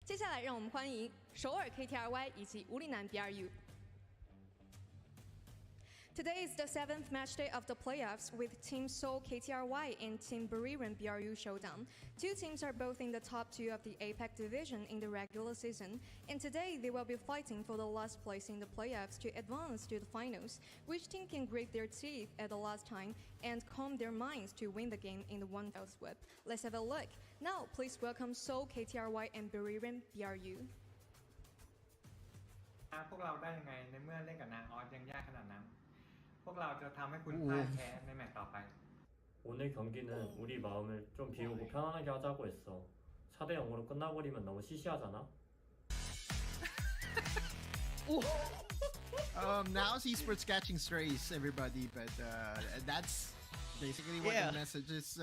接下来让我们欢迎首尔 KT.RY 以及无力男 BRU。Today is the 7th match day of the playoffs with Team Seoul KT.RY and Team BRU showdown. Two teams are both in the top 2 of the APEC division in the regular season, and today they will be fighting for the last place in the playoffs to advance to the finals. Which team can grit their teeth at the last time and calm their minds to win the game in the one fell swoop? Let's have a look. Now, please welcome Seoul KT.RY and BRU. พวกเราได้ยังไงในเมื่อเล่นกับนางออสยังยากขนาดนั้นพวกเราจะทำให้คุณพ่ายแพ้ในแมตช์ต่อไป 오늘 경기는 우리 마음을 좀 비우고 편안하게 하자고 했어. 4대 0으로 끝나버리면 너무 시시하잖아. Now esports catching strays, everybody, but that's basically what the message is.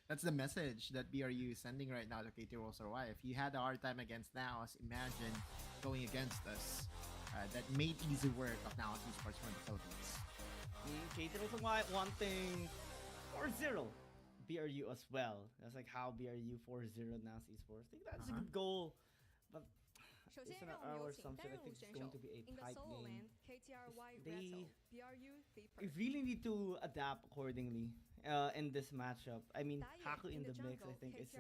That's the message that BRU is sending right now to KT.RY. If you had a hard time against NOWS, imagine going against us. That made easy work of NOWS esports from the Philippines. KT.RY wanting 4-0 BRU as well. That's like how BRU 4-0 NOWS esports. I think that's a good goal, but it's an our assumption. I think it's going to be a tight game. They really need to adapt accordingly in this matchup. I mean, Haku in the mix, I think it's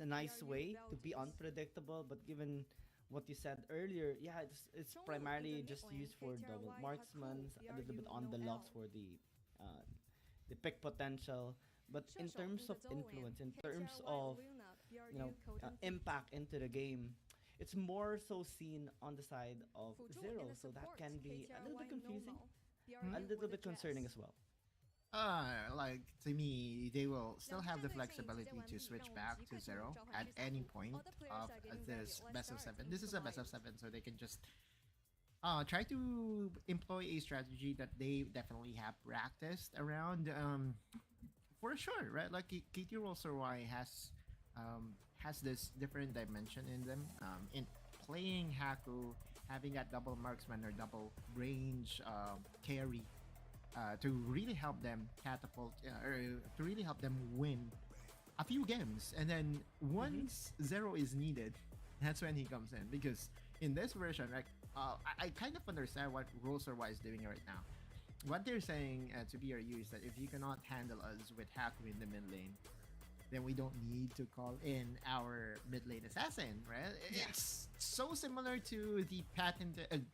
a nice way to be unpredictable, but given what you said earlier, yeah, it's primarily just used for double marksmen, a little bit on the locks for the pick potential. But in terms of influence, in terms of impact into the game, it's more so seen on the side of Zero, so that can be a little bit confusing, a little bit concerning as well. Like, to me, they will still have the flexibility to switch back to Zero at any point of this best of 7. This is a best of 7, so they can just try to employ a strategy that they definitely have practiced around for sure, right? Like KT.RY has this different dimension in them. In playing Haku, having that double marksman or double range carry to really help them catapult or to really help them win a few games. And then once Zero is needed, that's when he comes in. Because in this version, like I kind of understand what RY is doing right now. What they're saying to BRU is that if you cannot handle us with Haku in the mid lane, then we don't need to call in our mid lane assassin, right? It's so similar to the patented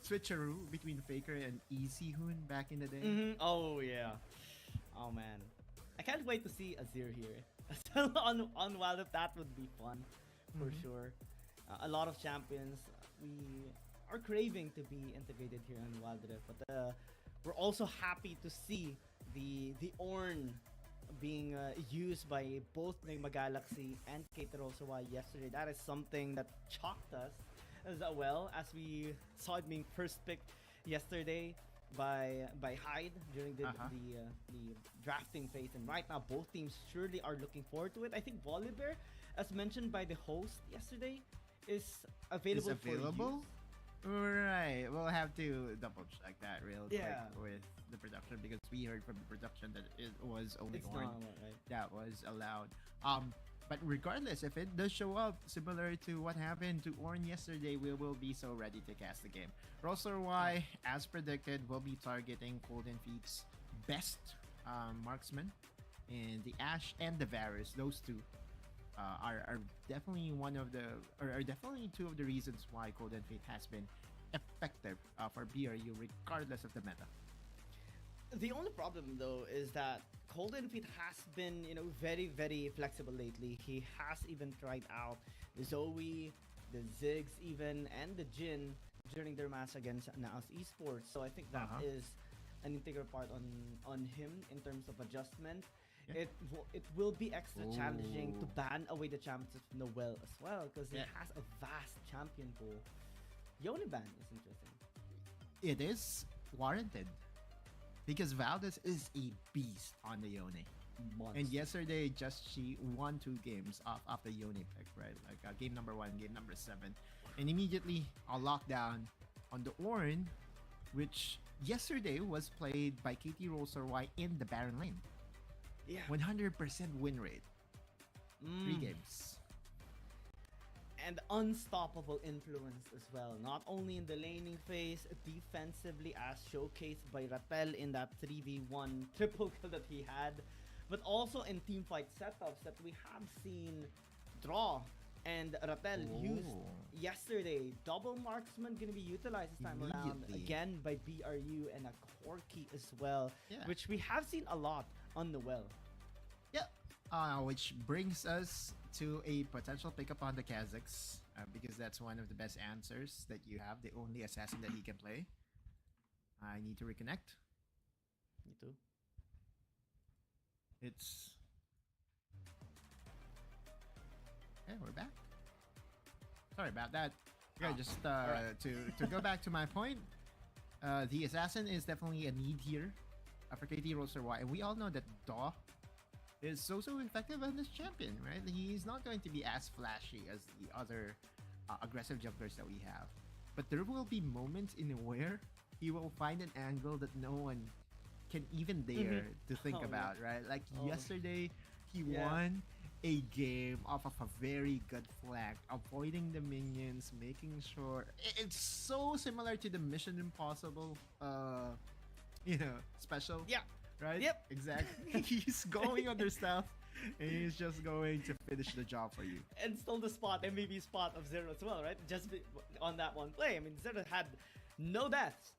switcheroo between Faker and Easyhoon back in the day. Oh yeah. Oh man. I can't wait to see Azir here. on WRLA, that would be fun for sure. A lot of champions we are craving to be integrated here on WRLA, but we're also happy to see the Ornn being used by both Nigma Galaxy and KT.RY yesterday. That is something that shocked us as well, as we saw it being first picked yesterday by Hyde during the drafting phase, and right now both teams surely are looking forward to it. I think Volibear, as mentioned by the host yesterday, is available for use. Right, we'll have to double check that real quick with the production, because we heard from the production that it was only Ornn that was allowed. But regardless, if it does show up similar to what happened to Ornn yesterday, we will be so ready to cast the game. RY, as predicted, will be targeting Golden Feet's best marksman in the Ashe and the Varus. Those two are definitely definitely two of the reasons why Golden Feet has been effective for BRU regardless of the meta. The only problem though is that Golden Feet has been, very, very flexible lately. He has even tried out the Zoe, the Ziggs even, and the Jhin during their match against NOWS esports. So I think that is an integral part on him in terms of adjustment. It will be extra challenging to ban away the champions of Noel as well, because he has a vast champion pool. Yone ban is interesting. It is warranted, because Valdez is a beast on the Yone. And yesterday, she won 2 games off the Yone pick, right? Like game number 1, game number 7. And immediately a lockdown on the Ornn, which yesterday was played by KT.RY in the Baron lane. 100% win rate. 3 games. and unstoppable influence as well. Not only in the laning phase, defensively as showcased by Ratel in that 3v1 triple kill that he had, but also in teamfight setups that we have seen Draw and Ratel used yesterday. Double marksman gonna be utilized this time around again by BRU and a Corki as well, which we have seen a lot on the well. Which brings us to a potential pickup on the Kazakhs, because that's one of the best answers that you have, the only assassin that he can play. I need to reconnect. Me too. It's... Okay, we're back. Sorry about that. Yeah, just to go back to my point, the assassin is definitely a need here for KT.RY, and we all know that Daw is so effective on this champion, right? He's not going to be as flashy as the other aggressive jumpers that we have, but there will be moments in where he will find an angle that no one can even dare to think about, right? Like yesterday, he won a game off of a very good flank, avoiding the minions, making sure it's so similar to the Mission Impossible, special. Yeah. Right? Yep. Exactly. He's going under stealth, and he's just going to finish the job for you. And stole the spot, MVP spot of Zero as well, right? Just on that one play. I mean, Zero had no deaths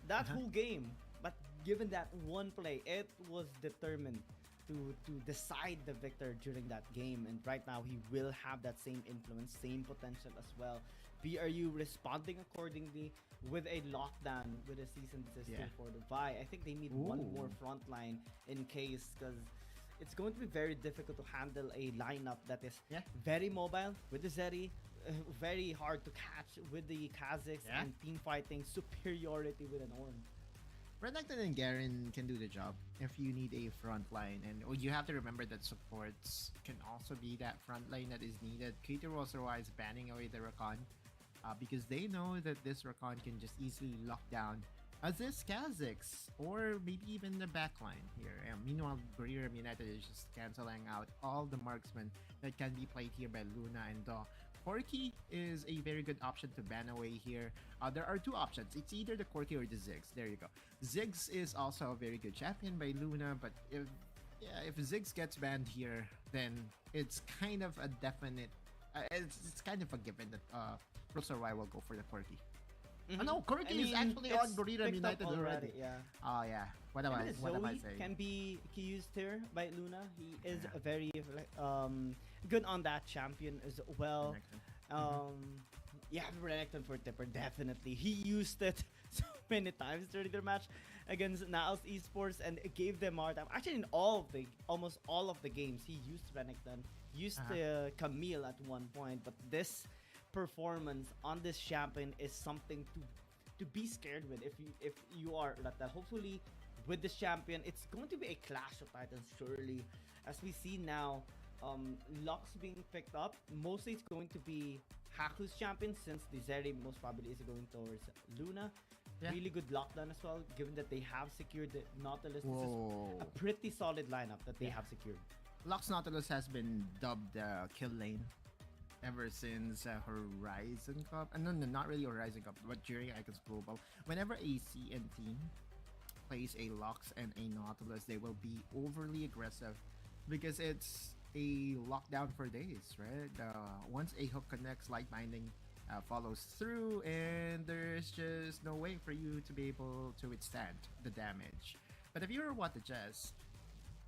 that whole game, but given that one play, it was determined to decide the victor during that game. And right now, he will have that same influence, same potential as well. BRU responding accordingly with a lockdown with a season system for the Vi. I think they need one more front line in case, because it's going to be very difficult to handle a lineup that is very mobile with the Zeri, very hard to catch with the Kazakhs, and team fighting superiority with an Ornn. Renekton and Garen can do the job if you need a front line, and you have to remember that supports can also be that front line that is needed. KT.RY is banning away the Rakan, because they know that this Rakan can just easily lock down this Kazakhs, or maybe even the backline here. Meanwhile, BRU United is just canceling out all the marksmen that can be played here by Luna and Daw. Corki is a very good option to ban away here. There are two options. It's either the Corki or the Ziggs. There you go. Ziggs is also a very good champion by Luna, but if Ziggs gets banned here, then it's kind of a definite... it's kind of a given that RY will go for the Corki. Oh no, Corki is actually on BRU United already. Oh yeah. What am I saying? Can be used here by Luna. He is very good on that champion as well. Renekton for Tipper, definitely. He used it so many times during their match against Naos Esports and gave them hard time. Actually, in almost all of the games, he used Renekton, used Camille at one point, but this performance on this champion is something to be scared with if you are Ratel. Hopefully with this champion it's going to be a clash of titans, surely, as we see now. Lux being picked up, mostly it's going to be Haku's champion, since the Zeri most probably is going towards Luna. Really good lockdown as well, given that they have secured the Nautilus. This is a pretty solid lineup that they have secured. Lux Nautilus has been dubbed kill lane ever since Horizon Cup. No, not really Horizon Cup, but during Icons Global. Whenever a CN team plays a Lux and a Nautilus, they will be overly aggressive because it's a lockdown for days, right? Once a hook connects, light binding follows through, and there's just no way for you to be able to withstand the damage. But if you're what the Jess,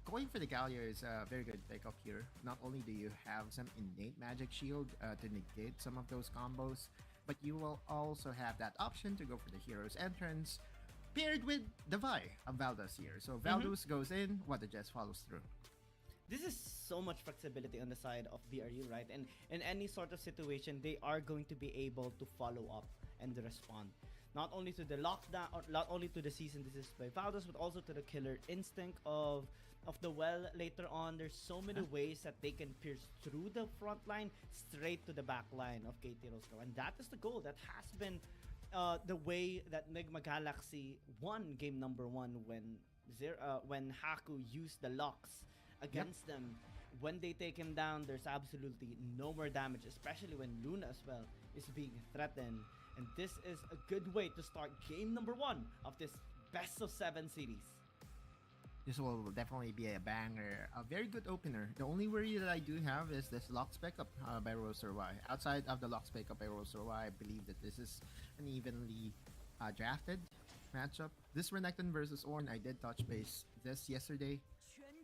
going for the Gallier is a very good pickup here. Not only do you have some innate magic shield to negate some of those combos, but you will also have that option to go for the hero's entrance paired with the Vi of Valdus here. So Valdus goes in, what the Jess follows through. This is so much flexibility on the side of BRU, right? And in any sort of situation, they are going to be able to follow up and respond. Not only to the lockdown, or not only to the season this is by Valdus, but also to the killer instinct of the well later on. There's so many ways that they can pierce through the front line straight to the back line of KT.RY. And that is the goal. That has been the way that Nigma Galaxy won game number 1 when Haku used the Lux against them. when they take him down, there's absolutely no more damage, especially when Luna as well is being threatened. And this is a good way to start game number 1 of this best of 7 series. This will definitely be a banger, a very good opener. The only worry that I do have is this lock spec up by KT.RY. Outside of the lock spec up by KT.RY, I believe that this is an evenly drafted matchup. This Renekton versus Ornn, I did touch base this yesterday.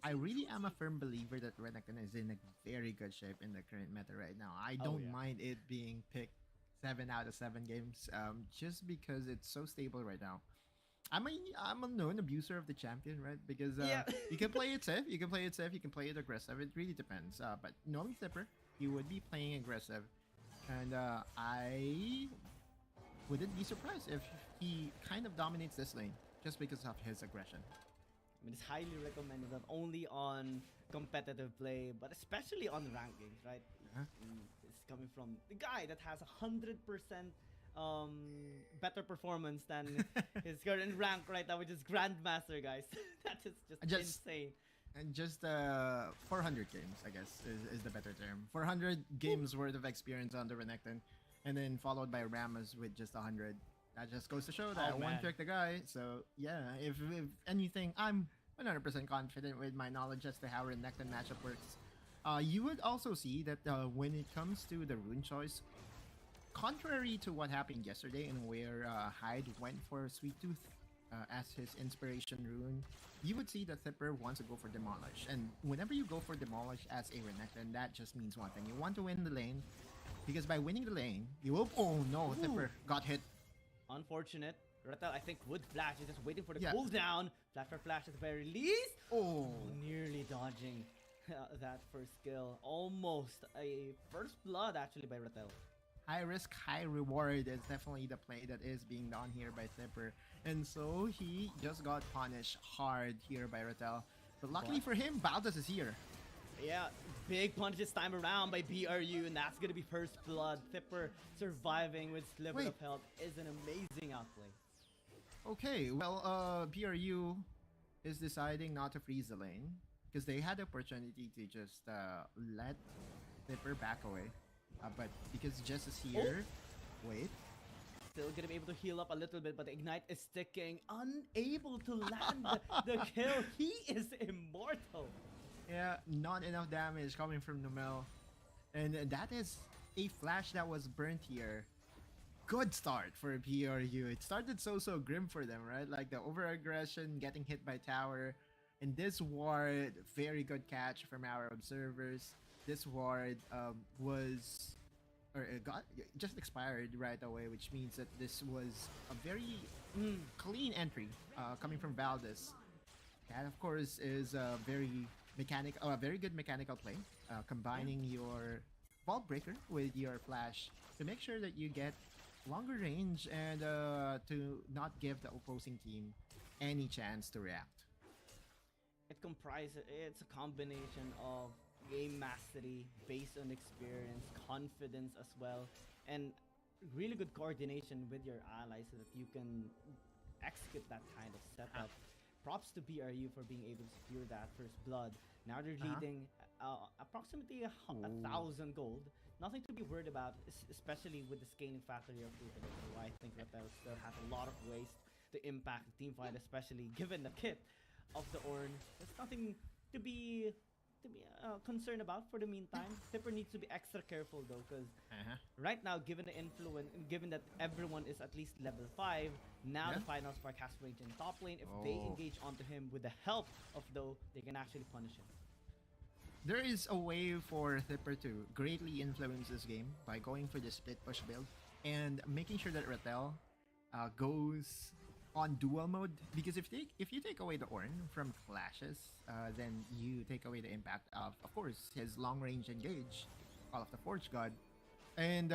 I really am a firm believer that Renekton is in a very good shape in the current meta right now. I don't mind it being picked 7 out of 7 games, just because it's so stable right now. I'm a known abuser of the champion, right? Because you can play it safe, you can play it safe, you can play it aggressive. It really depends. But knowing Zipper, he would be playing aggressive, and I wouldn't be surprised if he kind of dominates this lane just because of his aggression. I mean, it's highly recommended not only on competitive play, but especially on rankings, right? It's coming from the guy that has 100% better performance than his current rank right now, which is Grandmaster, guys. That is just insane. And just 400 games, I guess, is the better term. 400 games worth of experience on the Renekton, and then followed by Rammus with just 100. That just goes to show that one trick the guy. So yeah, if anything, I'm 100% confident with my knowledge as to how Renekton matchup works. You would also see that when it comes to the rune choice, contrary to what happened yesterday and where Hyde went for Sweet Tooth as his inspiration rune, you would see that Zipper wants to go for Demolish. And whenever you go for Demolish as a Renekton, that just means one thing. You want to win the lane, because by winning the lane, you will... Oh no, Zipper got hit. Unfortunate. Rattel, I think, would flash. He's just waiting for the cooldown. Flash for flash at the very least. Oh, nearly dodging that first skill. Almost a first blood, actually, by Rattel. High risk, high reward is definitely the play that is being done here by Zipper. And so he just got punished hard here by Rattel. But luckily for him, Baldas is here. Yeah, big punish this time around by BRU, and that's gonna be first blood. Zipper surviving with sliver of health is an amazing outplay. Okay, well, BRU is deciding not to freeze the lane because they had the opportunity to just let Zipper back away. But because Jess is here, still gonna be able to heal up a little bit, but the Ignite is sticking, unable to land the kill. He is immortal. Yeah, not enough damage coming from Numel. And that is a flash that was burnt here. Good start for BRU. It started so grim for them, right? Like the over-aggression, getting hit by tower. And this ward, very good catch from our observers. This ward just expired right away, which means that this was a very clean entry coming from Baldas. That, of course, is a very good mechanical play, combining your Vault Breaker with your flash to make sure that you get longer range and to not give the opposing team any chance to react. It's a combination of game mastery based on experience, confidence as well, and really good coordination with your allies so that you can execute that kind of setup. Props to BRU for being able to secure that first blood. Now they're leading approximately 1,000 gold. Nothing to be worried about, especially with the scaling factor of the I think Rattel still has a lot of ways to impact the team fight, especially given the kit of the Ornn. It's nothing to be concerned about for the meantime. Zipper needs to be extra careful though, because right now, given the influence, given that everyone is at least level 5, now the final spark has range in top lane. If they engage onto him with the help of though, they can actually punish him. There is a way for Zipper to greatly influence this game by going for the split push build and making sure that Rattel goes on dual mode, because if you take away the Ornn from flashes, then you take away the impact of course, his long range engage, Call of the Forge God. And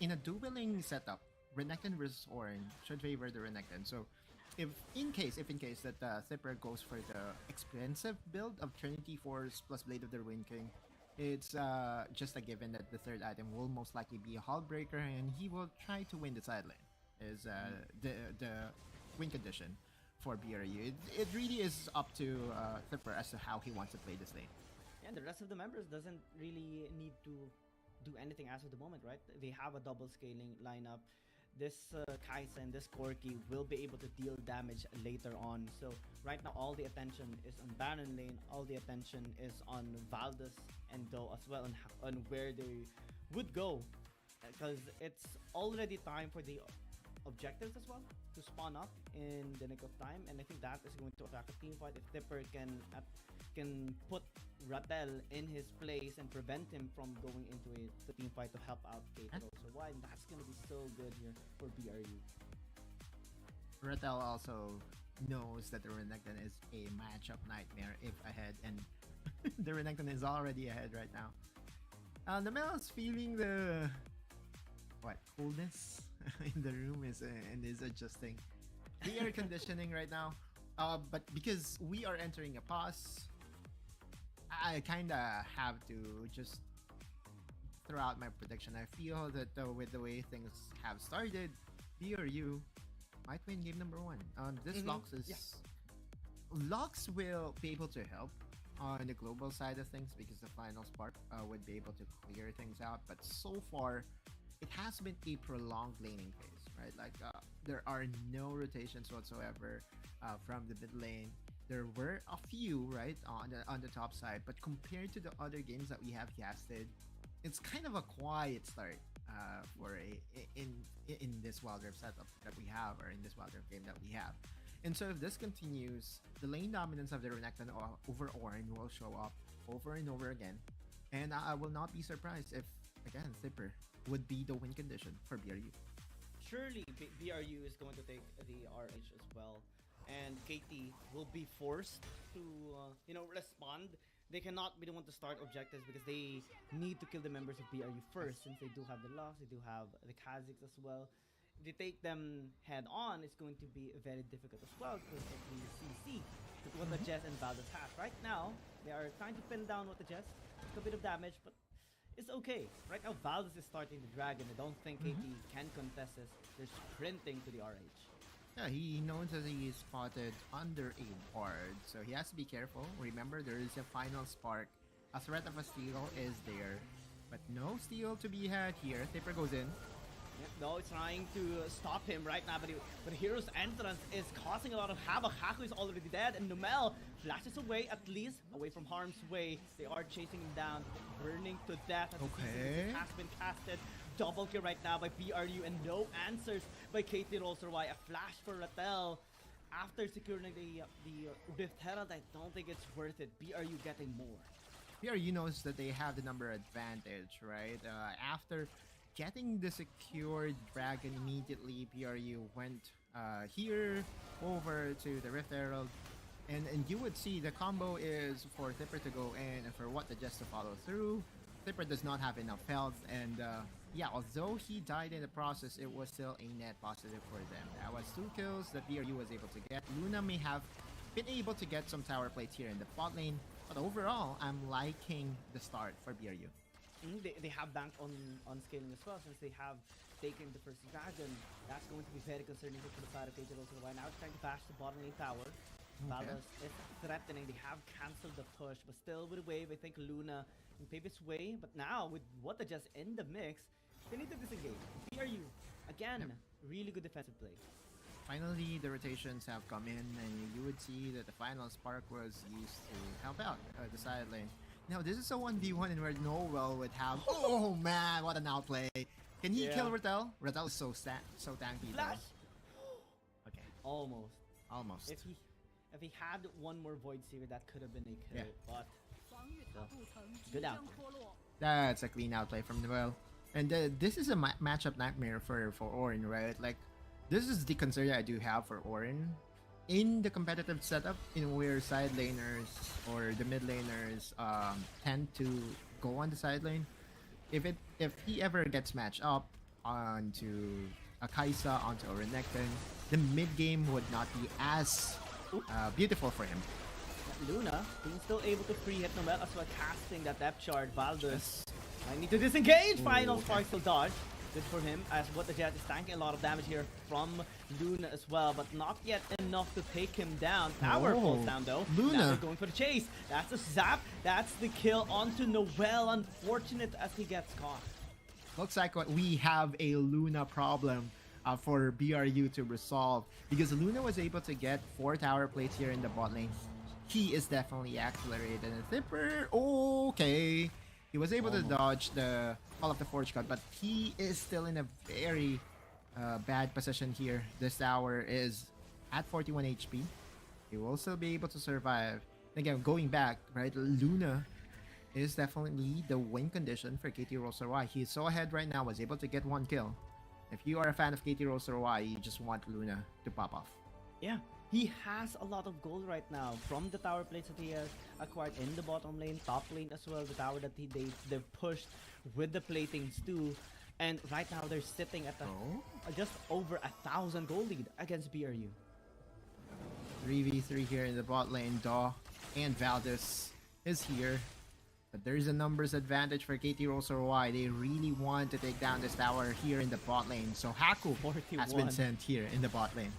in a dueling setup, Renekton versus Ornn should favor the Renekton. So if in case that Zipper goes for the expensive build of Trinity Force plus Blade of the Ruin King, it's just a given that the third item will most likely be a Hull Breaker, and he will try to win the side lane. Is the win condition for BRU. It really is up to Zipper as to how he wants to play this lane. And the rest of the members doesn't really need to do anything as of the moment, right? They have a double scaling lineup. This Kaisa and this Corki will be able to deal damage later on. So right now, all the attention is on Baron lane. All the attention is on Valdez and Do as well, on where they would go, because it's already time for the objectives as well to spawn up in the nick of time, and I think that is going to affect a team fight if Tipper can put Rattel in his place and prevent him from going into the team fight to help out KT.RY, and that's gonna be so good here for BRU. Rattel also knows that the Renekton is a matchup nightmare if ahead, and the Renekton is already ahead right now. The Mel's feeling the coolness in the room and is adjusting the air conditioning right now. But because we are entering a pause, I kinda have to just throw out my prediction. I feel that with the way things have started, BRU might win game number 1. This Lux is Lux will be able to help on the global side of things because the final spark would be able to clear things out. But so far, it has been a prolonged laning phase, right? Like there are no rotations whatsoever from the mid lane. There were a few, right, on the top side, but compared to the other games that we have casted, it's kind of a quiet start for in this Wild Rift setup that we have, or in this Wild Rift game that we have. And so if this continues, the lane dominance of the Renekton over Orin will show up over and over again, and I will not be surprised if again Zipper would be the win condition for BRU. Surely BRU is going to take the RH as well, and KT will be forced to respond. They cannot be the one to start objectives because they need to kill the members of BRU first, since they do have the Lux, they do have the Kazakhs as well. If they take them head on, it's going to be very difficult as well because of the CC with what the Jess and Valdez have. Right now, they are trying to pin down what the Jess, a bit of damage, but it's okay. Right now, Valdez is starting the dragon. I don't think KT can contest this. They're sprinting to the RH. Yeah, he knows that he is spotted under a ward, so he has to be careful. Remember, there is a final spark. A threat of a steal is there, but no steal to be had here. Tipper goes in. No, it's trying to stop him right now, but Hero's entrance is causing a lot of havoc. Haku is already dead, and Numel flashes away, at least away from harm's way. They are chasing him down, burning to death. As the has been casted. Double kill right now by BRU, and no answers by KT.RY. A flash for Rattel. After securing the Rift Herald, I don't think it's worth it. BRU getting more. BRU knows that they have the number advantage, right? After getting the secured dragon immediately, BRU went here over to the Rift Herald, and you would see the combo is for Tipper to go in and for what the Jess to follow through. Tipper does not have enough health, and yeah, although he died in the process, it was still a net positive for them. That was 2 kills that BRU was able to get. Luna may have been able to get some tower plates here in the bot lane, but overall, I'm liking the start for BRU. They have banked on scaling as well, since they have taken the first dragon. That's going to be very concerning for the side of KT.RY. Now it's trying to bash the bottom lane tower. Valdez is threatening. They have cancelled the push, but still with a wave, I think Luna can pave its way. But now, with what just in the mix, they need to disengage. BRU, again, really good defensive play. Finally, the rotations have come in, and you would see that the final spark was used to help out the side lane. Now, this is a 1v1 and where Noel would have... Oh, man, what an outplay. Can he kill Rattel? Rattel is so tanky, Flash! Though. Okay. Almost. If he had one more Void Seer, that could have been a kill, but... Good out. That's a clean outplay from Noel. And this is a matchup nightmare for Orin, right? Like, this is the concern I do have for Orin. In the competitive setup, in where side laners or the mid laners tend to go on the side lane, if he ever gets matched up onto a Kaisa, onto a Renekton, the mid game would not be as beautiful for him. Luna being still able to free hit Nomel as well, casting that depth shard. Valdez I need to disengage. Final spark still dodge. Good for him, as what the Jazz is tanking a lot of damage here from Luna as well, but not yet enough to take him down. Tower falls down though. Luna. Now they're going for the chase. That's a zap. That's the kill onto Noel. Unfortunate as he gets caught. Looks like we have a Luna problem for BRU to resolve, because Luna was able to get 4 tower plates here in the bot lane. He is definitely accelerated. And Flipper, okay. He was able to dodge the Call of the Forge God, but he is still in a very bad position here. This tower is at 41 HP. He will still be able to survive. Again, going back, right, Luna is definitely the win condition for KT.RY. He is so ahead right now, was able to get 1 kill. If you are a fan of KT.RY, you just want Luna to pop off. Yeah, he has a lot of gold right now from the tower plates that he has acquired in the bottom lane, top lane as well, the tower that they've pushed with the platings too. And right now they're sitting at just over 1,000 gold lead against BRU. 3v3 here in the bot lane. Daw and Valdez is here. But there is a numbers advantage for KT.RY. They really want to take down this tower here in the bot lane. So Haku has been sent here in the bot lane.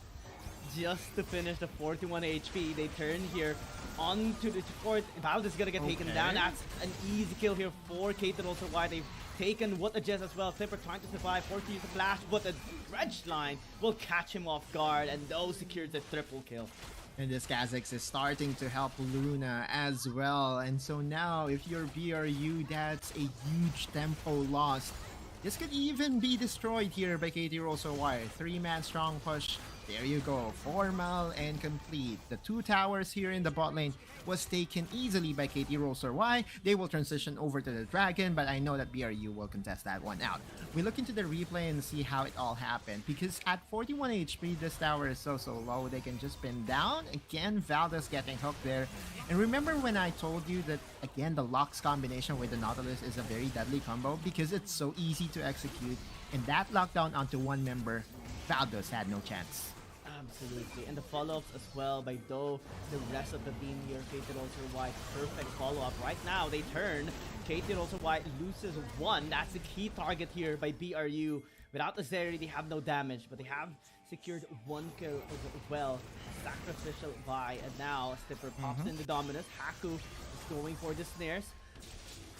Just to finish the 41 HP, they turn here onto the support. Valdez is gonna get taken down. That's an easy kill here for KT.RY. They've taken what a Jess as well. Flipper trying to survive, forced to use the flash, but the dredge line will catch him off guard, and those secures the triple kill. And this Kha'Zix is starting to help Luna as well. And so now, if you're BRU, that's a huge tempo loss. This could even be destroyed here by KT.RY. 3-man strong push. There you go. Formal and complete. The 2 towers here in the bot lane was taken easily by KT.RY. They will transition over to the dragon, but I know that BRU will contest that one out. We look into the replay and see how it all happened, because at 41 HP, this tower is so low. They can just pin down. Again, Valdez getting hooked there. And remember when I told you that, again, the Lux combination with the Nautilus is a very deadly combo because it's so easy to execute. And that lockdown onto one member, Valdez had no chance. Absolutely, and the follow-ups as well by Doe, the rest of the team here. KT.RY, perfect follow-up. Right now, they turn. KT.RY loses 1. That's the key target here by BRU. Without the Zeri, they have no damage, but they have secured 1 kill as well. Sacrificial Vi, and now Stipper pops in the Dominus. Haku is going for the snares.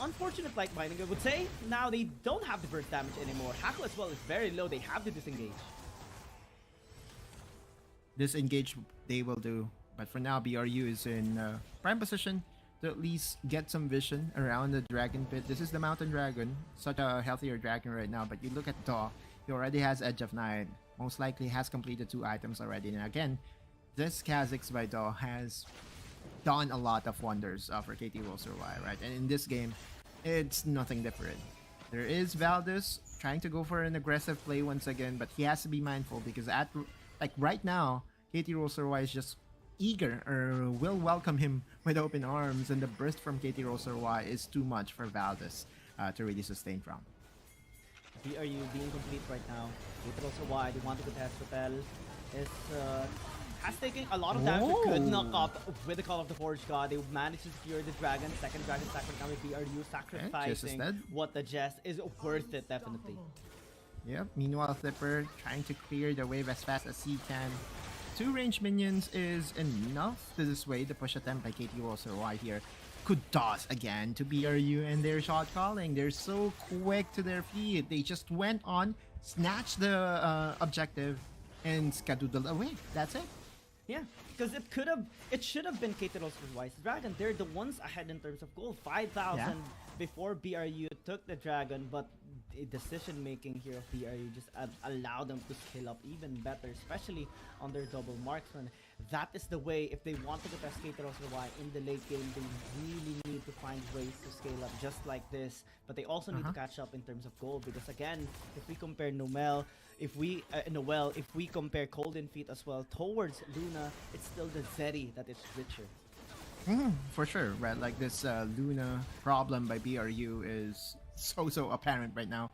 Unfortunate, like Mining would say. Now they don't have the burst damage anymore. Haku as well is very low. They have to disengage. Disengage they will do, but for now BRU is in prime position to at least get some vision around the dragon pit. This is the mountain dragon, such a healthier dragon right now, but you look at Daw, he already has Edge of Night, most likely has completed 2 items already. And again, this Kha'Zix by Daw has done a lot of wonders for KT.RY, right? And in this game, it's nothing different. There is Valdez trying to go for an aggressive play once again, but he has to be mindful because right now, KT.RY is just eager, or will welcome him with open arms, and the burst from KT.RY is too much for Valdez to really sustain from. BRU being complete right now. KT.RY, they want to contest Hotel. Has taken a lot of damage. Good knock up with the Call of the Forge God. They managed to secure the dragon. Second dragon sacrifice now with BRU sacrificing what the Jess is worth it, definitely. Yep, meanwhile Flipper trying to clear the wave as fast as he can. 2 range minions is enough to dissuade the push attempt by KT.RY here. Could toss again to BRU, and their shot calling. They're so quick to their feet. They just went on, snatched the objective, and skedaddled away. That's it. Yeah, because it should have been KT.RY's dragon. They're the ones ahead in terms of gold. 5,000 before BRU took the dragon, but the decision making here of BRU just allowed them to scale up even better, especially on their double marksman. That is the way, if they want to contest KT.RY in the late game, they really need to find ways to scale up just like this. But they also need to catch up in terms of gold, because again, if we compare Noel, if we compare Golden Feet as well towards Luna, it's still the Zeri that is richer. For sure, right? Like this Luna problem by BRU is so apparent right now.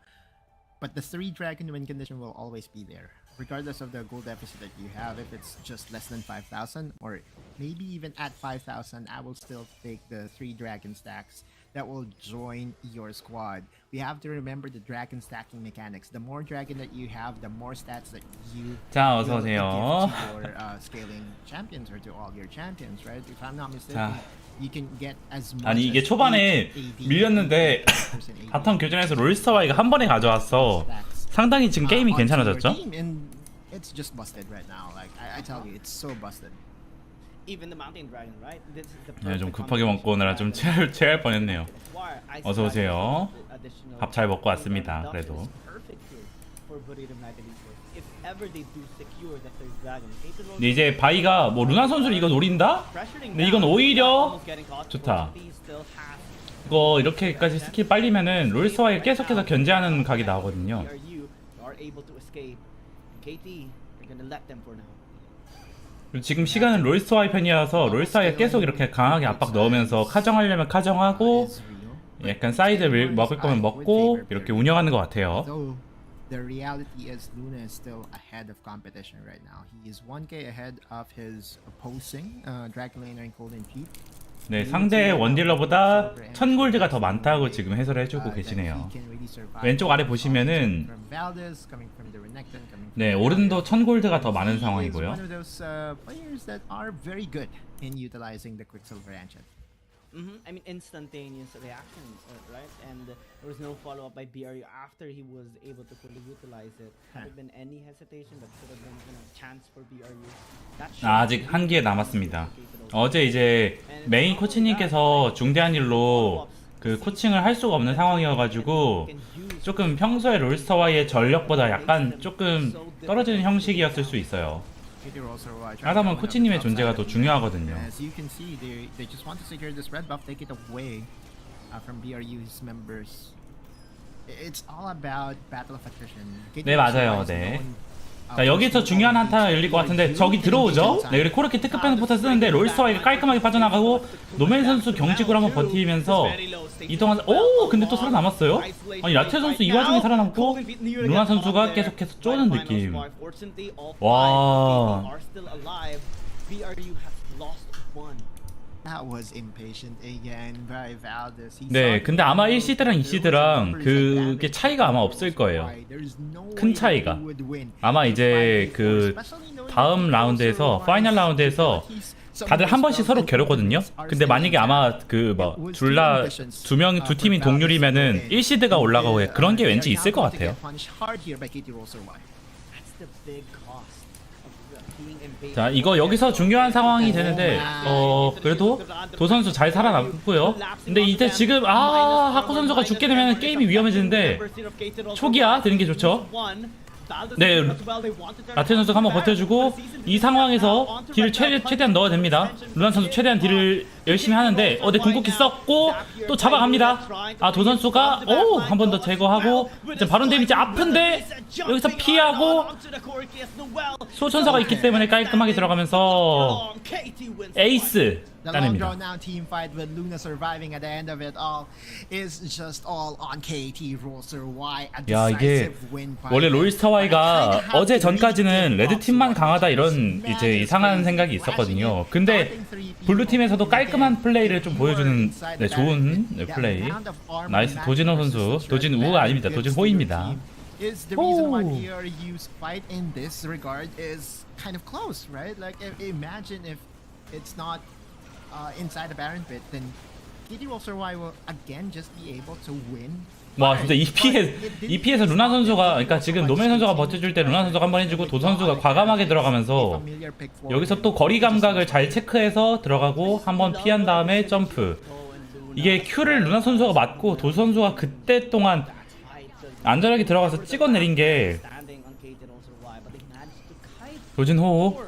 But the 3 dragon win condition will always be there, regardless of the gold deficit that you have. If it's just less than 5,000, or maybe even at 5,000, I will still take the 3 dragon stacks that will join your squad. We have to remember the dragon stacking mechanics. The more dragon that you have, the more stats that you 자, will 어서 give 오세요. to your scaling champions or to all your champions, right? If I'm not mistaken, 자. you can get as much 아니 이게 as 초반에 8 AD, 밀렸는데 8% AD. 바텀 교전에서 롤스터와이가 한 번에 가져왔어. 상당히 지금 게임이 onto your 괜찮아졌죠? team, and it's just busted right now. Like I tell you, it's so busted. Even the mountain dragon, right? This is the 네, 좀 perfect 급하게 먹고 오느라 좀 combination. 체할 뻔했네요. Why? I 어서 오세요. additional 밥 잘 먹고 왔습니다. Duff 그래도. is perfect here for Buddhism United Esports. If ever they do secure the third dragon, 근데 이제 바이가 뭐 루나 선수를 이거 노린다? 근데 이건 오히려 좋다. 이거 이렇게까지 스킬 빨리면은 롤스와이 계속해서 견제하는 각이 나오거든요. 그리고 지금 시간은 롤스와이 편이어서 롤스와이가 계속 이렇게 강하게 압박 넣으면서 카정하려면 카정하고 약간 사이드 먹을 거면 먹고 이렇게 운영하는 것 같아요. Though the reality is Luna is still ahead of competition right now. He is 1k ahead of his opposing Dragon Laner and Golden Peak. 네, 상대 원딜러보다 1000골드가 더 많다고 지금 해설을 해주고 계시네요. 왼쪽 아래 보시면은 네, 오른도 1000골드가 더 많은 상황이고요. One of those players that are very good in utilizing the Quicksilver Ancient. I mean, instantaneous reaction, right? And there was no follow-up by BRU after he was able to fully utilize it. Had there been any hesitation, that could have been, chance for BRU. 아직 한 기회 남았습니다. 어제 이제 메인 코치님께서 중대한 일로 그 코칭을 할 수가 없는 상황이어가지고 조금 평소에 롤스터와의 전력보다 약간 조금 떨어지는 형식이었을 수 있어요. 하다 보면 코치님의 존재가 더 중요하거든요. As you can see, they just want to secure this red buff, take it away from BRU's members. It's all about battle of attrition. 네, 맞아요. 네. 자, 여기서 중요한 한타가 열릴 것 같은데 저기 들어오죠? 네, 그리고 코르키 특급 밴드 포탈 쓰는데 롤스와이가 깔끔하게 빠져나가고 노멜 선수 경직으로 한번 버티면서 이동한. 오, 근데 또 살아남았어요? 아니 라테 선수 이 와중에 살아남고 루나 선수가 계속해서 쪼는 느낌. 와. That was impatient again by Valdez. 네, 근데 아마 1시드랑 2시드랑 그게 차이가 아마 없을 거예요. 큰 차이가. 아마 이제 그 다음 라운드에서 파이널 라운드에서 다들 한 번씩 서로 겨루거든요. 근데 만약에 아마 그 뭐 둘다 두 팀이 동률이면은 1시드가 올라가고 그런 게 왠지 있을 것 같아요. 자, 이거 여기서 중요한 상황이 되는데 그래도 도 선수 잘 살아남고요. 근데 이제 지금 하코 선수가 죽게 되면 게임이 위험해지는데 초기화 되는 게 좋죠. 네, 라테 선수가 한번 버텨주고 이 상황에서 딜을 최대한 넣어야 됩니다. 루난 선수 최대한 딜을 열심히 하는데 네, 궁극기 썼고 또 잡아갑니다. 도 선수가 한 번 더 제거하고 이제 바론 데미지 아픈데 여기서 피하고 소천사가 있기 때문에 깔끔하게 들어가면서 에이스 따냅니다. 야, 이게 원래 롤스터와이가 어제 전까지는 레드팀만 강하다 이런 이제 이상한 생각이 있었거든요. 근데 블루팀에서도 깔끔한 플레이를 좀 보여주는 좋은 플레이. 나이스 도진호 선수. 도진우 아닙니다. 도진호입니다. Is the reason why BRU's fight in this regard is kind of close, right? Like, imagine if it's not inside the Baron pit, then KT.RY will again just be able to win. 와, 진짜 EP에서 루나 선수가, 그러니까 지금 노멜 선수가 버텨줄 때 루나 선수가 한번 해주고 도 선수가 과감하게 들어가면서 여기서 또 거리 감각을 잘 체크해서 들어가고 한번 피한 다음에 점프. 이게 Q를 루나 선수가 맞고 도 선수가 그때 동안 안전하게 들어가서 찍어내린 게 도진호.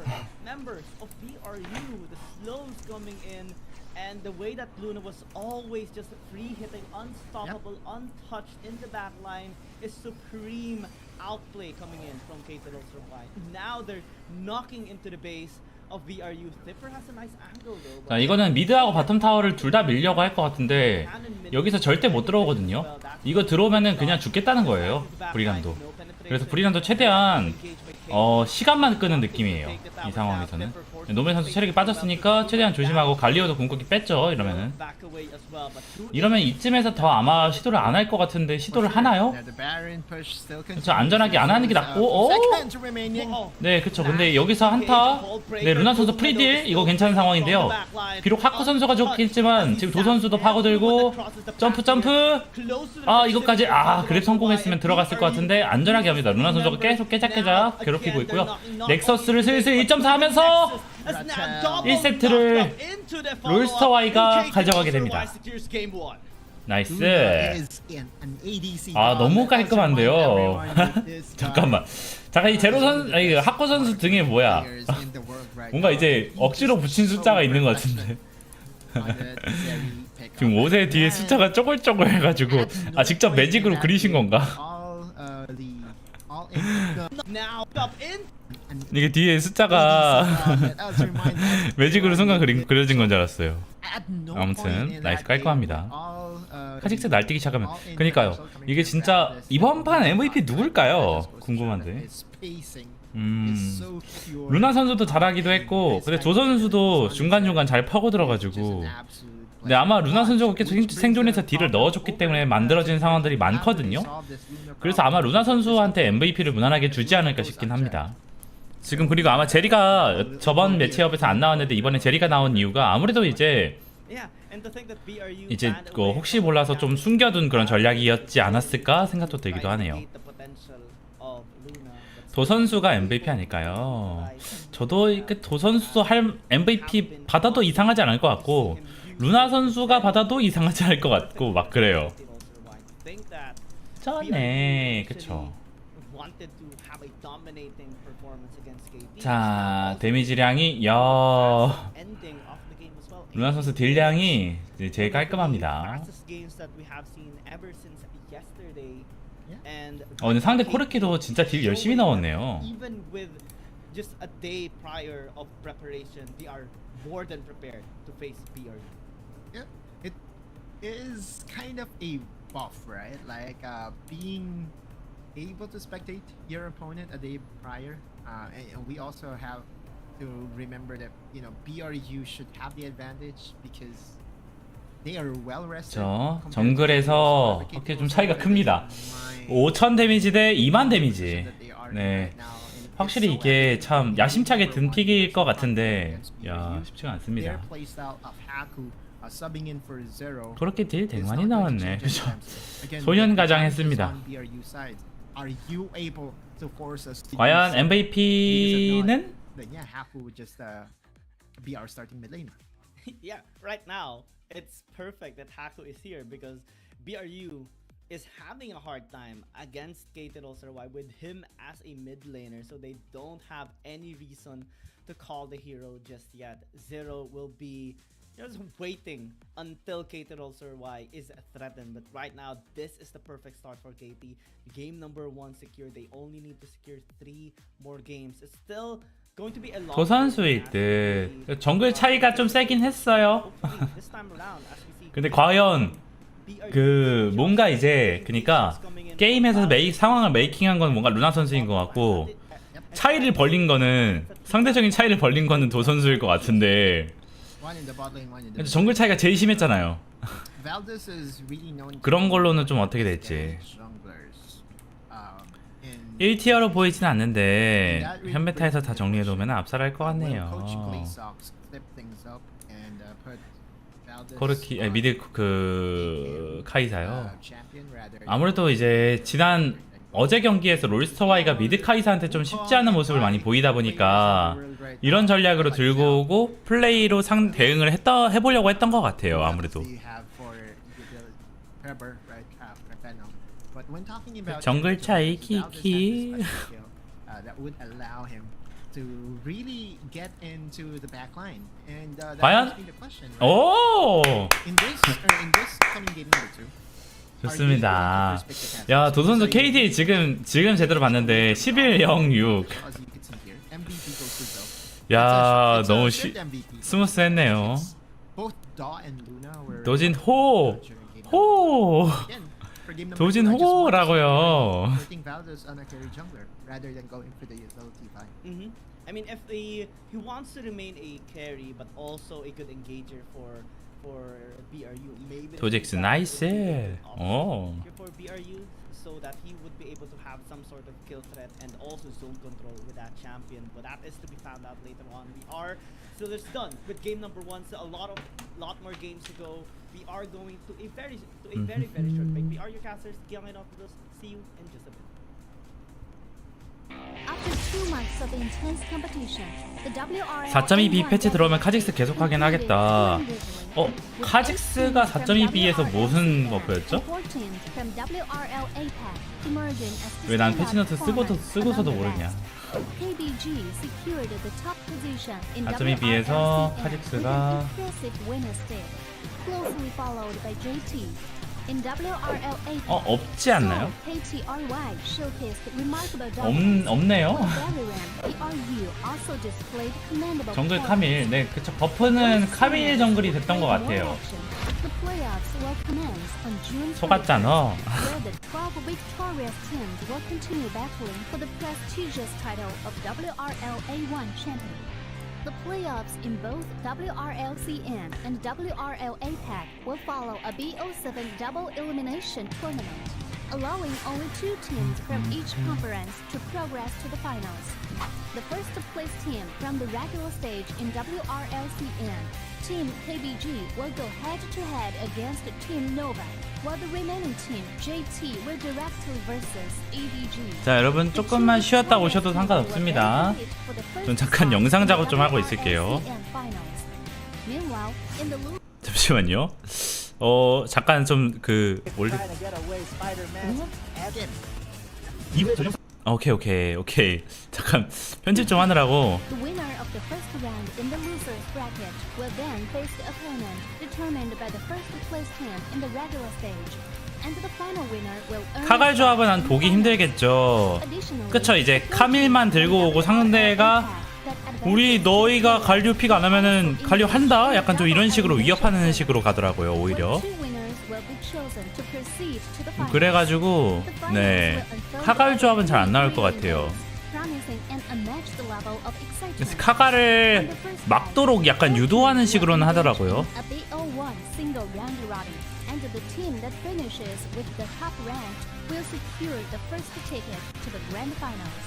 And the way that Luna was always just free hitting, unstoppable, untouched in the back line is supreme outplay coming in from KT.RY. Now they're knocking into the base of BRU. Zipper has a nice angle though. 자, 이거는 미드하고 바텀 타워를 둘 다 밀려고 할 것 같은데 여기서 절대 못 들어오거든요. 이거 들어오면은 그냥 죽겠다는 거예요, 브리란도. 그래서 브리란도 최대한 시간만 끄는 느낌이에요, 이 상황에서는. 노멜 선수 체력이 빠졌으니까 최대한 조심하고 갈리오도 궁극기 뺐죠. 이러면 이쯤에서 더 아마 시도를 안 할 것 같은데 시도를 하나요? 그쵸, 안전하게 안 하는 게 낫고. 네, 그쵸. 근데 여기서 한타. 네, 루나 선수 프리딜 이거 괜찮은 상황인데요. 비록 하쿠 선수가 좋겠지만 지금 도 선수도 파고들고 점프. 아, 이것까지 그랩 성공했으면 들어갔을 것 같은데 안전하게 합니다. 루나 선수가 계속 깨작깨작 괴롭히고 있고요. 넥서스를 슬슬 1.4 하면서 1세트를 롤스터Y가 가져가게 됩니다. 나이스. 너무 깔끔한데요. 잠깐만 이 제로 선수, 하코 선수 등에 뭐야? 뭔가 이제 억지로 붙인 숫자가 있는 것 같은데. 지금 5세 뒤에 숫자가 쪼글쪼글 해가지고 직접 매직으로 그리신 건가? 이게 뒤에 숫자가 매직으로 순간 그려진 건 줄 알았어요. 아무튼 나이스 깔끔합니다. 카직스 날뛰기 시작하면 그니까요. 이게 진짜 이번 판 MVP 누굴까요? 궁금한데. 루나 선수도 잘하기도 했고 근데 조 선수도 중간중간 잘 파고들어가지고 근데 아마 루나 선수가 계속 생존해서 딜을 넣어줬기 때문에 만들어진 상황들이 많거든요. 그래서 아마 루나 선수한테 MVP를 무난하게 주지 않을까 싶긴 합니다. 지금 그리고 아마 제리가 저번 매치업에서 안 나왔는데 이번에 제리가 나온 이유가 아무래도 이제 혹시 몰라서 좀 숨겨둔 그런 전략이었지 않았을까 생각도 들기도 하네요. 도 선수가 MVP 아닐까요? 저도 도 선수 할 MVP 받아도 이상하지 않을 것 같고 루나 선수가 받아도 이상하지 않을 것 같고 막 그래요. 전에 그쵸. 자, 데미지량이 루나 선수 딜량이 제일 깔끔합니다. 근데 상대 코르키도 진짜 딜 열심히 넣었네요. Just a day prior of preparation, they are more than prepared to face BRU. Yeah, it is kind of a buff, right? Like being able to spectate your opponent a day prior, and we also have to remember that BRU should have the advantage because they are well rested. 정글에서 확실히 좀 차이가 큽니다. 5,000 데미지 대 2만 데미지. 네. 확실히 이게 참 야심차게 든 픽일 것 같은데 쉽지가 않습니다. 그렇게 딜 대만이 나왔네. 그죠? 소년가장 했습니다. 과연 MVP는? Yeah, right now it's perfect that Haku is here because BRU is having a hard time against KT.RY with him as a mid laner, so they don't have any reason to call the hero just yet. Zero will be just waiting until KT.RY is threatened, but right now this is the perfect start for KT. Game number 1 secured. They only need to secure 3 more games. It's still going to be a long. 조 선수일 듯. 정글 차이가 좀 세긴 했어요. 근데 과연 뭔가 이제 그니까 게임에서 상황을 메이킹한 건 뭔가 루나 선수인 것 같고 차이를 벌린 거는 상대적인 차이를 벌린 거는 도 선수일 것 같은데 정글 차이가 제일 심했잖아요. 그런 걸로는 좀 어떻게 될지 1티어로 보이진 않는데 현메타에서 다 정리해놓으면 압살할 것 같네요. 코르키 미드 카이사요. 아무래도 이제 어제 경기에서 롤스터Y가 미드 카이사한테 좀 쉽지 않은 모습을 많이 보이다 보니까 이런 전략으로 들고 오고 플레이로 대응을 해보려고 했던 것 같아요. 아무래도 정글 차이 키키. 과연? 오! 좋습니다. 야, 도 선수 KT 지금 제대로 봤는데 11-0-6. 야, 너무 스무스했네요. 도진 호. For game number 도진 2, I just want to see 호구라고요. putting Valdez on a carry jungler rather than going for the utility fight. I mean, if he wants to remain a carry but also a good engager for BRU, maybe 도직스 나이스. 오. for BRU, so that he would be able to have some sort of kill threat and also zone control with that champion. But that is to be found out later on. We are still just done with game number 1. So a lot more games to go. We are going to a very short break. We are your casters. See you in just a bit. After 2 months of intense competition, the WRLA 4.2B 패치 들어오면 카직스 계속 하긴 하겠다. 카직스가 4.2B에서 무슨 버프였죠? 왜 난 패치노트 쓰고서도 모르냐. 4.2B에서 카직스가 없지 않나요? KT.RY showcased remarkable 없네요. BRU also displayed commendable 정글 카밀. 네, 그쵸. 버프는 카밀 정글이 됐던 것 같아요. The playoffs will commence on June 3rd, 속았잖아. where the 12 victorious teams will continue battling for the prestigious title of WRLA 1 champion. The playoffs in both WRLCN and WRLA Pack will follow a BO7 double elimination tournament, allowing only 2 teams from each conference to progress to the finals. The first place team from the regular stage in WRLCN, Team KBG, will go head-to-head against Team Nova, while the remaining team, JT, will directly versus EDG. 자, 여러분 조금만 쉬었다 오셔도 상관없습니다. 전 잠깐 영상 작업 좀 하고 있을게요. 잠시만요. 잠깐 좀 그 올리. 오케이. 잠깐 편집 좀 하느라고. The winner of the first round in the losers bracket will then face the opponent determined by the first place team in the regular stage. And the final winner will earn 카갈 조합은 한 보기 힘들겠죠. 그쵸, 이제 카밀만 들고 오고 상대가 우리 너희가 갈류 픽 안 하면은 갈류 한다? 약간 좀 이런 식으로 위협하는 식으로 가더라고요, 오히려. 그래가지고 네, 카갈 조합은 잘 안 나올 것 같아요. 그래서 카갈을 막도록 약간 유도하는 식으로는 하더라고요. And the team that finishes with the top ranked will secure the first ticket to the grand finals.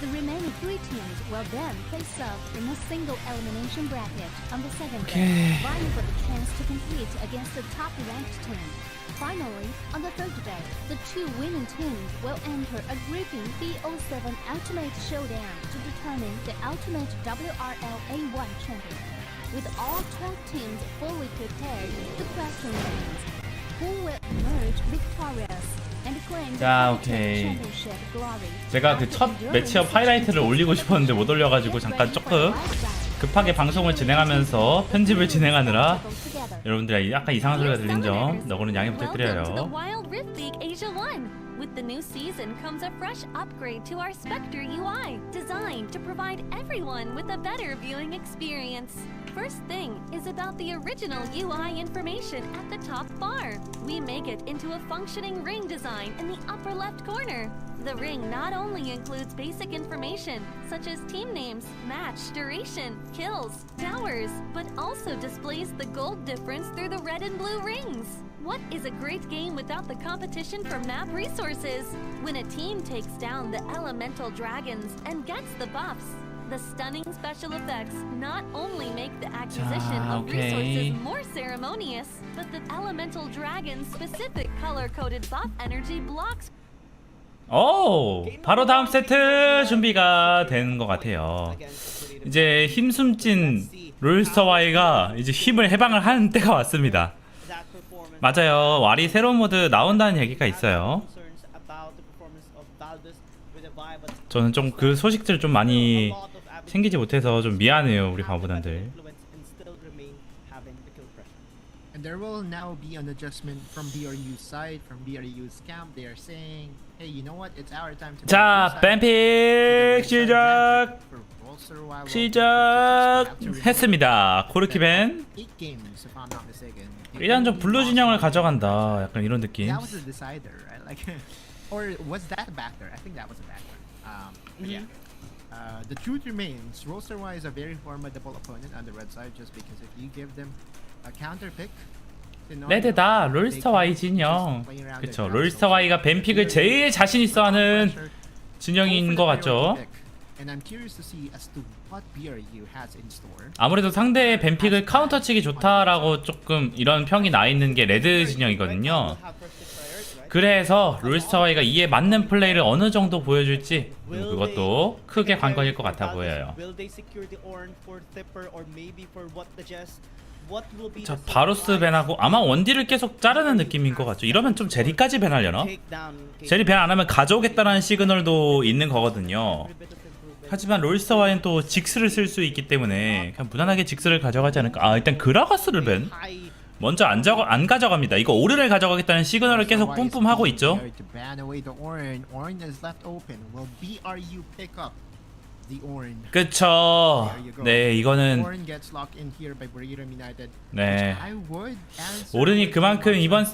The remaining 3 teams will then face off in a single elimination bracket on the second day, vying for the chance to compete against the top ranked team. Finally, on the third day, the 2 winning teams will enter a gripping BO7 Ultimate Showdown to determine the ultimate WRLA 1 champion. With all 12 teams fully prepared, the question remains: who will emerge victorious and claim 자, the 오케이. championship glory? 제가 그 첫 매치업 하이라이트를 올리고 싶었는데 못 올려가지고 잠깐 조금 급하게 방송을 진행하면서 편집을 진행하느라 여러분들 약간 이상한 소리가 들린 점 너구는 양해 부탁드려요. Welcome to the Wild Rift League Asia 1. With the new season comes a fresh upgrade to our Spectre UI, designed to provide everyone with a better viewing experience. First thing is about the original UI information at the top bar. We make it into a functioning ring design in the upper left corner. The ring not only includes basic information, such as team names, match duration, kills, towers, but also displays the gold difference through the red and blue rings. What is a great game without the competition for map resources? When a team takes down the elemental dragons and gets the buffs, the stunning special effects not only make the acquisition of resources more ceremonious, but the elemental dragon's specific color-coded buff energy blocks. 오, 바로 다음 세트 준비가 되는 것 같아요. 이제 힘숨진 롤스터 Y가 이제 힘을 해방을 하는 때가 왔습니다. 맞아요. 왈이 새로운 모드 나온다는 얘기가 있어요. 저는 좀 그 소식들 좀 많이 챙기지 못해서 좀 미안해요, 우리 바보단들. And there will now be an adjustment from BRU's side, from BRU's camp. They are saying, hey, you know what? It's our time to 자, 뱀픽 시작했습니다. 코르키벤 8 games, if I'm not mistaken. 일단 좀 블루 진영을 가져간다. 약간 이런 느낌. That was the decider, right? Like, or was that a backdoor? I think that was a backdoor. But yeah. The truth remains, Roster.Y is a very formidable opponent on the red side just because if you give them a counter pick. 레드다 롤스터-Y 진영. 그쵸, 롤스터-Y가 뱀픽을 제일 자신 있어 하는 진영인 것 같죠. 아무래도 상대의 뱀픽을 카운터 치기 좋다라고 조금 이런 평이 나 있는 게 레드 진영이거든요. 그래서 롤스터-Y가 이에 맞는 플레이를 어느 정도 보여줄지 그것도 크게 관건일 것 같아 보여요. 자, 바루스 밴하고 아마 원딜을 계속 자르는 느낌인 것 같죠. 이러면 좀 제리까지 밴하려나? 제리 밴 안하면 가져오겠다라는 시그널도 있는 거거든요. 하지만 롤스터-Y는 또 직스를 쓸 수 있기 때문에 그냥 무난하게 직스를 가져가지 않을까. 아, 일단 그라가스를 밴? 먼저 안 가져갑니다. 이거 오른을 가져가겠다는 시그널을 계속 뿜뿜하고 있죠. 그쵸. 네, 이거는 네, 오른이 그만큼 이번에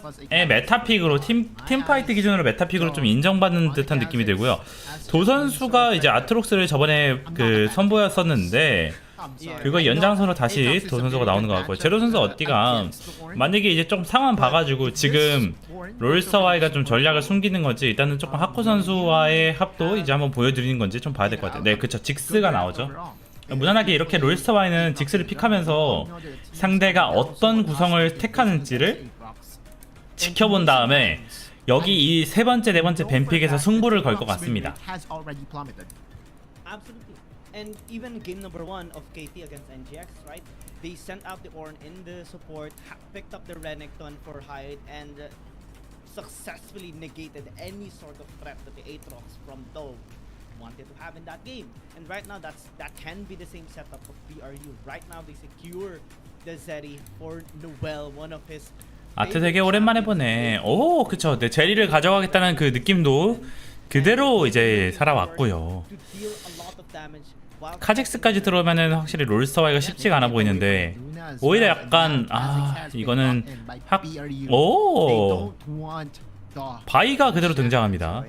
메타픽으로 팀파이트 기준으로 메타픽으로 좀 인정받는 듯한 느낌이 들고요. 도 선수가 이제 아트록스를 저번에 선보였었는데 그거 연장선으로 다시 도 선수가 나오는 것 같고요. 제로 선수 어디가 만약에 이제 좀 상황 봐가지고 지금 롤스터-Y가 좀 전략을 숨기는 건지 일단은 조금 하코 선수와의 합도 이제 한번 보여드리는 건지 좀 봐야 될 것 같아요. 네, 그쵸, 직스가 나오죠. 무난하게 이렇게 롤스터-Y는 직스를 픽하면서 상대가 어떤 구성을 택하는지를 지켜본 다음에 여기 이 세 번째, 네 번째 뱀픽에서 승부를 걸 것 같습니다. And even game number 1 of KT against NGX, right? They sent out the Ornn in the support, picked up the Renekton for Hyde, and successfully negated any sort of threat that the Aatrox from Dove wanted to have in that game. And right now, that can be the same setup of BRU. Right now, they secure the Zeri for Noel, one of his. 아트 되게 오랜만에 보네. 오, 그쵸. 네, 제리를 가져가겠다는 그 느낌도 그대로 이제 살아왔고요. 카직스까지 들어오면은 확실히 롤스터-Y가 쉽지가 않아 보이는데 오히려 약간 이거는 바이가 그대로 등장합니다.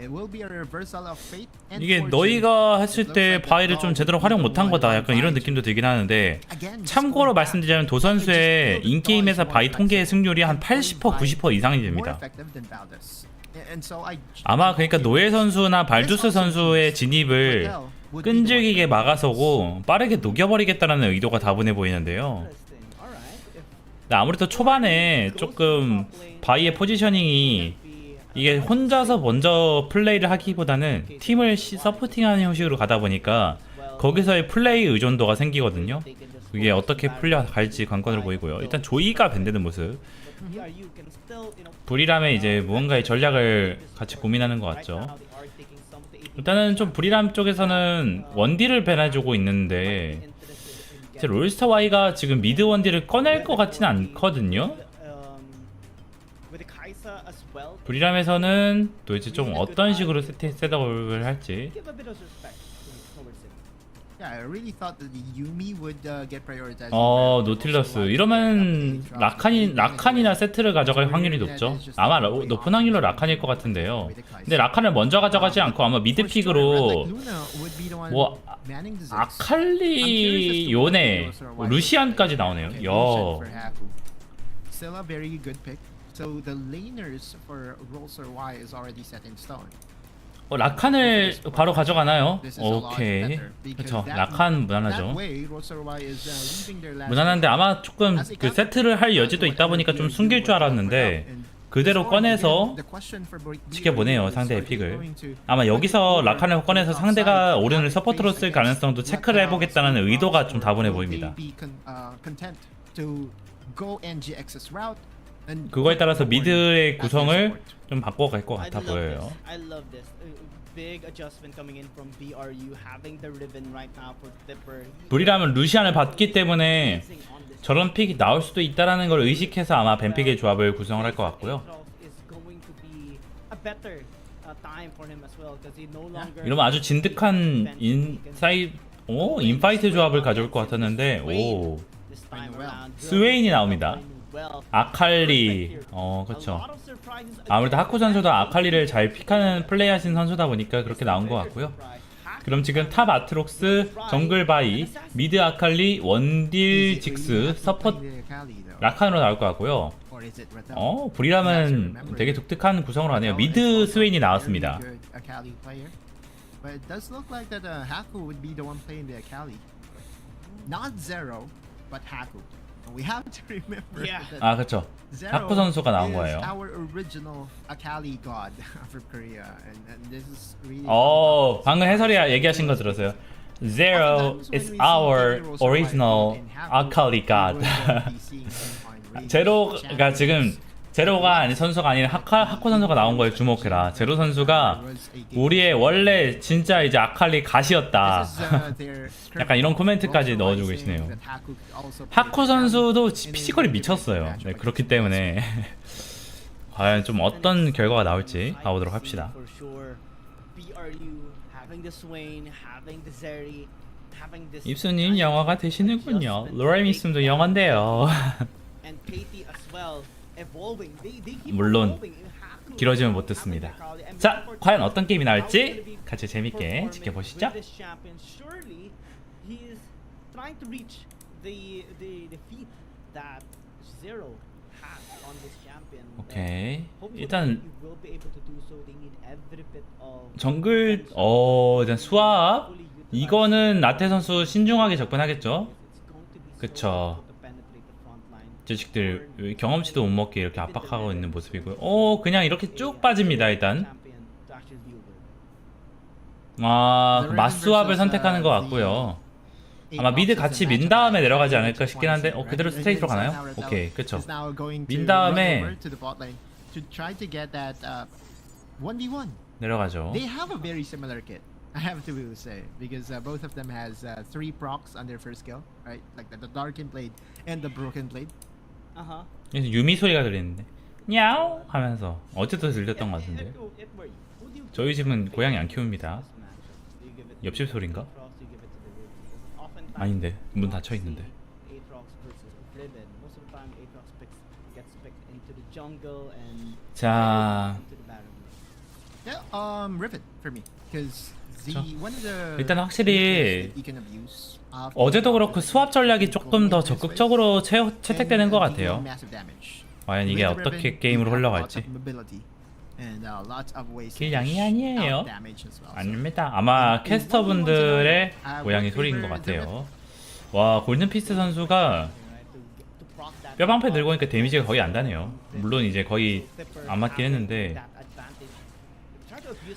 이게 너희가 했을 때 바이를 좀 제대로 활용 못한 거다 약간 이런 느낌도 들긴 하는데 참고로 말씀드리자면 도 선수의 인게임에서 바이 통계의 승률이 한 80% 90% 이상이 됩니다. 아마 그러니까 노예 선수나 발두스 선수의 진입을 끈질기게 막아서고 빠르게 녹여버리겠다는 의도가 다분해 보이는데요. 아무래도 초반에 조금 바이의 포지셔닝이 이게 혼자서 먼저 플레이를 하기보다는 팀을 서포팅하는 형식으로 가다 보니까 거기서의 플레이 의존도가 생기거든요. 그게 어떻게 풀려갈지 관건으로 보이고요. 일단 조이가 밴드는 모습, 브리람의 이제 무언가의 전략을 같이 고민하는 것 같죠. 일단은 좀 브리람 쪽에서는 원딜을 밴해주고 있는데 이제 롤스터-Y가 지금 미드 원딜을 꺼낼 것 같지는 않거든요. 브리람에서는 또 이제 좀 어떤 식으로 셋업을 할지. 노틸러스 이러면 라칸이나 세트를 가져갈 확률이 높죠. 아마 높은 확률로 라칸일 것 같은데요. 근데 라칸을 먼저 가져가지 않고 아마 미드픽으로 뭐 아칼리, 요네, 루시안까지 나오네요. 야. 라칸을 바로 가져가나요? 오케이. 그쵸, 라칸 무난하죠. 무난한데 아마 조금 그 세트를 할 여지도 있다 보니까 좀 숨길 줄 알았는데 그대로 꺼내서 지켜보네요, 상대의 픽을. 아마 여기서 라칸을 꺼내서 상대가 오른을 서포트로 쓸 가능성도 체크를 해보겠다는 의도가 좀 다분해 보입니다. 그거에 따라서 미드의 구성을 좀 바꿔갈 것 같아 보여요. 브리람은 루시안을 받기 때문에 저런 픽이 나올 수도 있다라는 걸 의식해서 아마 뱀픽의 조합을 구성을 할 것 같고요. 이러면 아주 진득한 인파이트 조합을 가져올 것 같았는데 스웨인이 나옵니다. 아칼리. 그렇죠. 아무래도 하쿠 선수도 아칼리를 잘 픽하는 플레이하시는 선수다 보니까 그렇게 나온 것 같고요. 그럼 지금 탑 아트록스, 정글 바이, 미드 아칼리, 원딜 직스, 서포 라칸으로 나올 것 같고요. 브리람은 되게 독특한 구성으로 하네요. 미드 스웨인이 나왔습니다. But it does look like that Haku would be the one playing the Akali. Not Zero, but Haku. We have to remember that 그렇죠. Zero 하쿠 선수가 나온 is 거예요. our original Akali god from Korea, and this is really. 방금 해설이 얘기하신 거 들었어요. Zero is our original Akali god. 제로가 지금 제로가 아닌 선수가 아닌 하쿠 선수가 나온 거에 주목해라. 제로 선수가 우리의 원래 진짜 이제 아칼리 갓이었다. 약간 이런 코멘트까지 넣어주고 계시네요. 하쿠 선수도 피지컬이 미쳤어요. 네, 그렇기 때문에 과연 좀 어떤 결과가 나올지 가보도록 합시다. 입수님 영화가 되시는군요. 로렘입숨도 영화인데요. 물론 길어지면 못 듣습니다. 자, 과연 어떤 게임이 나올지 같이 재밌게 지켜보시죠. 오케이. 일단 정글 일단 수압 이거는 나태 선수 신중하게 접근하겠죠. 그쵸. 자식들 경험치도 못 먹게 이렇게 압박하고 있는 모습이고요. 그냥 이렇게 쭉 빠집니다. 일단 맞수압을 선택하는 것 같고요. 아마 미드 같이 민 다음에 내려가지 않을까 싶긴 한데 그대로 스테이트로 가나요? 오케이, 그쵸. 민 다음에 내려가죠. They have a very similar kit, I have to say, because both of them has 3 procs on their first skill, right? Like the Darkened Blade and the Broken Blade. 유미 소리가 들리는데 냐우 하면서 어쨌든 들렸던 것 같은데. 저희 집은 고양이 안 키웁니다. 옆집 소린가? 아닌데 문 닫혀 있는데. 자, Rivet for me, because one of the 일단 확실히 어제도 그렇고 수압 전략이 조금 더 적극적으로 채택되는 것 같아요. 과연 이게 어떻게 게임으로 흘러갈지. 길냥이 아니에요. 아닙니다. 아마 캐스터분들의 고양이 소리인 것 같아요. 와, 골든피스트 선수가 뼈방패 들고 오니까 데미지가 거의 안 나네요. 물론 이제 거의 안 맞긴 했는데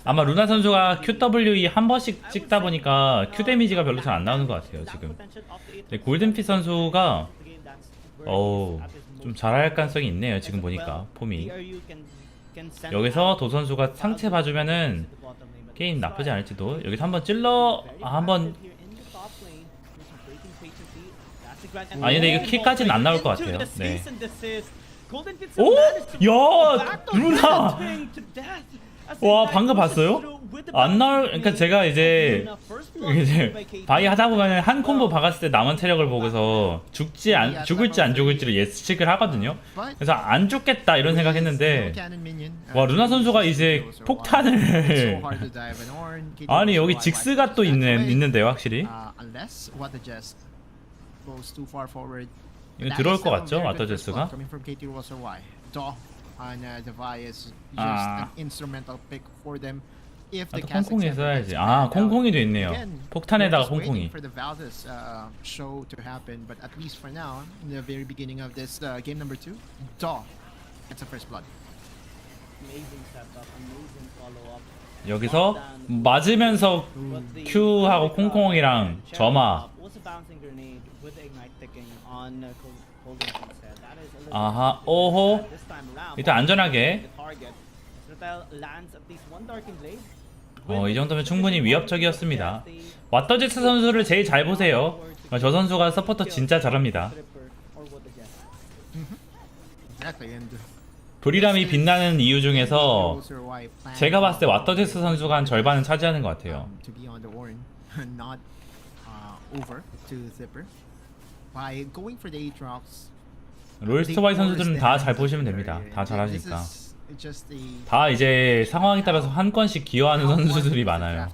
아마 루나 선수가 QWE 한 번씩 찍다 보니까 Q 데미지가 별로 잘 안 나오는 것 같아요 지금. 근데 골든피스트 선수가 좀 잘할 가능성이 있네요 지금 보니까 폼이. 여기서 도 선수가 상체 봐주면은 게임 나쁘지 않을지도. 여기서 한번 찔러 한번 근데 이거 킬까지는 안 나올 것 같아요. 네. 야, 루나! 와, 방금 봤어요? 안 나올, 그러니까 제가 이제 바이 하다 보면 한 콤보 박았을 때 남은 체력을 보고서 죽을지 안 죽을지를 예측을 하거든요. 그래서 안 죽겠다 이런 생각했는데 와, 루나 선수가 이제 폭탄을 아니 여기 직스가 또 있는데요 확실히. 이거 들어올 것 같죠? 와터제스가? 또 콩콩이 써야지. 콩콩이도 있네요. 폭탄에다가 콩콩이. 여기서 맞으면서 Q하고 콩콩이랑 점화. 아하, 오호. 일단 안전하게. 이 정도면 충분히 위협적이었습니다. 와터제스 선수를 제일 잘 보세요. 저 선수가 서포터 진짜 잘합니다. 브리람이 빛나는 이유 중에서 제가 봤을 때 와터제스 선수가 한 절반은 차지하는 것 같아요. 롤스터와이 선수들은 다 잘 보시면 됩니다. 다 잘하시니까. 다 이제 상황에 따라서 한 건씩 기여하는 선수들이 많아요.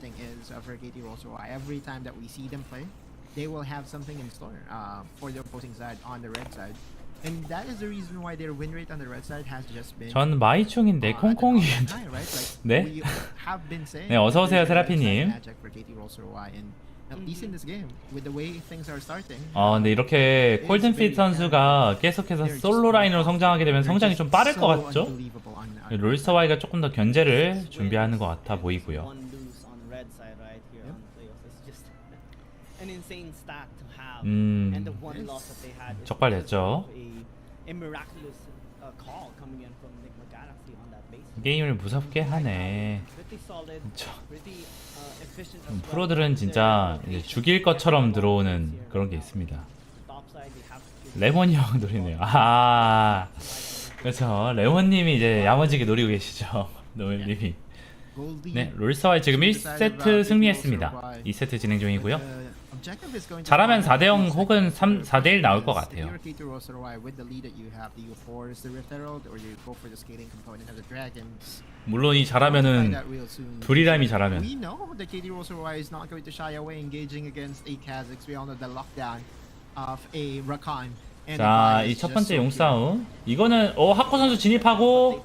They will have something in store for the opposing side on the red side, and that is the reason why their win rate on the red side has just been. 전 마이충인데 콩콩이. 네. 네, 어서 오세요, 세라피님. 근데 이렇게 콜든핏 선수가 계속해서 솔로 라인으로 성장하게 되면 성장이 좀 빠를 것 같죠? 롤스터와이가 조금 더 견제를 준비하는 것 같아 보이고요. 적발됐죠. 게임을 무섭게 하네. 프로들은 진짜 이제 죽일 것처럼 들어오는 그런 게 있습니다. 레몬이 형 노리네요. 그렇죠. 레몬님이 이제 야무지게 노리고 계시죠. 노엘님이. 네, 롤스와이 지금 1세트 승리했습니다. 2세트 진행 중이고요. 잘하면 4대0 혹은 4대1 나올 것 같아요. 물론 이 잘하면은 브리람이 잘하면. 자, 이 첫 번째 용싸움. 이거는 하코 선수 진입하고.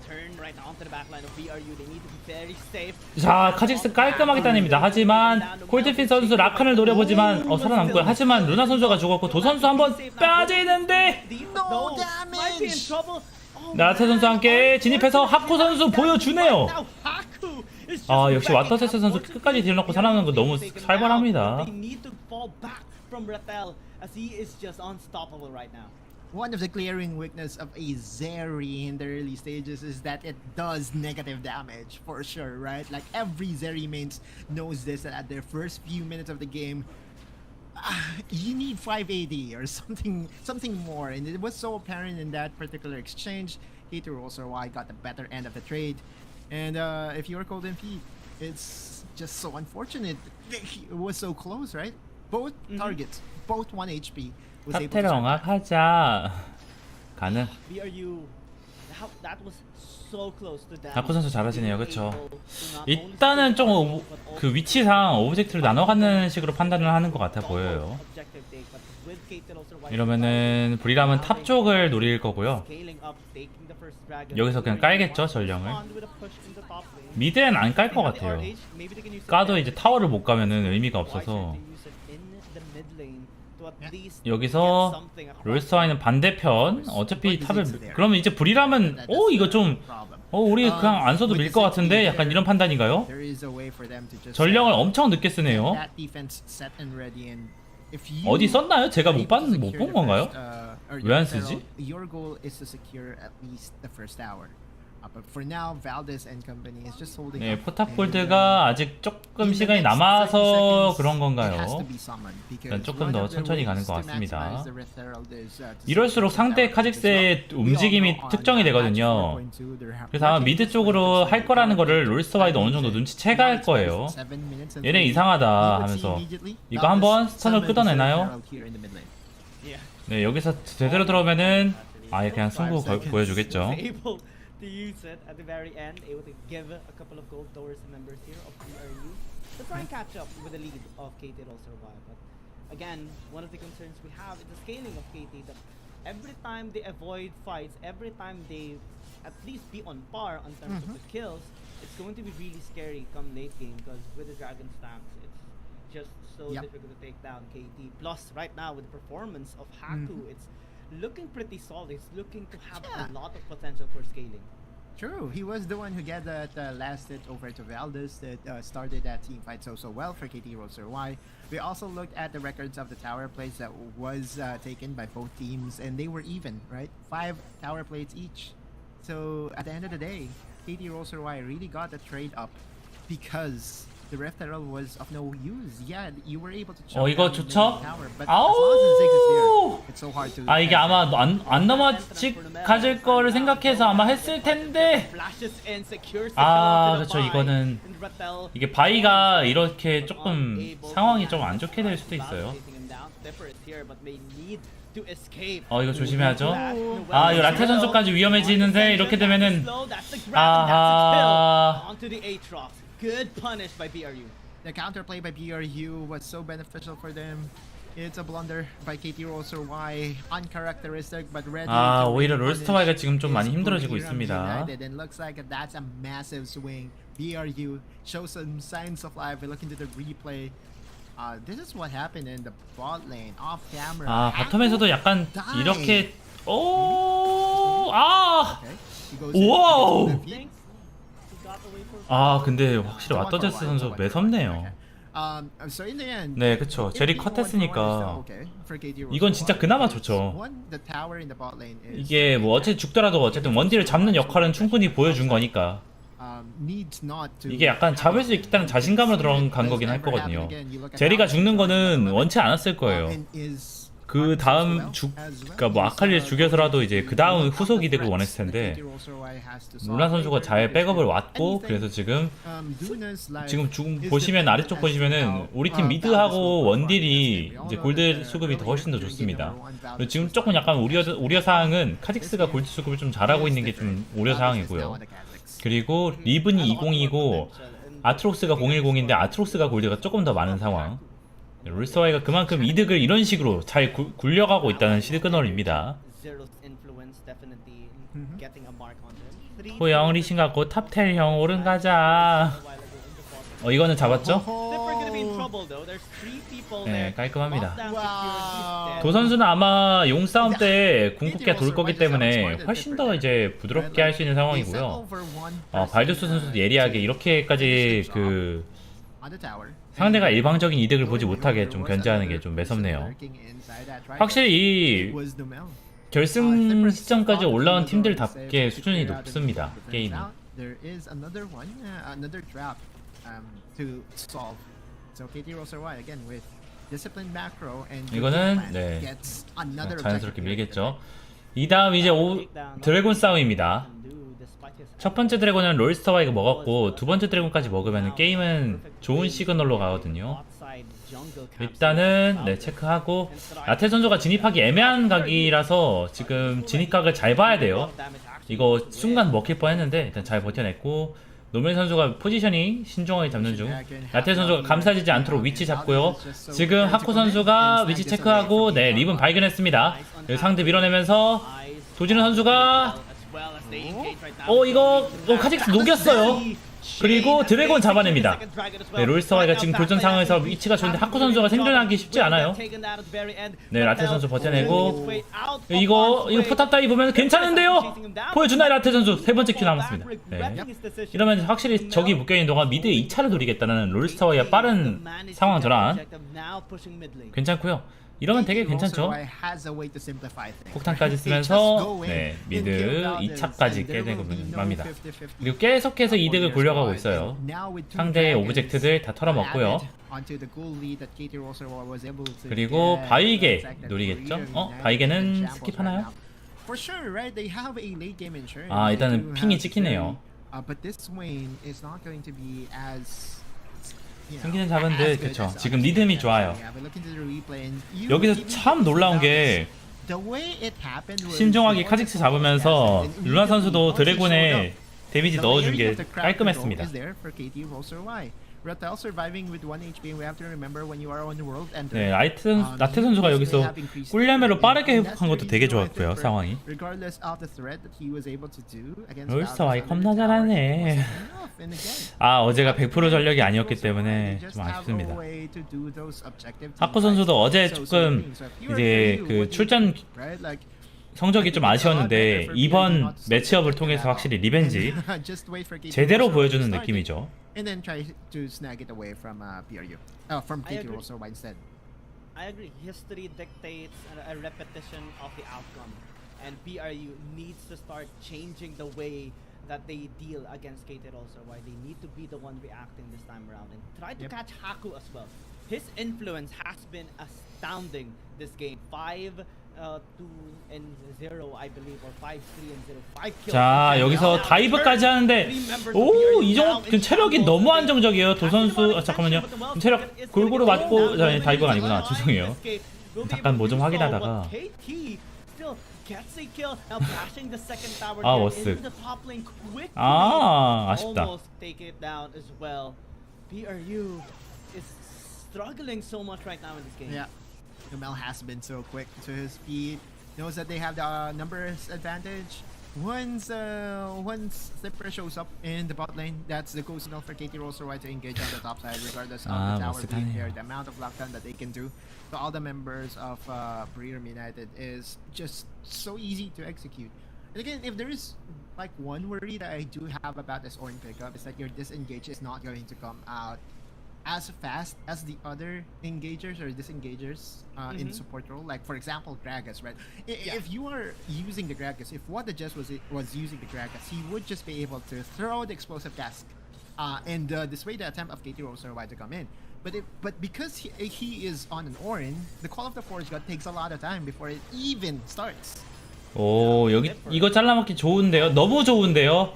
자, 카직스 깔끔하게 따냅니다. 하지만 콜드핏 선수 라칸을 노려보지만 살아남고요. 하지만 루나 선수가 죽었고 도 선수 한번 빠지는데 나라테 선수와 함께 진입해서 하코 선수 보여주네요. 역시 와터세스 선수 끝까지 딜 넣고 살아남는 거 너무 살벌합니다. One of the glaring weakness of a Zeri in the early stages is that it does negative damage for sure, right? Like every Zeri mains knows this, that at their first few minutes of the game, you need 5 AD or something more, and it was so apparent in that particular exchange. KT.RY got the better end of the trade, and if you're Golden Feet, it's just so unfortunate. It was so close, right? Both targets, both 1 HP. 탑테를 영악하자. 가능. 하코 선수 잘하시네요. 그쵸? 일단은 좀 그 위치상 오브젝트를 나눠가는 식으로 판단을 하는 것 같아 보여요. 이러면은 브리람은 탑 쪽을 노릴 거고요. 여기서 그냥 깔겠죠, 전령을. 미드엔 안 깔 것 같아요. 까도 이제 타워를 못 가면은 의미가 없어서. 여기서 롤스터와이는 반대편. 어차피 탑을 그러면 이제 브리람은 이거 좀 우리 그냥 안 써도 밀 것 같은데 약간 이런 판단인가요? 전령을 엄청 늦게 쓰네요. 어디 썼나요? 제가 못 본 건가요? 왜 안 쓰지? 네, 포탑골드가 아직 조금 시간이 남아서 그런 건가요? 조금 더 천천히 가는 것 같습니다. 이럴수록 상대 카직스의 움직임이 특정이 되거든요. 그래서 아마 미드 쪽으로 할 거라는 거를 롤스터와이도 어느 정도 눈치채갈 거예요. 얘네 이상하다 하면서 이거 한번 스턴을 끊어내나요? 네, 여기서 제대로 들어오면은 아예 그냥 승부 보여주겠죠. Use it at the very end, able to give a couple of gold towards the members here of BRU to try and catch up with the lead of KT.RY. But again, one of the concerns we have is the scaling of KT. That every time they avoid fights, every time they at least be on par in terms of the kills, it's going to be really scary come late game because with the Dragon Stamps, it's just so difficult to take down KT. Plus, right now with the performance of Haku, it's looking pretty solid. It's looking to have a lot of potential for scaling. True, he was the one who got that last hit over to Valdez that started that team fight so well for KT.RY. We also looked at the records of the tower plays that was taken by both teams, and they were even, right? 5 tower plates each. So at the end of the day, KT.RY really got the trade up because the Rift Herald was of no use. Yeah, you were able to 이거 좋죠? 아우! 이게 아마 안 넘어질 거를 생각해서 아마 했을 텐데. 그렇죠. 이거는 이게 바이가 이렇게 조금 상황이 좀 안 좋게 될 수도 있어요. 이거 조심해야죠. 이거 라테 선수까지 위험해지는데 이렇게 되면은 아하. Good punish by BRU. The counterplay by BRU was so beneficial for them. It's a blunder by KT.RY, uncharacteristic but ready. 오히려 롤스터와이가 지금 좀 많이 힘들어지고 있습니다. And looks like that's a massive swing. BRU shows some signs of life. We look into the replay. This is what happened in the bot lane off camera. 바텀에서도 약간 이렇게 근데 확실히 왓더제스 선수 매섭네요. So in the end, 네, 그쵸. 제리 컷했으니까 이건 진짜 그나마 좋죠. 이게 뭐 어쨌든 죽더라도 어쨌든 원딜을 잡는 역할은 충분히 보여준 거니까. 이게 약간 잡을 수 있다는 자신감으로 들어간 거긴 할 거거든요. 제리가 죽는 거는 원치 않았을 거예요. 그 다음 그러니까 뭐 아칼리를 죽여서라도 이제 그 다음 후속 이득을 원했을 텐데 루나 선수가 잘 백업을 왔고 그래서 지금 보시면 아래쪽 보시면은 우리 팀 미드하고 원딜이 이제 골드 수급이 더 훨씬 더 좋습니다. 그리고 지금 조금 약간 우려 사항은 카직스가 골드 수급을 좀 잘하고 있는 게 좀 우려 사항이고요. 그리고 리븐이 20이고 아트록스가 010인데 아트록스가 골드가 조금 더 많은 상황. 롤스와이가 그만큼 이득을 이런 식으로 잘 굴려가고 있다는 시그널입니다. 호영 리신 갖고 탑10 형 오른 가자. 이거는 잡았죠? 네, 깔끔합니다. 도 선수는 아마 용 싸움 때 궁극기가 돌 거기 때문에 훨씬 더 이제 부드럽게 할 수 있는 상황이고요. 발두스 선수도 예리하게 이렇게까지 상대가 일방적인 이득을 보지 못하게 좀 견제하는 게 좀 매섭네요. 확실히 이 결승 시점까지 올라온 팀들답게 수준이 높습니다. 게임이. 이거는 네, 자연스럽게 밀겠죠. 이 다음 이제 드래곤 싸움입니다. 첫 번째 드래곤은 롤스터와이가 먹었고 두 번째 드래곤까지 먹으면 게임은 좋은 시그널로 가거든요. 일단은 네, 체크하고 라테 선수가 진입하기 애매한 각이라서 지금 진입각을 잘 봐야 돼요. 이거 순간 먹힐 뻔했는데 일단 잘 버텨냈고 노멜 선수가 포지셔닝 신중하게 잡는 중. 라테 선수가 감싸지지 않도록 위치 잡고요. 지금 하코 선수가 위치 체크하고 네, 리븐 발견했습니다. 상대 밀어내면서 도진우 선수가 이거 카직스 녹였어요. 그리고 드래곤 잡아냅니다. 네, 롤스터와이가 지금 돌전 상황에서 위치가 좋은데 하코 선수가 생존하기 쉽지 않아요. 네, 라테 선수 버텨내고 이거 포탑 따위 보면 괜찮은데요? 보여주나요 라테 선수? 세 번째 큐 남았습니다. 네. 이러면 확실히 적이 묶여있는 동안 미드에 2차를 노리겠다는 롤스터와이의 빠른 상황 전환 괜찮고요. 이러면 되게 괜찮죠. 폭탄까지 쓰면서 네, 미드 2차까지 깨내고 맙니다. 그리고 계속해서 이득을 굴려가고 있어요. 상대의 오브젝트들 다 털어먹고요. 그리고 바위게 노리겠죠? 바위게는 스킵하나요? 일단은 핑이 찍히네요. 승기는 잡은 듯, 그쵸. 지금 리듬이 좋아요. 여기서 참 놀라운 게 신중하게 카직스 잡으면서 루나 선수도 드래곤에 데미지 넣어준 게 깔끔했습니다. 네, 라테 선수가 여기서 꿀야매로 빠르게 회복한 것도 되게 좋았고요, 상황이. 롤스터와이 겁나 잘하네. 어제가 100% 전력이 아니었기 때문에 좀 아쉽습니다. 하코 선수도 어제 조금 이제 그 출전 성적이 좀 아쉬웠는데 이번 매치업을 통해서 확실히 리벤지 제대로 보여주는 느낌이죠. And then try to snag it away from BRU. From KT.RY instead. I agree. History dictates a repetition of the outcome, and BRU needs to start changing the way that they deal against KT.RY. They need to be the one reacting this time around and try to catch Haku as well. His influence has been astounding this game. 5-2-0, I believe, or 5-3-0. 5 kills. 자, 여기서 다이브까지 하는데 이 정도 체력이 너무 안정적이에요. 도 선수 잠깐만요. 체력 골고루 맞고 다이브가 아니구나. 죄송해요. will be 잠깐 able 뭐 to 좀 do so, 확인하다가 but KT still gets a kill. Now bashing the second tower 아, here 워스. in the top lane quickly. 아쉽다. Almost take it down as well. BRU is struggling so much right now in this game. Yeah, Numel has been so quick to his feet. Knows that they have the numbers advantage. Once Slipper shows up in the bot lane, that's the go signal for KT.RY to engage on the top side, regardless of the tower being there. The amount of lockdown that they can do to all the members of BRU United is just so easy to execute. And again, if there is like one worry that I do have about this Ornn pickup, is that your disengage is not going to come out as fast as the other engagers or disengagers in support role. Like for example, Gragas, right? If you are using the Gragas, if what the Jess was using the Gragas, he would just be able to throw the explosive cask and dissuade the attempt of KT.RY to come in. But because he is on an Ornn, the Call of the Forge God takes a lot of time before it even starts. 오, 여기 이거 잘라먹기 좋은데요. 너무 좋은데요.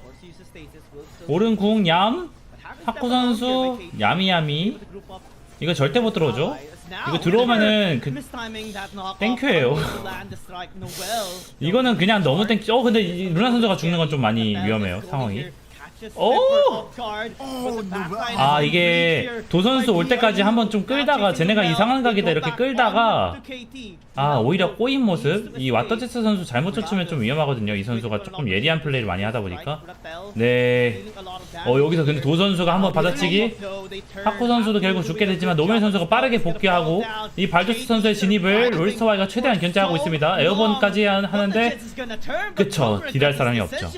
오른 궁 얌. 하쿠 선수 야미야미. 이거 절대 못 들어오죠. 이거 들어오면은 그 땡큐예요. 이거는 그냥 너무 땡큐. 근데 이 루나 선수가 죽는 건 좀 많이 위험해요, 상황이. 오! 아, 이게 도 선수 올 때까지 한번 좀 끌다가 쟤네가 이상한 각이다 이렇게 끌다가 아, 오히려 꼬인 모습. 이 왓더제스 선수 잘못 쫓으면 좀 위험하거든요. 이 선수가 조금 예리한 플레이를 많이 하다 보니까. 네. 여기서 근데 도 선수가 한번 받아치기. 하쿠 선수도 결국 죽게 되지만 노멜 선수가 빠르게 복귀하고 이 발도스 선수의 진입을 롤스터와이가 최대한 견제하고 있습니다. 에어본까지 하는데 그쵸, 딜할 사람이 없죠.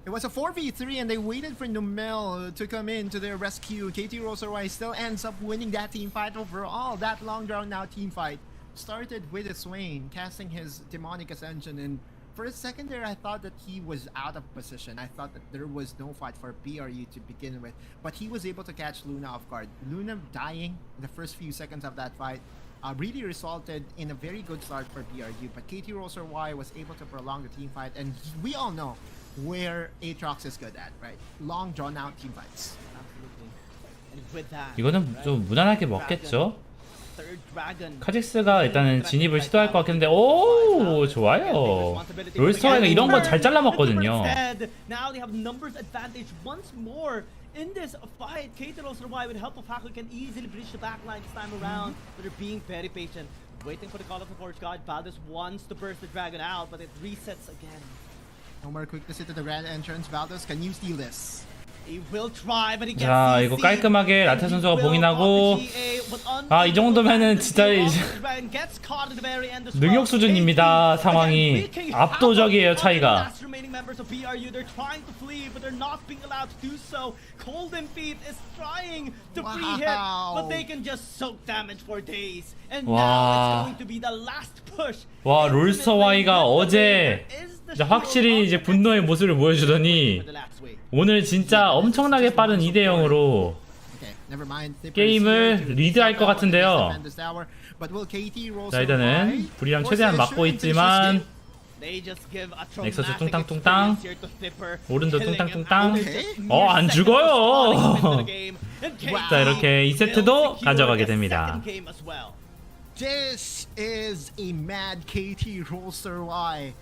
It was a 4v3 and they waited for Numel to come in to their rescue. KT.RY still ends up winning that team fight overall. That long drawn out team fight started with a Swain casting his demonic ascension, and for a second there I thought that he was out of position. I thought that there was no fight for BRU to begin with, but he was able to catch Luna off guard. Luna dying in the first few seconds of that fight really resulted in a very good start for BRU, but KT.RY was able to prolong the team fight, and we all know where Aatrox is good at, right? Long drawn out team fights. 이거는 좀 무난하게 먹겠죠. 카직스가 일단은 진입을 시도할 것 같겠는데, 오, 좋아요. 롤스터가 이런 거 잘 잘라 먹거든요. Now they have numbers advantage once more in this fight. KT.RY with help of Haku can easily breach the backline this time around, but they're being very patient, waiting for the Call of the Forge God. Valdez wants to burst the dragon out, but it resets again. No more quickness into the grand entrance. Valdez, can you steal this? He will try, but he gets 자, 이거 깔끔하게 라테 선수가 봉인하고 아, 이 정도면은 진짜 능력 수준입니다. 상황이 압도적이에요, 차이가. 와, 롤스터와이가 어제 확실히 이제 분노의 모습을 보여주더니 오늘 진짜 엄청나게 빠른 2대0으로 게임을 리드할 것 같은데요. 자, 일단은 불이랑 최대한 막고 있지만 넥서스 뚱땅뚱땅, 오른도 뚱땅뚱땅. 안 죽어요. 자, 이렇게 2세트도 가져가게 됩니다. This is a mad KT.RY.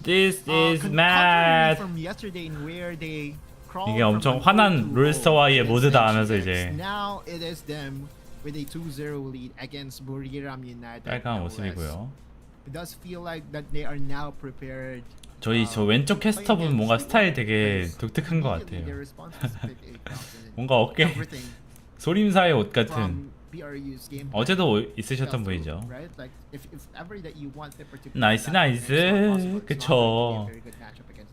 This is mad. From yesterday where they 이게 엄청 화난 롤스터와의 모드다 하면서 이제 Now it is them with a 2-0 lead against BRU United. 깔끔한 모습이고요. It does feel like that they are now prepared. 저 왼쪽 캐스터분 뭔가 스타일 되게 독특한 것 같아요. 뭔가 어깨 소림사의 옷 같은. 어제도 있으셨던 분이죠. 나이스 나이스. 그쵸.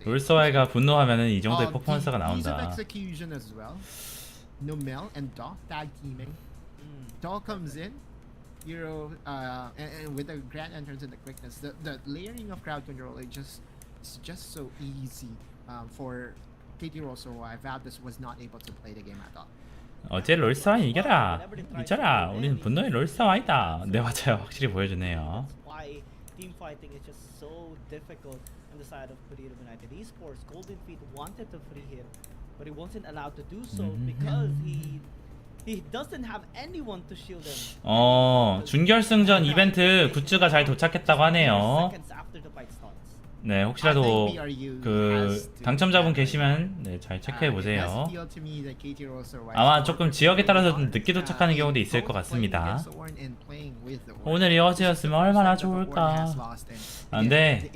롤스와이가 분노하면은 이 정도의 퍼포먼스가 나온다. Numel and Doc tag teaming. Doc comes in, and with the grand entrance and the quickness, the layering of crowd control is just so easy for KT.RY. Valdez was not able to play the game at all. 어제 롤스와이 이겨라. 이겨라. 우리는 분노의 롤스와이다. 네, 맞아요. 확실히 보여주네요. Team fighting is just so difficult on the side of BRU United Esports. Golden Feet wanted to free him, but he wasn't allowed to do so because he He doesn't have anyone to shield him. 준결승전 이벤트 굿즈가 잘 도착했다고 하네요. Seconds after the fight starts. 네, 혹시라도 그 당첨자분 계시면 네, 잘 체크해 보세요. 아마 조금 지역에 따라서 좀 늦게 도착하는 경우도 있을 것 같습니다. 오늘이 어제였으면 얼마나 좋을까. 근데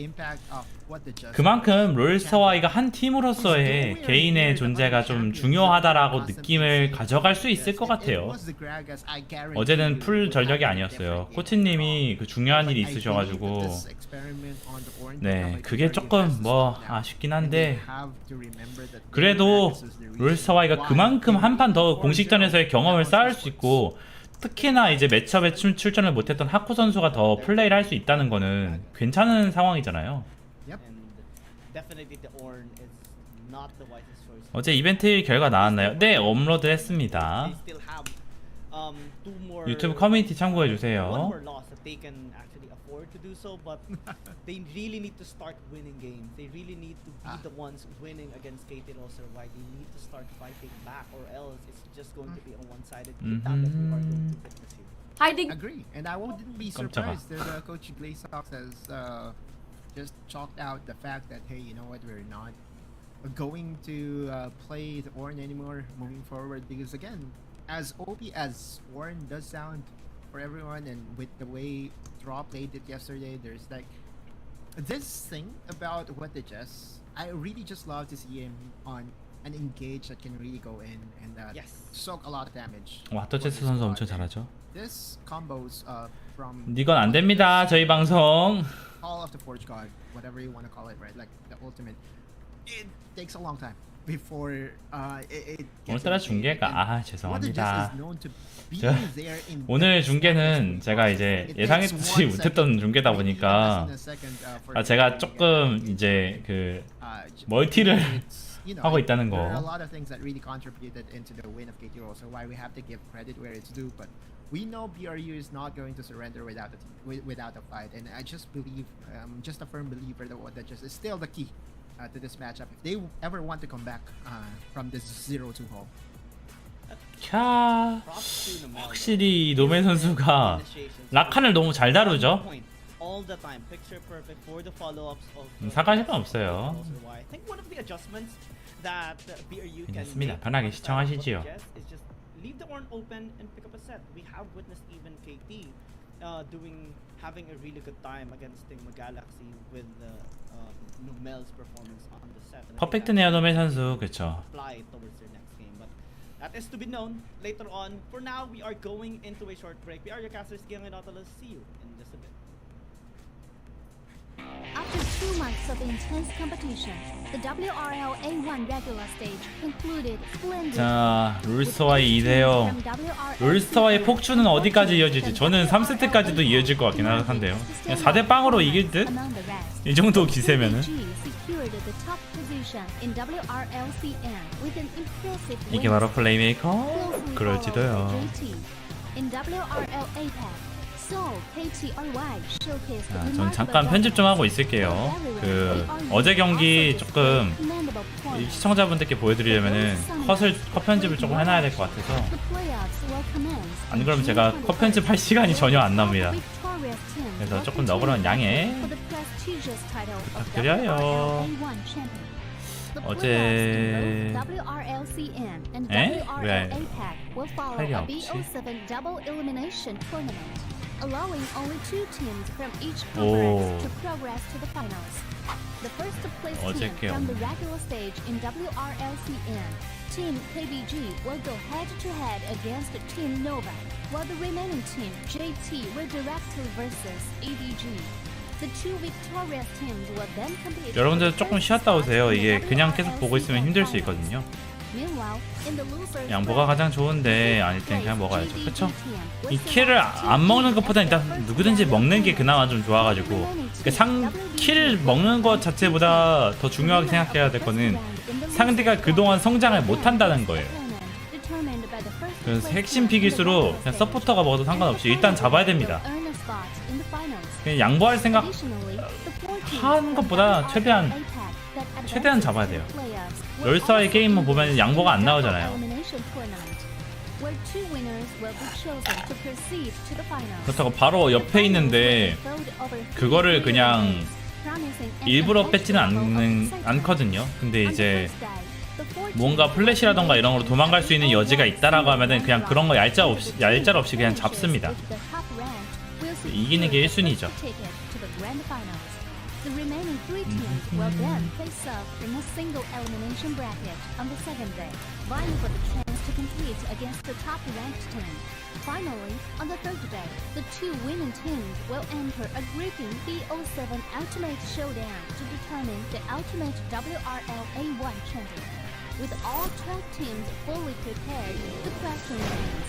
그만큼 롤스터와이가 한 팀으로서의 개인의 존재가 좀 중요하다라고 느낌을 가져갈 수 있을 것 같아요. 어제는 풀 전력이 아니었어요. 코치님이 그 중요한 일이 있으셔가지고 네, 그게 조금 뭐 아쉽긴 한데 그래도 롤스터와이가 그만큼 한 판 더 공식전에서의 경험을 쌓을 수 있고 특히나 이제 매첩에 출전을 못했던 하쿠 선수가 더 플레이를 할 수 있다는 거는 괜찮은 상황이잖아요. 어제 이벤트 결과 나왔나요? 네, 업로드 했습니다. 유튜브 커뮤니티 참고해주세요. To do so, but they really need to start winning games. They really need to be the ones winning against KT.RY. They need to start fighting back, or else it's just going to be a one-sided beatdown that we are going to witness here. I agree, and I wouldn't be surprised if Coach Glazox has just chalked out the fact that hey, you know what, we're not going to play the Ornn anymore moving forward, because again, as OP as Ornn does sound for everyone, and with the way Draw played it yesterday, there's like this thing about what they just. I really just love to see him on an engage that can really go in and soak a lot of damage. 와, 터체스 선수 엄청 잘하죠. This combos from. 이건 안 됩니다. 저희 방송. All of the Forge God, whatever you want to call it, right? Like the ultimate. It takes a long time before it. 오늘따라 중계가 죄송합니다. 오늘 중계는 제가 이제 예상했지 못했던 중계다 보니까 제가 조금 이제 그 멀티를 하고 있다는 거. We know BRU is not going to surrender without a fight, and I just believe, just a firm believer that just is still the key to this matchup if they ever want to come back from this 0-2 hole. 캬, 확실히 노메 선수가 라칸을 너무 잘 다루죠. 사과할 건 없어요. 괜찮습니다. 편하게 시청하시지요. Leave the Ornn open and pick up a set. We have witnessed even KT having a really good time against Team Galaxy with Numel's performance on the set. 퍼펙트네요, 노메 선수. 그렇죠. Fly towards their next game, but that is to be known later on. For now, we are going into a short break. We are your casters, Gang and Nautilus. See you in just a bit. After 2 months of intense competition, the WRLA 1 regular stage concluded splendid. 자, 롤스터와의 2대0. 롤스터와의 폭주는 어디까지 이어질지 저는 3세트까지도 이어질 것 같긴 한데요. 그냥 4대 0으로 이길 듯? 이 정도 기세면은. 이게 바로 플레이메이커? 그럴지도요. 전 잠깐 편집 좀 하고 있을게요. 그 어제 경기 조금 시청자분들께 보여드리려면은 컷 편집을 조금 해놔야 될 것 같아서 안 그러면 제가 컷 편집할 시간이 전혀 안 납니다. 그래서 조금 너그러운 양해 부탁드려요. 어제 왜 파일이 없지? Allowing only 2 teams from each conference to progress to the finals. The first place team from the regular stage in WRLCN, Team KBG, will go head-to-head against Team Nova, while the remaining team, JT, will directly versus ADG. The 2 victorious teams will then compete. 여러분들 조금 쉬었다 오세요. 이게 그냥 계속 보고 있으면 힘들 수 있거든요. 양보가 가장 좋은데 아닐 땐 그냥 먹어야죠. 그쵸? 이 킬을 안 먹는 것보다 일단 누구든지 먹는 게 그나마 좀 좋아가지고 킬 먹는 것 자체보다 더 중요하게 생각해야 될 거는 상대가 그동안 성장을 못한다는 거예요. 그래서 핵심 픽일수록 그냥 서포터가 먹어도 상관없이 일단 잡아야 됩니다. 그냥 양보할 생각 하는 것보다 최대한 잡아야 돼요. 롤스터의 게임만 보면 양보가 안 나오잖아요. where 2 winners will be chosen to proceed to the finals. 그렇다고 바로 옆에 있는데 그거를 그냥 일부러 뺏지는 않거든요. 근데 이제 뭔가 플래시라던가 이런 걸로 도망갈 수 있는 여지가 있다라고 하면은 그냥 그런 거 얄짤 없이 그냥 잡습니다. 이기는 게 1순위죠. The remaining 3 teams will then face off in a single elimination bracket on the second day, vying for the chance to compete against the top-ranked team. Finally, on the third day, the 2 winning teams will enter a gripping BO7 Ultimate Showdown to determine the ultimate WRLA 1 champion. With all 12 teams fully prepared, the question remains: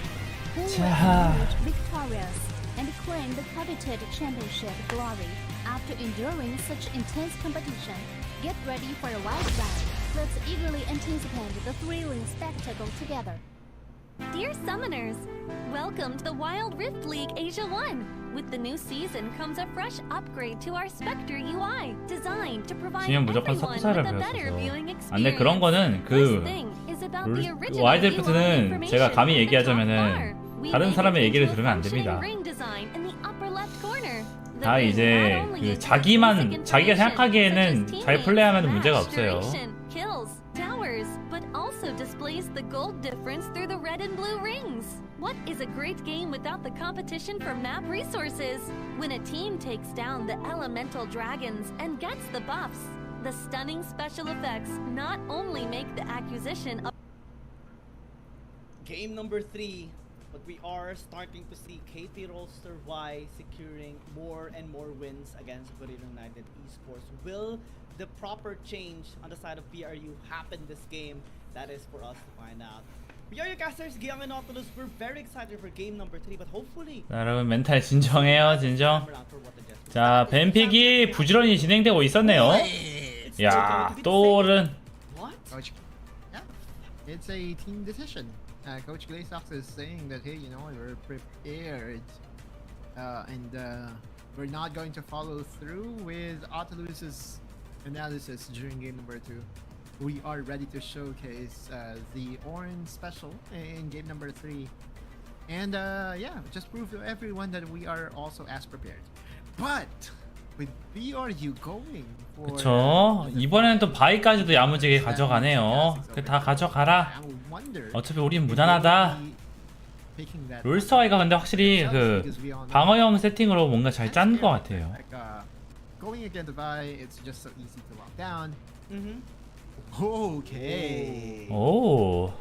who will emerge victorious and claim the coveted championship glory? After enduring such intense competition, get ready for a wild ride. Let's eagerly anticipate the thrilling spectacle together. Dear Summoners, welcome to the Wild Rift League Asia 1. With the new season comes a fresh upgrade to our Spectre UI, designed to provide 지금 무조건 everyone 서프사를 with a better viewing 배웠어서. 아, 근데 experience. 그런 거는 First thing is about the original 와일드리프트는 UI 제가 감히 information 얘기하자면은 We 다른 made 사람의 it 얘기를 into a 들으면 안 functioning 됩니다. ring design in the upper left corner. The 다 ring 이제 not only 그 includes 자기가 basic 생각하기에는 information, 잘 such as 플레이하면 teammates, 문제가 match 없어요. duration, kills, towers, but also displays the gold difference through the red and blue rings. What is a great game without the competition for map resources? When a team takes down the elemental dragons and gets the buffs, the stunning special effects not only make the acquisition of Game number 3, but we are starting to see KT.RY securing more and more wins against BRU United Esports. Will the proper change on the side of BRU happen this game? That is for us to find out. BRU casters, Giang and Nautilus, we're very excited for game number 3, but hopefully 자, 여러분 멘탈 진정해요, 진정. 자, 뱀픽이 부지런히 진행되고 있었네요. 야, 또른. What? Coach, yeah, it's a team decision. Coach Glaysox is saying that, hey, you know, we're prepared, and we're not going to follow through with Autalus's analysis during game number 2. We are ready to showcase the orange special in game number 3, and yeah, just prove to everyone that we are also as prepared. But with BRU going for 그쵸. 이번에는 또 바이까지도 야무지게 가져가네요. 그 다 가져가라. 어차피 우린 무난하다. 롤스터와이가 근데 확실히 그 방어형 세팅으로 뭔가 잘 짠 것 같아요. Going against the Vi, it's just so easy to lock down. Okay. 오.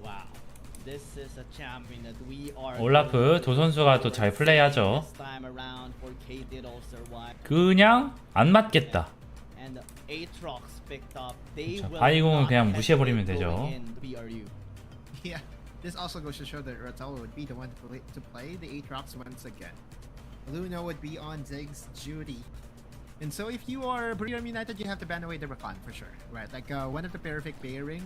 Wow. This is a champion that we are 올라프 도 선수가 또 잘 플레이하죠. this time around for KT.RY. 그냥 안 맞겠다. And Aatrox picked up. They 그쵸, will 바이공은 not 그냥 무시해버리면 hesitate 되죠. going in BRU. Yeah, this also goes to show that Rotolo would be the one to play the Aatrox once again. Luna would be on Zig's duty. And so if you are BRU United, you have to ban away the Rakan for sure, right? Like one of the perfect pairing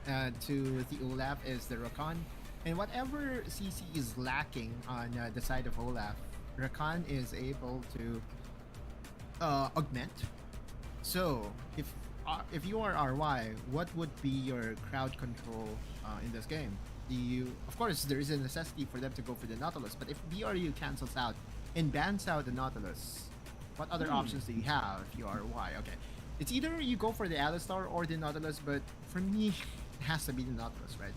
to the Olaf is the Rakan. And whatever CC is lacking on the side of Olaf, Rakan is able to augment. So if you are RY, what would be your crowd control in this game? Of course, there is a necessity for them to go for the Nautilus, but if BRU cancels out and bans out the Nautilus, what other options do you have if you are RY? Okay, it's either you go for the Alistar or the Nautilus, but for me, it has to be the Nautilus, right?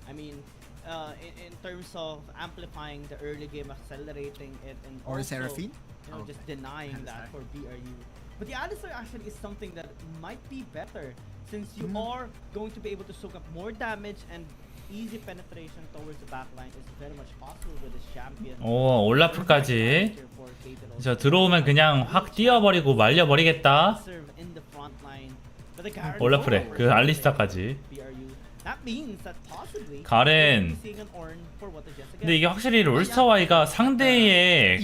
I mean, in terms of amplifying the early game, accelerating it, and Or also, Seraphine? you know, just denying that for BRU. But the Alistar actually is something that might be better, since you are going to be able to soak up more damage, and easy penetration towards the backline is very much possible with this champion. 오, 올라프까지. 저 들어오면 그냥 확 뛰어버리고 말려버리겠다. Serve in the front line. But the Garen 올라프래. 그 알리스타까지. BRU. That means that possibly 가렌. seeing an Ornn for what the Jessica. 근데 이게 확실히 롤스터와이가 상대의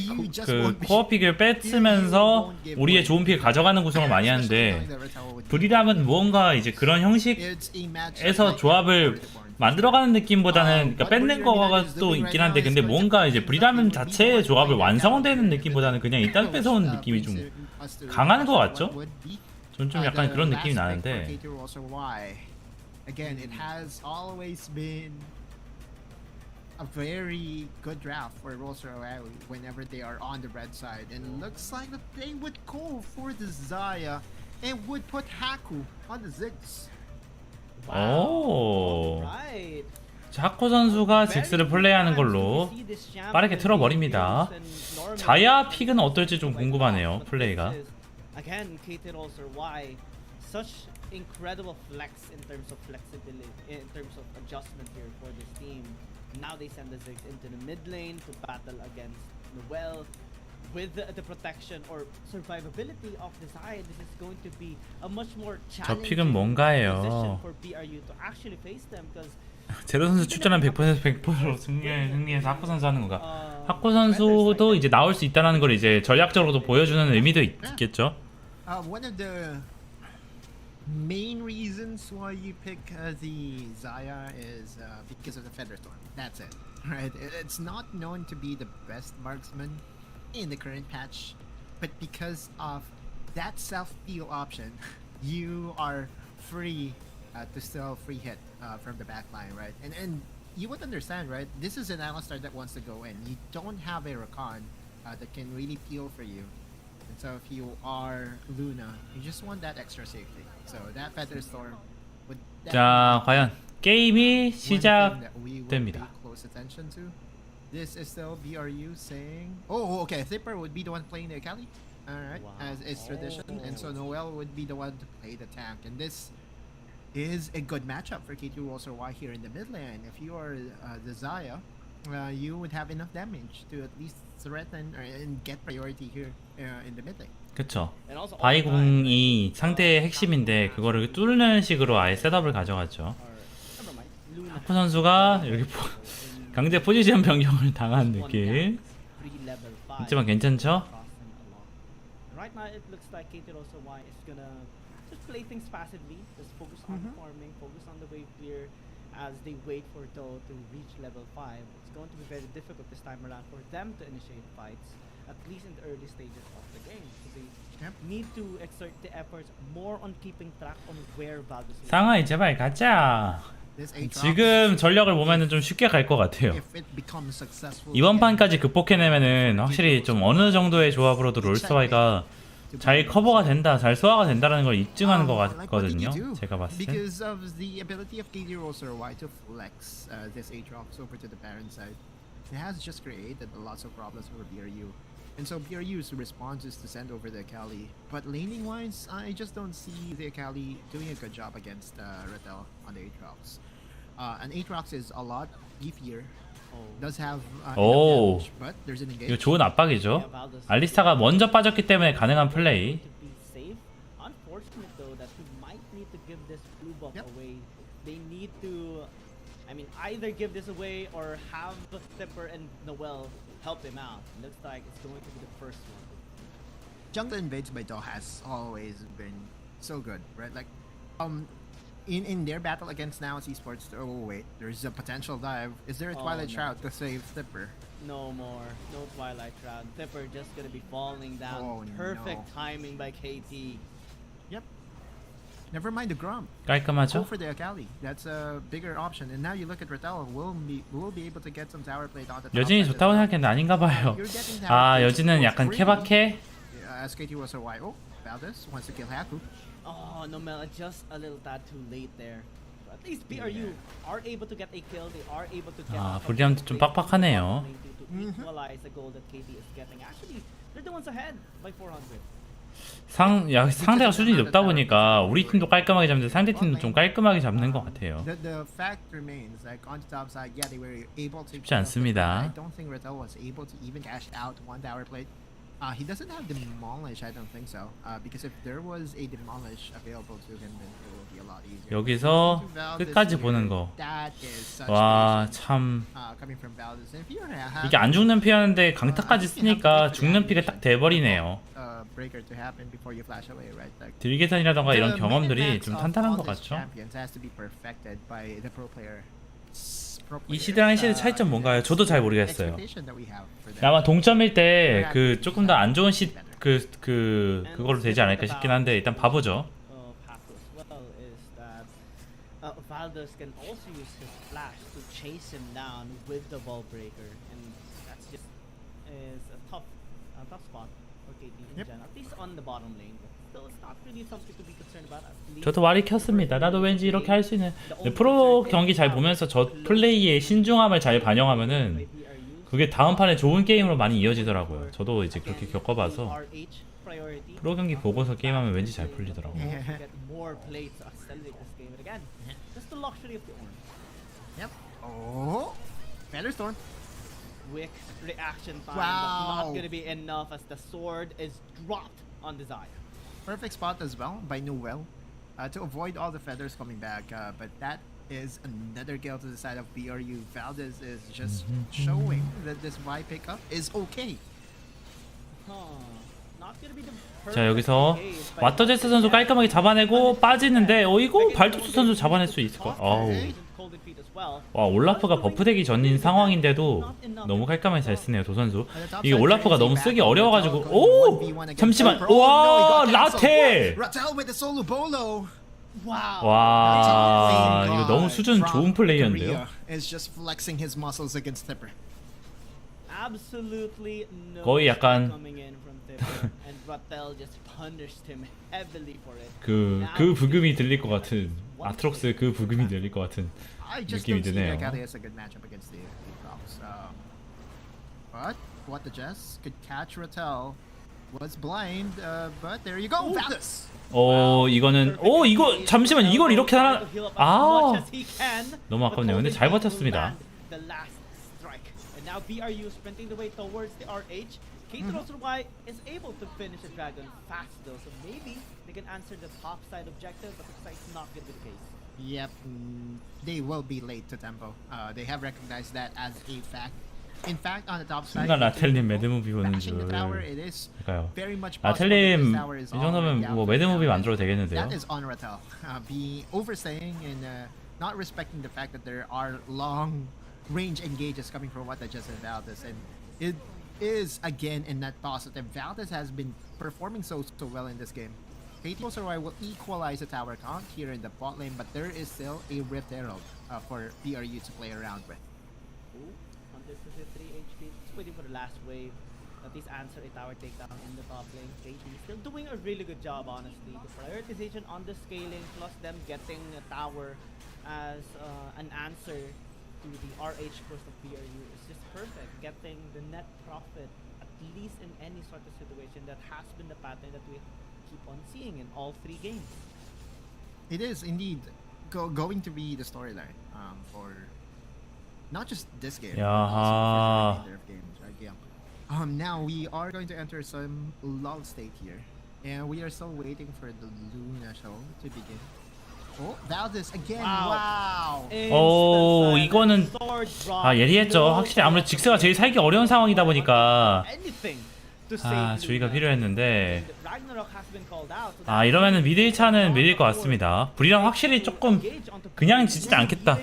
그 코어픽을 뺐으면서 우리의 좋은 픽을 가져가는 구성을 많이 하는데 브리람은 무언가 이제 그런 형식에서 조합을 만들어가는 느낌보다는 그러니까 뺏는 거가 또 있긴 한데 근데 뭔가 이제 브리람 자체의 조합을 완성되는 느낌보다는 그냥 일단 뺏어온 느낌이 좀 강한 것 같죠? 전 좀 약간 그런 느낌이 나는데 Again, it has always been a very good draft for WRLA whenever they are on the red side. And it looks like the play would go for the Zaya and would put Haku on the Ziggs. 오. Right. 하코 선수가 직스를 플레이하는 걸로 빠르게 틀어버립니다. 자야 픽은 어떨지 좀 궁금하네요. 플레이가. Again, KT.RY, such incredible flex in terms of flexibility, in terms of adjustment here for this team. Now they send the Ziggs into the mid lane to battle against Noel. With the protection or survivability of the Zaya, this is going to be a much more 저 픽은 challenging 뭔가요? position for BRU to actually face them because 제로 선수 추천한 100%로 승리해서 하코 선수 하는 건가? 하코 선수도 이제 나올 수 있다는 걸 이제 전략적으로도 보여주는 의미도 있겠죠. One of the main reasons why you pick the Zaya is because of the Feather Storm. That's it, right? It's not known to be the best marksman in the current patch, but because of that self-heal option, you are free to still free hit from the back line, right? And you would understand, right? This is an Alistar that wants to go in. You don't have a Rakan that can really peel for you. And so if you are Luna, you just want that extra safety. So that Feather Storm would 자, 과연 게임이 시작됩니다. close attention to. This is still BRU saying, oh, okay, Zipper would be the one playing the Akali, alright, as is tradition, and so Noel would be the one to play the tank, and this is a good matchup for KT.RY here in the mid lane. If you are the Zaya, you would have enough damage to at least threaten and get priority here in the mid lane. 그쵸. 바이공이 상대의 핵심인데 그거를 뚫는 식으로 아예 셋업을 가져갔죠. 하코 선수가 이렇게 강제 포지션 변경을 당한 느낌. 하지만 괜찮죠? Right now it looks like KT.RY is gonna just play things passively, just focus on farming, focus on the wave clear as they wait for Toho to reach level 5. It's going to be very difficult this time around for them to initiate fights, at least in the early stages of the game. So they need to exert the efforts more on keeping track on where Valve is. 상하이 제발 가자. 지금 전력을 보면은 좀 쉽게 갈 것 같아요. 이번 판까지 극복해내면은 확실히 좀 어느 정도의 조합으로도 롤스와이가 잘 커버가 된다, 잘 소화가 된다는 걸 입증하는 것 같거든요. 제가 봤을 때. Because of the ability of KT.RY to flex this Aatrox over to the Baron side, it has just created lots of problems for BRU. And so BRU's response is to send over the Akali. But laning wise, I just don't see the Akali doing a good job against Ratel on the Aatrox. An Aatrox is a lot beefier. Does have damage, but there's an engage. 이거 좋은 압박이죠. 알리스타가 먼저 빠졌기 때문에 가능한 플레이. Unfortunate though that we might need to give this blue buff away. They need to, I mean, either give this away or have Zipper and Noel help him out. Looks like it's going to be the first one. Jungle invades by Toho has always been so good, right? Like, in their battle against Now Esports, oh wait, there's a potential dive. Is there a Twilight Shroud to save Zipper? No more, no Twilight Shroud. Zipper just gonna be falling down. Oh, Perfect no. timing by KT. Yep. Never mind the Grom. 깔끔하죠? Go for the Akali. That's a bigger option. And now you look at Ratel. We'll be able to get some tower plate on the top. 여진이 좋다고 생각했는데 아닌가 봐요. 아, 여진은 약간 케바케? As KT.RY. Oh, Valdez wants to kill Haku. Oh, Nomel, just a little tad too late there. So at least BRU are able to get a kill. They are able to get. 아, 브리함도 좀 빡빡하네요. To equalize the goal that KT is getting. Actually, they're the ones ahead by 400. 상대가 수준이 높다 보니까 우리 팀도 깔끔하게 잡는데 상대 팀도 좀 깔끔하게 잡는 것 같아요. The fact remains, like on the top side, yeah, they were able to. 쉽지 않습니다. I don't think Ratel was able to even cash out one tower plate. He doesn't have demolish, I don't think so. Because if there was a demolish available to him, then it would be a lot easier. 여기서 끝까지 보는 거. 와, 참. 이게 안 죽는 피하는데 강타까지 쓰니까 죽는 피가 딱 돼버리네요. 딜 계산이라던가 이런 경험들이 좀 탄탄한 것 같죠? 이 시대랑 이 시대 차이점 뭔가요? 저도 잘 모르겠어요. 아마 동점일 때 그 조금 더 안 좋은 그걸로 되지 않을까 싶긴 한데 일단 봐보죠. Valdez can also use his flash to chase him down with the ball breaker, and that's just is a tough spot for KT in general, at least on the bottom lane. But still, it's not really something to be concerned about. 저도 와리 켰습니다. 나도 왠지 이렇게 할 수 있는 프로 경기 잘 보면서 저 플레이의 신중함을 잘 반영하면은 그게 다음 판에 좋은 게임으로 많이 이어지더라고요. 저도 이제 그렇게 겪어봐서 프로 경기 보고서 게임하면 왠지 잘 풀리더라고요. Yep. Oh, Featherstorm. Quick reaction time, Wow. but not gonna be enough as the sword is dropped on Desire. Perfect spot as well by Noel to avoid all the feathers coming back. But that is another kill to the side of BRU. Valdez is just showing that this Y pickup is okay. Not gonna be the 자 여기서 와터제스 선수 깔끔하게 잡아내고 빠지는데 이거 발독스 선수 잡아낼 수 있을 것 같아요. 와 올라프가 버프되기 전인 상황인데도 너무 깔끔하게 잘 쓰네요 도 선수. 이게 올라프가 너무 쓰기 어려워가지고 오 잠시만 와 라테 와 이거 너무 수준 좋은 플레이였는데요. 거의 약간 그 부금이 들릴 것 같은 아트록스 그 부금이 들릴 것 같은 느낌이 드네요. But what the Jess could catch Rattel was blind, but there you go, Valdez. 이거는 이거 잠시만 이걸 이렇게 하나 너무 아깝네요. 근데 잘 버텼습니다. Now BRU sprinting the way towards the RH. KT.RY is able to finish the dragon fast though, so maybe they can answer the top side objective, but looks like it's not going to be the case. Yep, they will be late to tempo. They have recognized that as a fact. In fact, on the top side, 순간 라텔님 매드무비 보는 줄. 라텔님 이 정도면 뭐 매드무비 만들어도 되겠는데요. That is on Rattel. Be overstaying and not respecting the fact that there are long range engages coming from what I just said Valdez, and it is again in that positive. Valdez has been performing so well in this game. KT.RY will equalize the tower count here in the bot lane, but there is still a Rift Herald for BRU to play around with. Hunter's 3 HP, just waiting for the last wave. At least answer a tower takedown in the top lane. KT still doing a really good job, honestly. The prioritization on the scaling, plus them getting a tower as an answer to the RH burst of BRU is just perfect. Getting the net profit, at least in any sort of situation, that has been the pattern that we keep on seeing in all three games. It is indeed going to be the storyline for not just this game, but also for the games, right? Yeah. Now we are going to enter some lull state here, and we are still waiting for the Luna show to begin. Valdez again. Wow. 이거는 예리했죠. 확실히 아무래도 직스가 제일 살기 어려운 상황이다 보니까 주의가 필요했는데 이러면은 미드 1차는 밀릴 것 같습니다. 불이랑 확실히 조금 그냥 지지지 않겠다.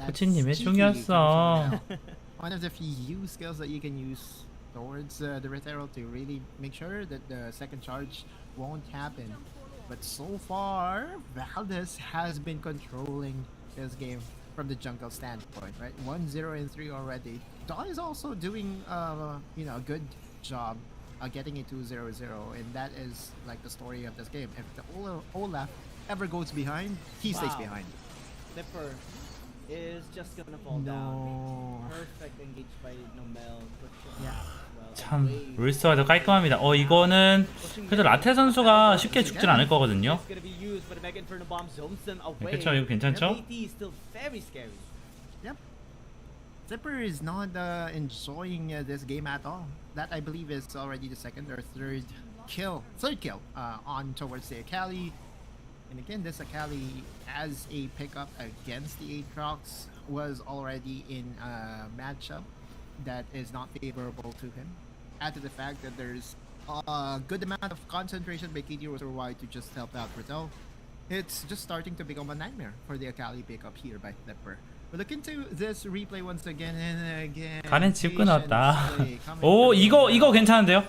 코치님의 중이었어. One of the few skills that you can use towards the Rift Herald to really make sure that the second charge won't happen. But so far, Valdez has been controlling this game from the jungle standpoint, right? 1-0 and 3 already. Dawn is also doing a good job getting it to 0-0, and that is like the story of this game. If the Olaf ever goes behind, he stays behind. Nipper is just gonna fall down. Perfect engage by Nomel. 참 룰스와도 깔끔합니다. 이거는 그래도 라테 선수가 쉽게 죽진 않을 거거든요. 그렇죠, 이거 괜찮죠? Yep. Zipper is not enjoying this game at all. That I believe is already the third kill on towards the Akali. And again, this Akali as a pickup against the Aatrox was already in a matchup that is not favorable to him. Add to the fact that there's a good amount of concentration by KT.RY to just help out Rattel. It's just starting to become a nightmare for the Akali pickup here by Nipper. We'll look into this replay once again and again. 가렌 집 끊었다. 이거 괜찮은데요?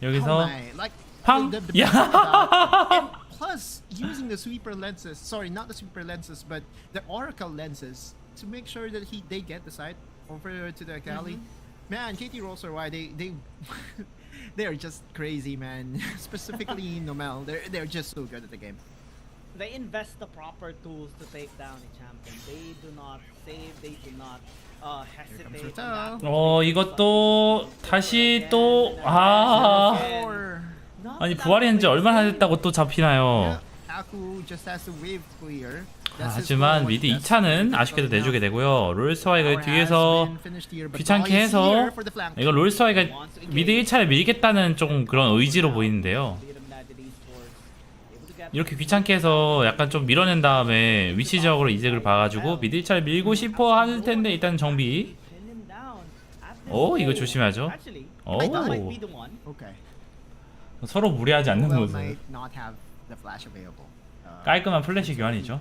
여기서 팡. best 야. about, and plus using the sweeper lenses, sorry, not the sweeper lenses, but the oracle lenses to make sure that they get the side over to the Akali. Man, KT.RY, they they are just crazy, man. Specifically Nomel, they're just so good at the game. They invest the proper tools to take down a champion. They do not save, they do not hesitate. 이것도 다시 또 아니 부활이 한지 얼마나 됐다고 또 잡히나요? 하지만 미드 2차는 아쉽게도 내주게 되고요. 롤스와이가 뒤에서 귀찮게 해서 이거 롤스와이가 미드 1차를 밀겠다는 조금 그런 의지로 보이는데요. 이렇게 귀찮게 해서 약간 좀 밀어낸 다음에 위치 지역으로 이득을 봐가지고 미드 1차를 밀고 싶어 할 텐데 일단 정비. 오, 이거 조심하죠. 오, 서로 무리하지 않는 모습. 깔끔한 플래시 교환이죠.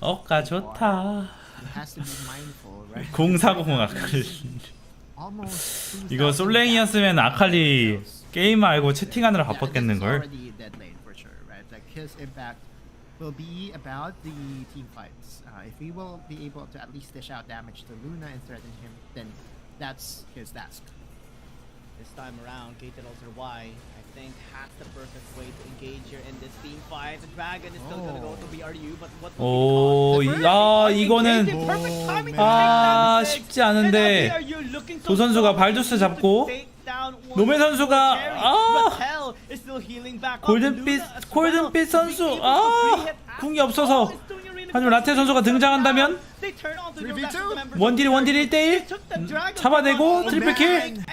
어까 좋다. 040 아칼리. 이거 솔랭이었으면 아칼리 게임 말고 채팅하느라 바빴겠는걸. Will be about the team fights. If he will be able to at least dish out damage to Luna and threaten him, then that's his task. This time around, KT.RY, I think, has the perfect way to engage here in this team fight. The dragon is still gonna go to BRU, but what 오, 이거는 쉽지 않은데 도 선수가 발두스 잡고 노메 선수가 골든빛 선수 궁이 없어서 하지만 라테 선수가 등장한다면 원딜 1대1 잡아내고 트리플킬.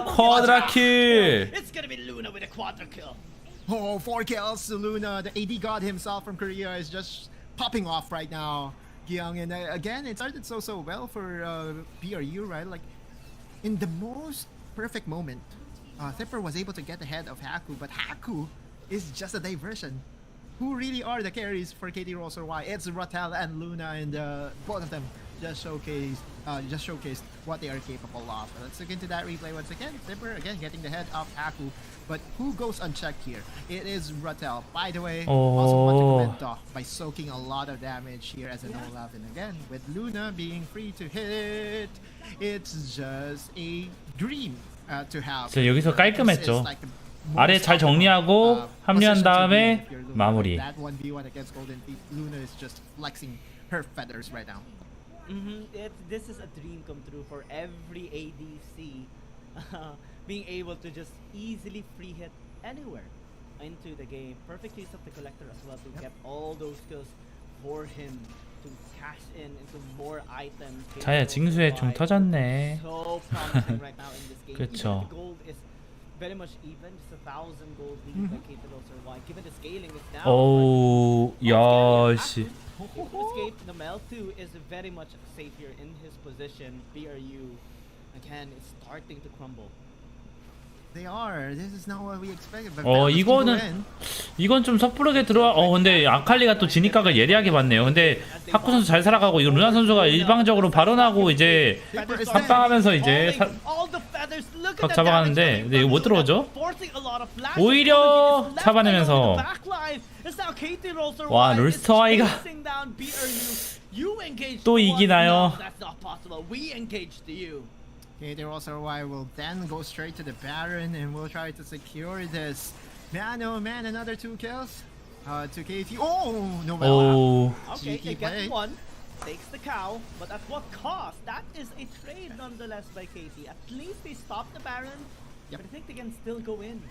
쿼드라킬. Oh, 4 kills. Luna, the AD god himself from Korea, is just popping off right now. Young, and again, it started so well for BRU, right? Like in the most perfect moment, Thipper was able to get ahead of Haku, but Haku is just a diversion. Who really are the carries for KT.RY? It's Ratel and Luna, and both of them just showcased what they are capable of. Let's look into that replay once again. Thipper again getting the head of Haku, but who goes unchecked here? It is Ratel. By the way, also want to comment off by soaking a lot of damage here as an Olaf, and again with Luna being free to hit, it's just a dream to have. 자, 여기서 깔끔했죠. 아래 잘 정리하고 합류한 다음에 마무리. That 1v1 against Golden Feet, Luna is just flexing her feathers right now. This is a dream come true for every ADC, being able to just easily free hit anywhere into the game. Perfect case of the collector as well to get all those skills for him to cash in into more items. 자야 징수에 좀 터졌네. So promising right now in this game. 그렇죠. Even the gold is very much even, just 1,000 gold lead by KT.RY. Given the scaling is down. 오, 야 씨. Escape Nomel too is very much safe here in his position. BRU again is starting to crumble. They are. This is not what we expected. But 이건 좀 섣부르게 들어와. 근데 아칼리가 또 진입각을 예리하게 봤네요. 근데 하쿠 선수 잘 살아가고 이거 루나 선수가 일방적으로 발언하고 이제 합방하면서 이제 각 잡아가는데 근데 이거 못 들어오죠? 오히려 잡아내면서 와 롤스터와이가 또 이기나요? KT.RY will then go straight to the Baron and will try to secure this. Man, oh man, another 2 kills to KT. Oh, no. Okay, they get one. Takes the cow, but at what cost? That is a trade nonetheless by KT. At least they stopped the Baron, but I think they can still go in.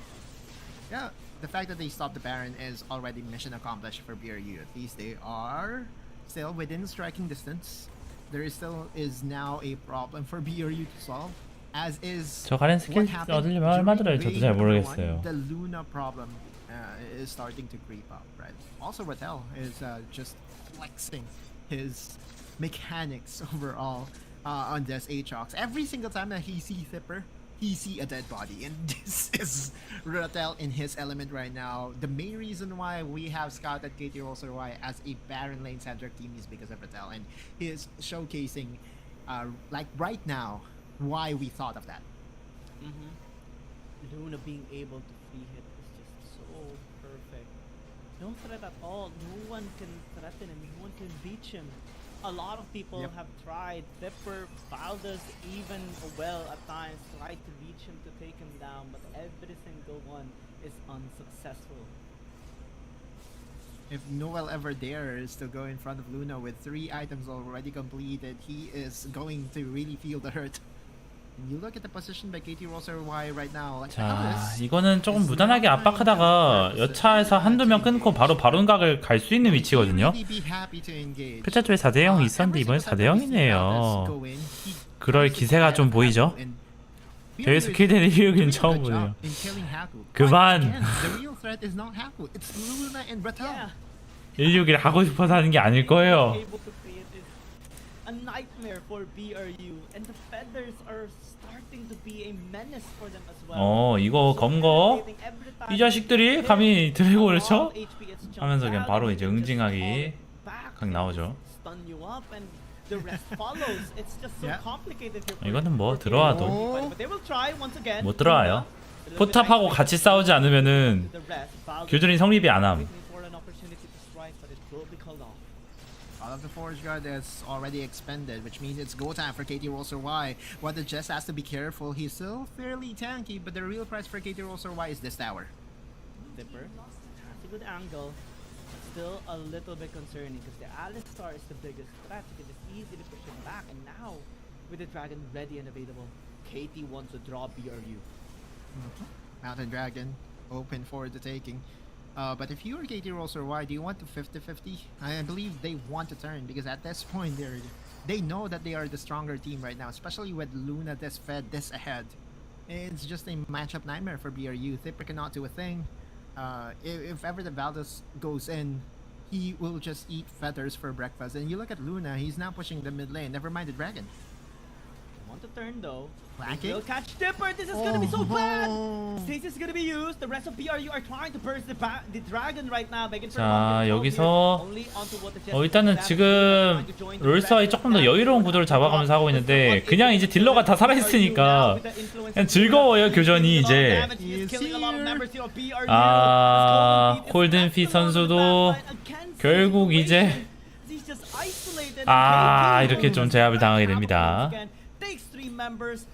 Yeah, the fact that they stopped the Baron is already mission accomplished for BRU. At least they are still within striking distance. There is now a problem for BRU to solve, as is 저 가렌 스킬 얻으려면 얼마 들어요? 저도 잘 모르겠어요. The Luna problem is starting to creep up, right? Also, Ratel is just flexing his mechanics overall on this Aatrox. Every single time that he sees Thipper, he see a dead body, and this is Rattel in his element right now. The main reason why we have scouted KT.RY as a Baron lane centric team is because of Rattel, and he is showcasing, like right now, why we thought of that. Luna being able to free hit is just so perfect. No threat at all. No one can threaten him. No one can reach him. A lot of people have tried. Zipper, Valdez, even well at times tried to reach him to take him down, but every single one is unsuccessful. If Noel ever dares to go in front of Luna with 3 items already completed, he is going to really feel the hurt. And you look at the position by KT.RY right now. Like, 자, 이거는 조금 무난하게 압박하다가 여차에서 한두 명 끊고 바로 바론각을 갈 수 있는 위치거든요. 패차 쪽에 4대0이 있었는데 이번에 4대0이네요. 그럴 기세가 좀 보이죠? 대회에서 킬된 1위는 처음 보네요. 그만! 161 하고 싶어서 하는 게 아닐 거예요. A nightmare for BRU, and the feathers are starting to be a menace for them as well. 이거 검거 이 자식들이 감히 드래곤을 쳐? 하면서 그냥 바로 이제 응징하기 각 나오죠. 이거는 뭐 들어와도 못 들어와요. 포탑하고 같이 싸우지 않으면은 교전이 성립이 안 함. All of the Forge Guard is already expended, which means it's go time for KT.RY. What the Jess has to be careful. He's still fairly tanky, but the real price for KT.RY is this tower. Zipper has a good angle, but still a little bit concerning because the Alistar is the biggest threat. You can just easily push him back, and now with the Dragon ready and available, KT wants to draw BRU. Mountain Dragon open for the taking. But if you are KT.RY, do you want to 50-50? I believe they want to turn because at this point they know that they are the stronger team right now, especially with Luna this fed, this ahead. It's just a matchup nightmare for BRU. Thipper cannot do a thing. If ever the Valdez goes in, he will just eat feathers for breakfast. And you look at Luna, he's now pushing the mid lane. Never mind the dragon. Want to turn though. Will catch Dipper. This is gonna be so bad. Stasis is gonna be used. The rest of BRU are trying to burst the dragon right now. 자, 여기서 일단은 지금 롤스와이 조금 더 여유로운 구도를 잡아가면서 하고 있는데 그냥 이제 딜러가 다 살아있으니까 그냥 즐거워요 교전이 이제. 콜든핏 선수도 결국 이제 이렇게 좀 제압을 당하게 됩니다. Members,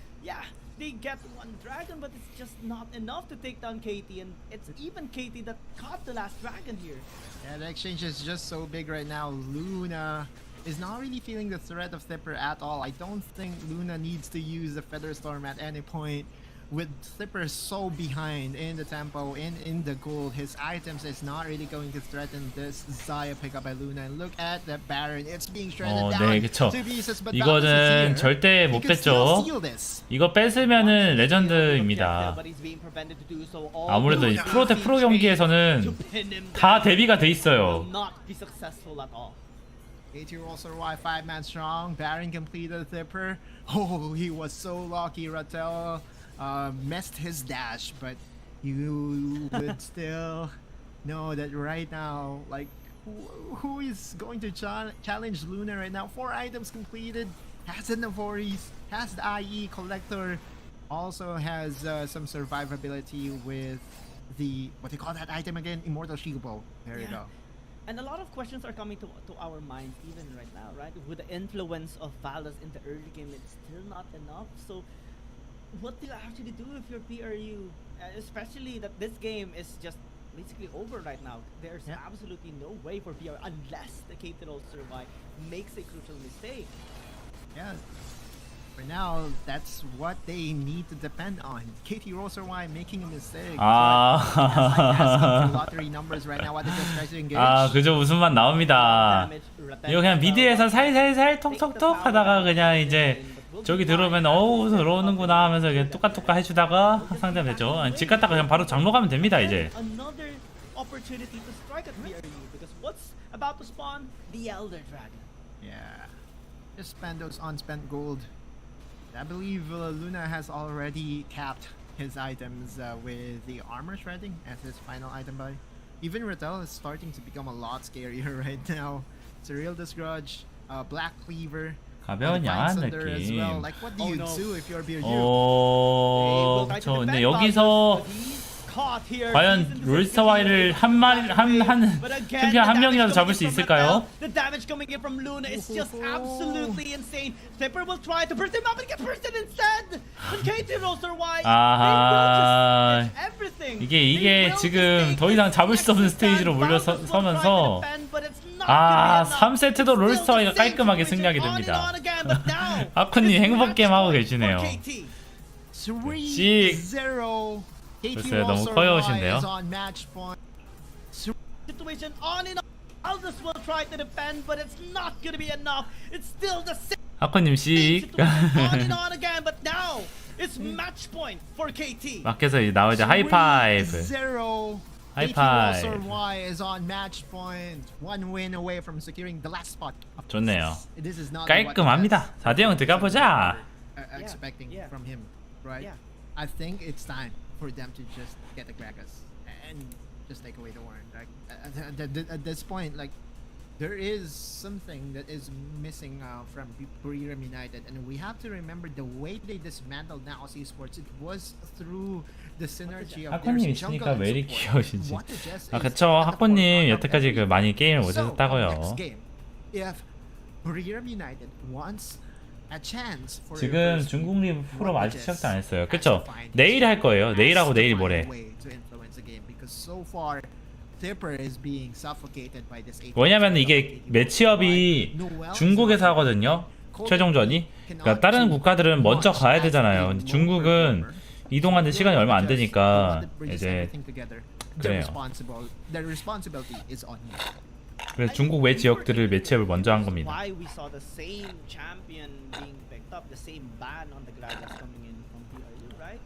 they get one dragon, but it's just not enough to take down KT, and it's even KT that caught the last dragon here. Yeah, the exchange is just so big right now. Luna is not really feeling the threat of Thipper at all. I don't think Luna needs to use the Feather Storm at any point. With Thipper so behind in the tempo, in the gold, his items is not really going to threaten this Xayah pickup by Luna. And look at the Baron, it's being shredded down 네, 그쵸. to pieces, but 이거는 절대 못 뺐죠. 이거 뺏으면은 레전드입니다. 아무래도 이 프로 대 프로 경기에서는 다 대비가 돼 있어요. KT.RY 5-man strong. Baron completed Thipper. Oh, he was so lucky. Rattel messed his dash, but you would still know that right now, like, who is going to challenge Luna right now? 4 items completed. Has the Navoris, has the IE collector, also has some survivability with the, what do you call that item again? Immortal Shield Bow. There you go. And a lot of questions are coming to our minds even right now, right? With the influence of Valdez in the early game, it's still not enough. So what do you actually do if you're BRU? Especially that this game is just basically over right now. There's absolutely no way for BRU unless the KT.RY makes a crucial mistake. Yeah. For now, that's what they need to depend on. KT.RY making a mistake. Lottery numbers right now. What they just try to engage. 그저 웃음만 나옵니다. 이거 그냥 미드에서 살살살 톡톡톡 하다가 그냥 이제 저기 들어오면 어우 들어오는구나 하면서 그냥 뚜까뚜까 해주다가 상대면 되죠. 집 갔다가 그냥 바로 장로 가면 됩니다 이제. Another opportunity to strike at BRU because what's about to spawn? The Elder Dragon. Yeah. Just spend those unspent gold. I believe Luna has already capped his items with the armor shredding as his final item buy. Even Rattel is starting to become a lot scarier right now. It's a real Disgrudge, Black Cleaver, 가벼운 야한 Thunder as 느낌. well. Like what do you do if you're BRU? 그쵸. 근데 여기서 과연 롤스터 Y를 한 챔피언 한 명이라도 잡을 수 있을까요? The damage coming in from Luna is just absolutely insane. Slipper will try to burst him up and get bursted instead. And KT.RY, 아하. everything. 이게 지금 더 이상 잡을 수 없는 스테이지로 물러서면서 3세트도 롤스터 Y가 깔끔하게 승리하게 됩니다. 아쿠님 행복 게임 하고 계시네요. 글쎄요, 너무 커여우신데요. Situation on and on. Aldous will try to defend, but it's not gonna be enough. It's still the same 아쿠님 씩. on and on again, but now it's match point for KT. 밖에서 이제 나오자 하이파이브. 하이파이브. is on match point. One win away from securing the last spot. 좋네요. This is not 깔끔합니다. 4대0 들어가보자. expecting from him, right? Yeah. I think it's time for them to just get the Krakas and just take away the warrant. Like at this point, like there is something that is missing from BRU United, and we have to remember the way they dismantled now esports. It was through the synergy of their 하코님 있으니까 왜 이리 귀여우신지. 그쵸. 하코님 여태까지 그 많이 게임을 못하셨다고요. If BRU United wants 지금 중국 리그 프로 아직 시작도 안 했어요. 그쵸? 내일 할 거예요. 내일하고 내일 모레. 왜냐면 이게 매치업이 중국에서 하거든요. 최종전이. 그러니까 다른 국가들은 먼저 가야 되잖아요. 근데 중국은 이동하는 시간이 얼마 안 되니까 이제 그래요. 그래서 중국 외 지역들을 매치업을 먼저 한 겁니다. Why we saw the same champion being picked up, the same ban on the Gragas coming in from BRU, right?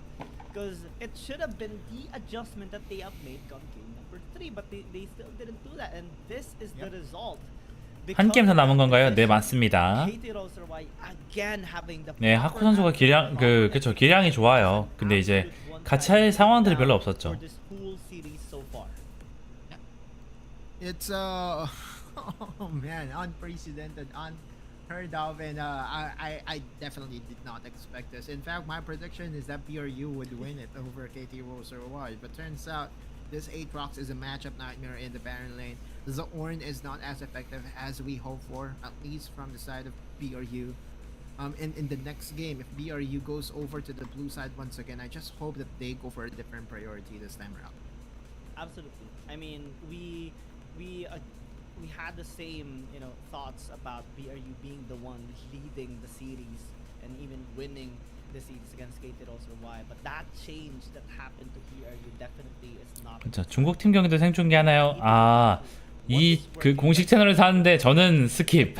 Because it should have been the adjustment that they have made come game number 3, but they still didn't do that, and this is the result. 한 게임 더 남은 건가요? 네, 맞습니다. 네, 하쿠 선수가 그쵸, 기량이 좋아요. 근데 이제 같이 할 상황들이 별로 없었죠. It's oh man, unprecedented, unheard of, and I definitely did not expect this. In fact, my prediction is that BRU would win it over KT.RY, but turns out this Aatrox is a matchup nightmare in the Baron lane. The Ornn is not as effective as we hope for, at least from the side of BRU. In the next game, if BRU goes over to the blue side once again, I just hope that they go for a different priority this time around. Absolutely. I mean, we had the same, thoughts about BRU being the one leading the series and even winning the series against KT.RY, but that change that happened to BRU definitely is not. 그렇죠. 중국 팀 경기도 생중계하나요? 그 공식 채널에서 하는데 저는 스킵.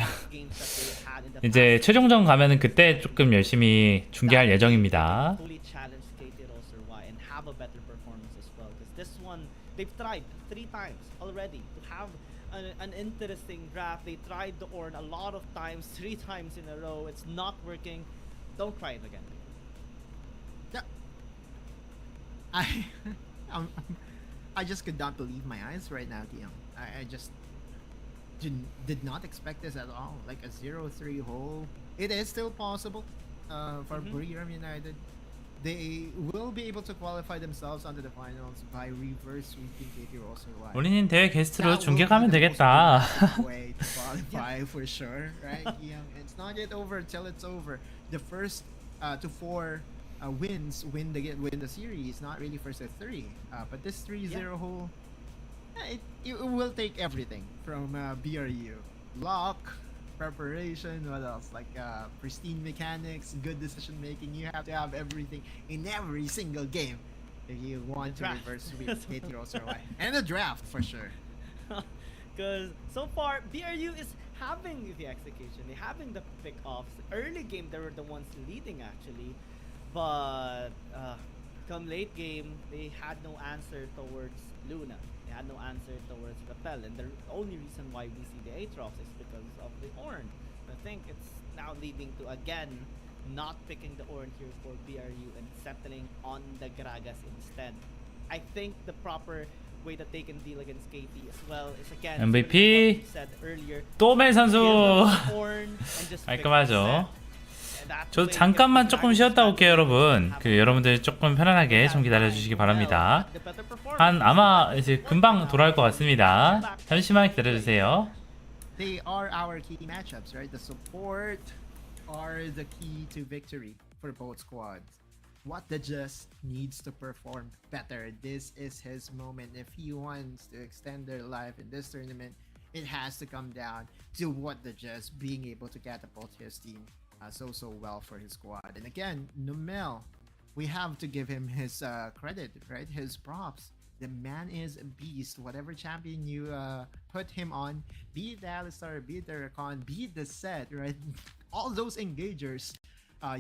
이제 최종전 가면은 그때 조금 열심히 중계할 예정입니다. They've tried 3 times already to have an interesting draft. They tried the Ornn a lot of times, 3 times in a row. It's not working. Don't try it again. Yeah. I just could not believe my eyes right now, TM. I just did not expect this at all. Like a 0-3 hole. It is still possible for BRU United. They will be able to qualify themselves onto the finals by reverse sweeping KT.RY. 우리는 대회 게스트로 중계 가면 되겠다. Way to qualify for sure, right? Yeah, it's not yet over till it's over. The first to 4 wins win the series. Not really first to 3, but this 3-0 hole, it will take everything from BRU. Luck, preparation, what else? Like pristine mechanics, good decision making. You have to have everything in every single game if you want to reverse sweep KT.RY. And the draft for sure. Because so far BRU is having the execution, they're having the pick-offs. Early game they were the ones leading actually, but come late game they had no answer towards Luna. They had no answer towards Rappel, and the only reason why we see the Aatrox is because of the Ornn. I think it's now leading to again not picking the orange here for BRU and settling on the Gragas instead. I think the proper way that they can deal against KT as well is again MVP what you said earlier. 또멜 선수 orange and just 깔끔하죠. 저 잠깐만 조금 쉬었다 올게요, 여러분. 여러분들 조금 편안하게 좀 기다려 주시기 바랍니다. 아마 이제 금방 돌아올 것 같습니다. 잠시만 기다려 주세요. They are our key matchups, right? The support are the key to victory for both squads. What the Just needs to perform better. This is his moment. If he wants to extend their life in this tournament, it has to come down to what the Just being able to catapult his team so well for his squad. And again, Numel, we have to give him his credit, right? His props. The man is a beast. Whatever champion you put him on, be it the Alistar, be it the Rakan, be it the set, right? All those engagers,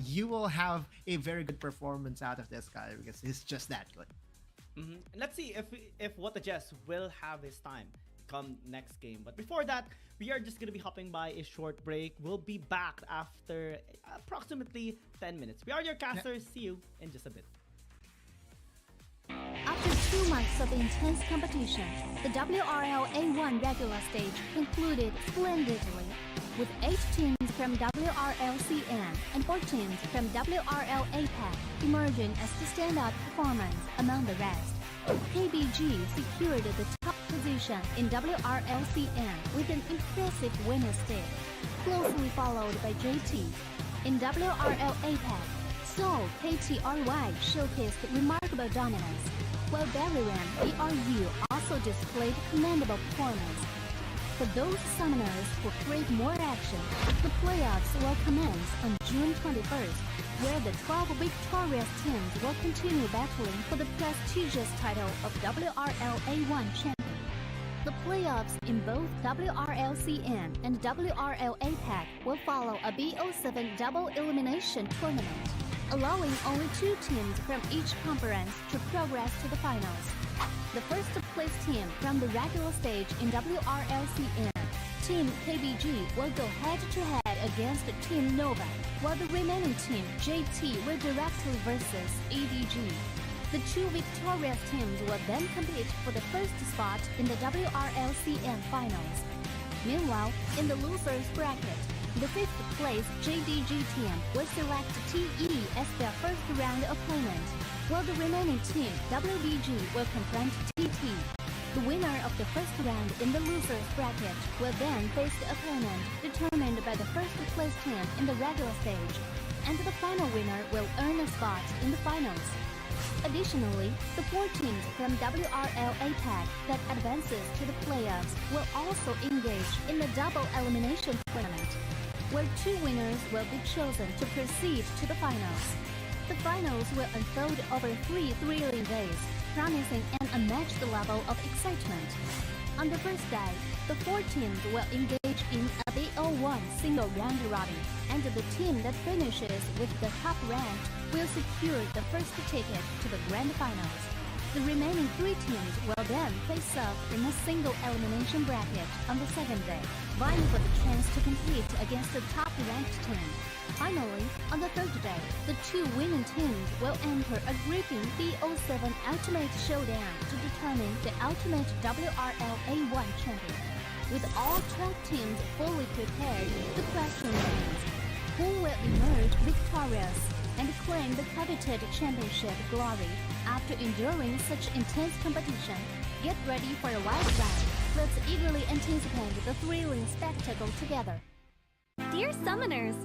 you will have a very good performance out of this guy because he's just that good. And let's see if What the Jess will have his time come next game. But before that, we are just going to be hopping by a short break. We'll be back after approximately 10 minutes. We are your casters. See you in just a bit. After 2 months of intense competition, the WRLA1 regular stage concluded splendidly, with 8 teams from WRLCN and 4 teams from WRLA pack emerging as the standout performance among the rest. KBG secured the top position in WRLCN with an impressive winner stick, closely followed by JT. In WRLA pack, Seoul KT.RY showcased remarkable dominance, while BRU also displayed commendable performance. For those summoners who crave more action, the playoffs will commence on June 21st, where the 12 victorious teams will continue battling for the prestigious title of WRLA1 champion. The playoffs in both WRLCN and WRLA pack will follow a BO7 double elimination tournament, allowing only 2 teams from each conference to progress to the finals. The first place team from the regular stage in WRLCN, Team KBG, will go head-to-head against Team Nova, while the remaining team, JT, will directly versus EDG. The 2 victorious teams will then compete for the first spot in the WRLCN finals. Meanwhile, in the losers bracket, the 5th place JDG team will select TE as their first round opponent, while the remaining team, WBG, will confront TT. The winner of the first round in the losers bracket will then face the opponent determined by the first place team in the regular stage, and the final winner will earn a spot in the finals. Additionally, the 4 teams from WRLA pack that advances to the playoffs will also engage in the double elimination tournament, where 2 winners will be chosen to proceed to the finals. The finals will unfold over 3 thrilling days, promising an unmatched level of excitement. On the first day, the 4 teams will engage in a BO1 single round robin, and the team that finishes with the top rank will secure the first ticket to the grand finals. The remaining 3 teams will then face off in a single elimination bracket on the second day, vying for the chance to compete against the top-ranked team. Finally, on the third day, the 2 winning teams will enter a gripping BO7 Ultimate Showdown to determine the ultimate WRLA1 champion. With all 12 teams fully prepared, the question remains, who will emerge victorious and claim the coveted championship glory after enduring such intense competition? Get ready for a wild ride. Let's eagerly anticipate the thrilling spectacle together. Dear Summoners,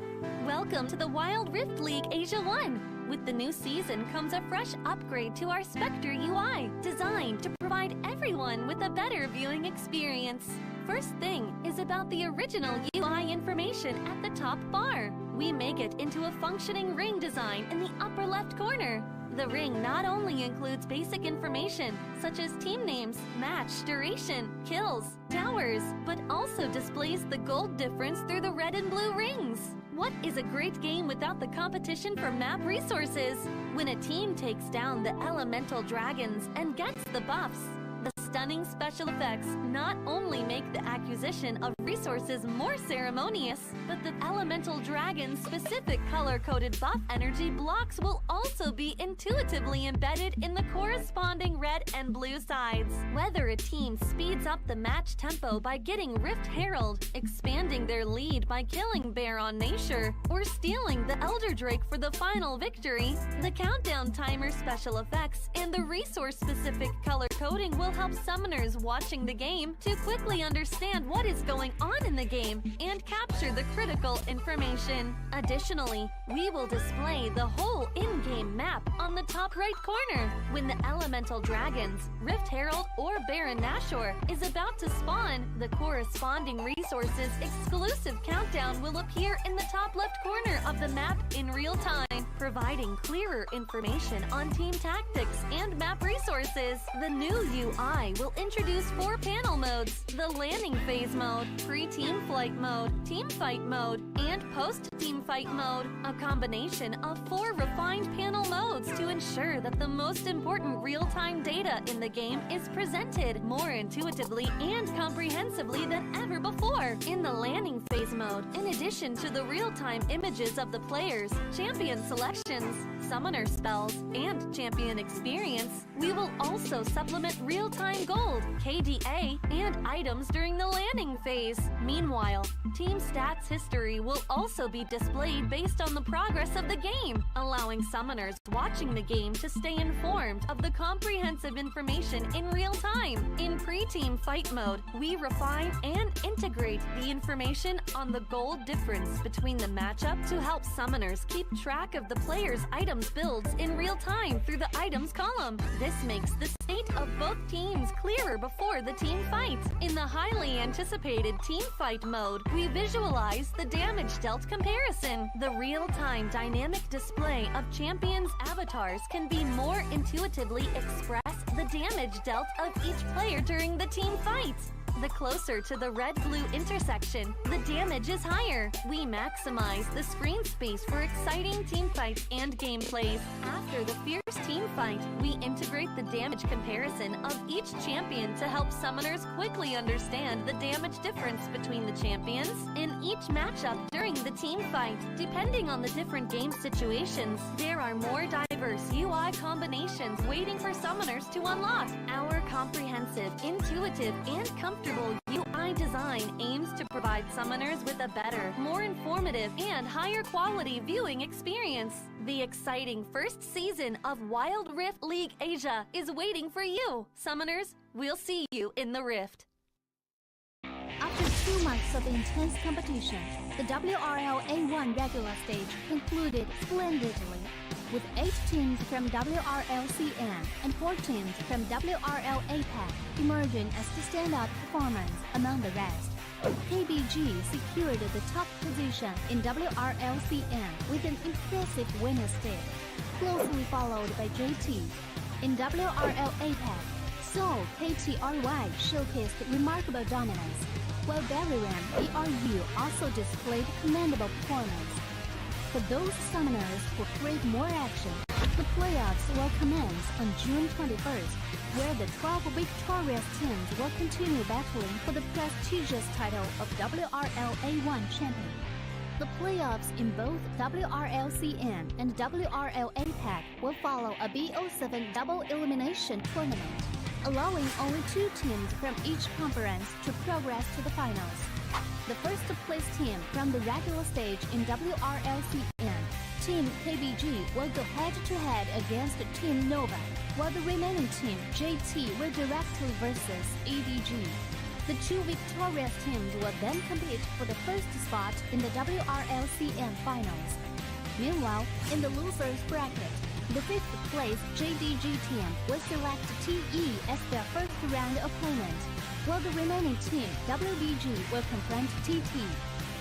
welcome to the Wild Rift League Asia 1. With the new season comes a fresh upgrade to our Spectre UI, designed to provide everyone with a better viewing experience. First thing is about the original UI information at the top bar. We make it into a functioning ring design in the upper left corner. The ring not only includes basic information, such as team names, match duration, kills, towers, but also displays the gold difference through the red and blue rings. What is a great game without the competition for map resources? When a team takes down the elemental dragons and gets the buffs, the stunning special effects not only make the acquisition of resources more ceremonious, but the elemental dragon's specific color-coded buff energy blocks will also be intuitively embedded in the corresponding red and blue sides. Whether a team speeds up the match tempo by getting Rift Herald, expanding their lead by killing Baron Nashor, or stealing the Elder Drake for the final victory, the countdown timer special effects and the resource-specific color coding will help summoners watching the game to quickly understand what is going on in the game and capture the critical information. Additionally, we will display the whole in-game map on the top right corner. When the elemental dragons, Rift Herald or Baron Nashor is about to spawn, the corresponding resources exclusive countdown will appear in the top left corner of the map in real time, providing clearer information on team tactics and map resources. The new UI will introduce 4 panel modes: the landing phase mode, pre-team flight mode, team fight mode, and post-team fight mode, a combination of 4 refined panel modes to ensure that the most important real-time data in the game is presented more intuitively and comprehensively than ever before. In the landing phase mode, in addition to the real-time images of the players, champion selections, summoner spells, and champion experience, we will also supplement real-time gold, KDA, and items during the landing phase. Meanwhile, team stats history will also be displayed based on the progress of the game, allowing summoners watching the game to stay informed of the comprehensive information in real time. In pre-team fight mode, we refine and integrate the information on the gold difference between the matchup to help summoners keep track of the players' items builds in real time through the items column. This makes the state of both teams clearer before the team fight. In the highly anticipated team fight mode, we visualize the damage dealt comparison. The real-time dynamic display of champions' avatars can be more intuitively express the damage dealt of each player during the team fight. The closer to the red-blue intersection, the damage is higher. We maximize the screen space for exciting team fights and gameplays. After the fierce team fight, we integrate the damage comparison of each champion to help summoners quickly understand the damage difference between the champions in each matchup during the team fight. Depending on the different game situations, there are more diverse UI combinations waiting for summoners to unlock. Our comprehensive, intuitive, and comfortable UI design aims to provide summoners with a better, more informative, and higher quality viewing experience. The exciting first season of Wild Rift League Asia is waiting for you. Summoners, we'll see you in the Rift. After 2 months of intense competition, the WRLA 1 regular stage concluded splendidly, with 8 teams from WRLCN and 4 teams from WRLA APAC emerging as the standout performance among the rest. KBG secured the top position in WRLCN with an impressive winner stake, closely followed by JT. In WRL APAC, Seoul KT.RY showcased remarkable dominance, while BRU also displayed commendable performance. For those summoners who crave more action, the playoffs will commence on June 21st, where the 12 victorious teams will continue battling for the prestigious title of WRLA 1 champion. The playoffs in both WRLCN and WRL APAC will follow a BO7 double elimination tournament, allowing only 2 teams from each conference to progress to the finals. The first place team from the regular stage in WRLCN, Team KBG, will go head-to-head against Team Nova, while the remaining team, JT, will directly versus ADG. The 2 victorious teams will then compete for the first spot in the WRLCN finals. Meanwhile, in the losers bracket, the 5th place JDG team will select TE as their first round opponent, while the remaining team, WBG, will confront TT.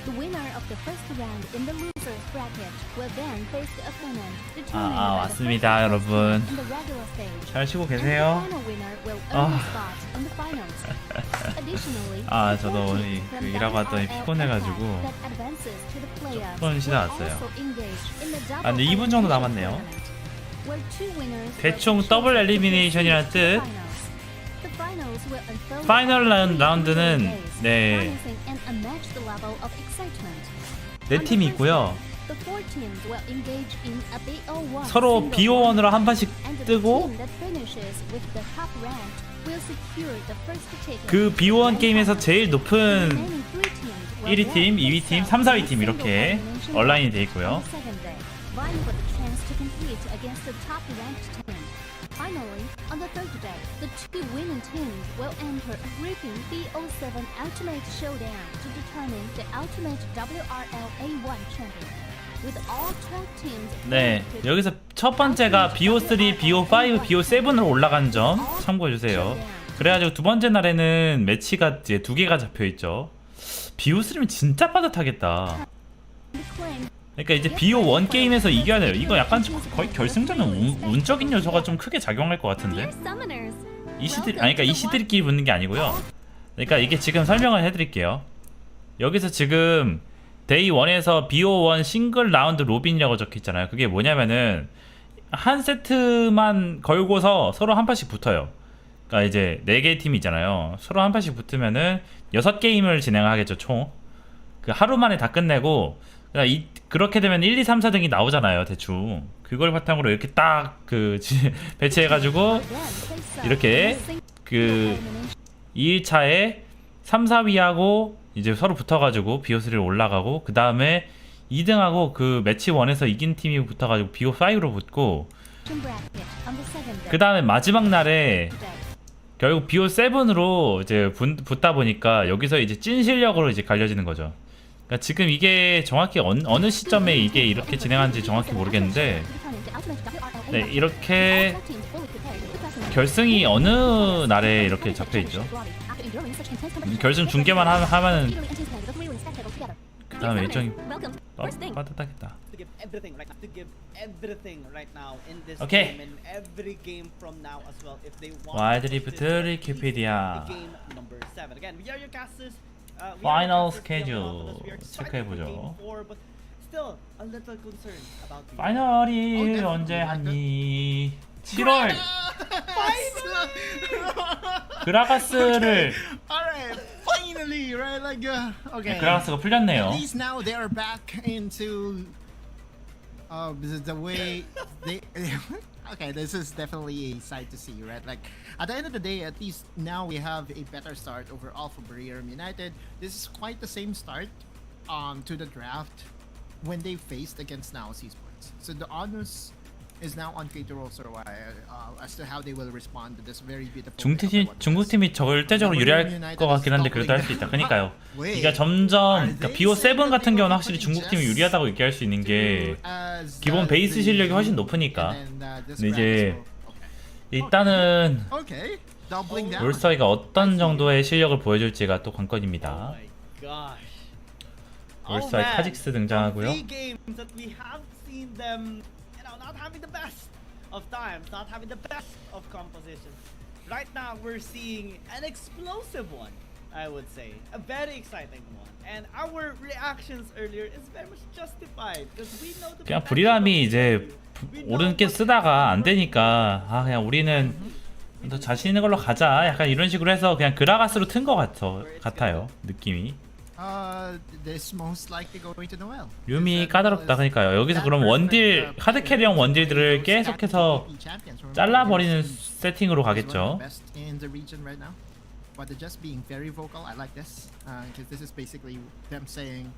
The winner of the first round in the losers bracket will then face the opponent determined by the first 왔습니다, 여러분. in the regular stage. 잘 쉬고 And the 계세요? final winner will earn a spot in the finals. Additionally, 저도 the 4 오늘 teams 그 from 일하고 왔더니 WRL 피곤해가지고 that advances to the playoffs 좀 쉬다 will 왔어요. also engage in the double 근데 2분 정도 elimination 남았네요. tournament, where 2 winners will 대충 be 더블 chosen to 엘리미네이션이라는 proceed to the 뜻. finals. The finals will unfold 파이널 over 3 라운드는 days, 네, promising an unmatched level of excitement. 네 팀이 있고요. The 4 teams will engage in a BO1 서로 single BO1으로 한 번씩 and the 뜨고 team that finishes with the top rank will secure the first ticket. 그 BO1 게임에서 제일 높은 Remaining 3 teams will 1위 팀, then 2위 팀, face 3, 4위 off 팀 in a 이렇게 single elimination 온라인이 round 돼 있고요. on the second day, vying for the chance to compete against the top ranked team. Finally, on the third day, the 2 winning teams will enter a gripping BO7 Ultimate Showdown to determine the ultimate WRLA 1 champion. With all 12 teams 네, 여기서 첫 번째가 BO3, BO5, BO7으로 올라간 점 참고해 주세요. 그래가지고 두 번째 날에는 매치가 이제 2개가 잡혀 있죠. BO3면 진짜 빠듯하겠다. 그러니까 이제 BO1 게임에서 이겨야 돼요. 이거 약간 거의 결승전은 운적인 요소가 좀 크게 작용할 것 같은데. 그러니까 이시들끼리 붙는 게 아니고요. 그러니까 이게 지금 설명을 해드릴게요. 여기서 지금 데이 1에서 BO1 싱글 라운드 로빈이라고 적혀있잖아요. 그게 뭐냐면은 한 세트만 걸고서 서로 한 판씩 붙어요. 그러니까 이제 4개의 팀이 있잖아요. 서로 한 판씩 붙으면은 6게임을 진행하겠죠, 총. 그 하루 만에 다 끝내고, 그렇게 되면 1, 2, 3, 4등이 나오잖아요, 대충. 그걸 바탕으로 이렇게 딱 배치해가지고 이렇게 그 2일차에 3, 4위하고 이제 서로 붙어가지고 BO3로 올라가고, 그 다음에 2등하고 그 매치 1에서 이긴 팀이 붙어가지고 BO5로 붙고, 그 다음에 마지막 날에 결국 BO7으로 이제 붙다 보니까 여기서 이제 찐 실력으로 이제 갈려지는 거죠. 그러니까 지금 이게 정확히 어느 시점에 이게 이렇게 진행하는지 정확히 모르겠는데, 네, 이렇게 결승이 어느 날에 이렇게 잡혀있죠. 결승 중계만 하면은 그 다음에 일정이 빠듯하겠다. 오케이. 와일드리프트 리키피디아 파이널 스케줄 체크해보죠. 파이널이 언제 하니? 7월 그라가스를 Alright, finally, right? Like, okay. 그라가스가 풀렸네요. At least now they are back into the way they. Okay, this is definitely a sight to see, right? Like, at the end of the day, at least now we have a better start overall for BRU United. This is quite the same start to the draft when they faced against Now Esports. So the onus is now on KT.RY as to how they will respond to this very beautiful. 중국 팀이 절대적으로 유리할 것 같긴 한데 그래도 할 수 있다. 그러니까요. 이게 점점 그러니까 BO7 같은 경우는 확실히 중국 팀이 유리하다고 얘기할 수 있는 게 기본 베이스 실력이 훨씬 높으니까. 근데 이제 일단은 롤스터이가 어떤 정도의 실력을 보여줄지가 또 관건입니다. 롤스터이 카직스 등장하고요. Not having the best of times, not having the best of compositions. Right now, we're seeing an explosive one, I would say. A very exciting one. And our reactions earlier is very much justified. Because we know the 그냥 브리람이 이제 오른게 쓰다가 안 되니까 그냥 우리는 더 자신 있는 걸로 가자. 약간 이런 식으로 해서 그냥 그라가스로 튼 것 같아요. 느낌이. 룸이 까다롭다. 그러니까요. 여기서 그럼 원딜 카드 캐리형 원딜들을 계속해서 잘라버리는 세팅으로 가겠죠. But they're just being very vocal. I like this because this is basically them saying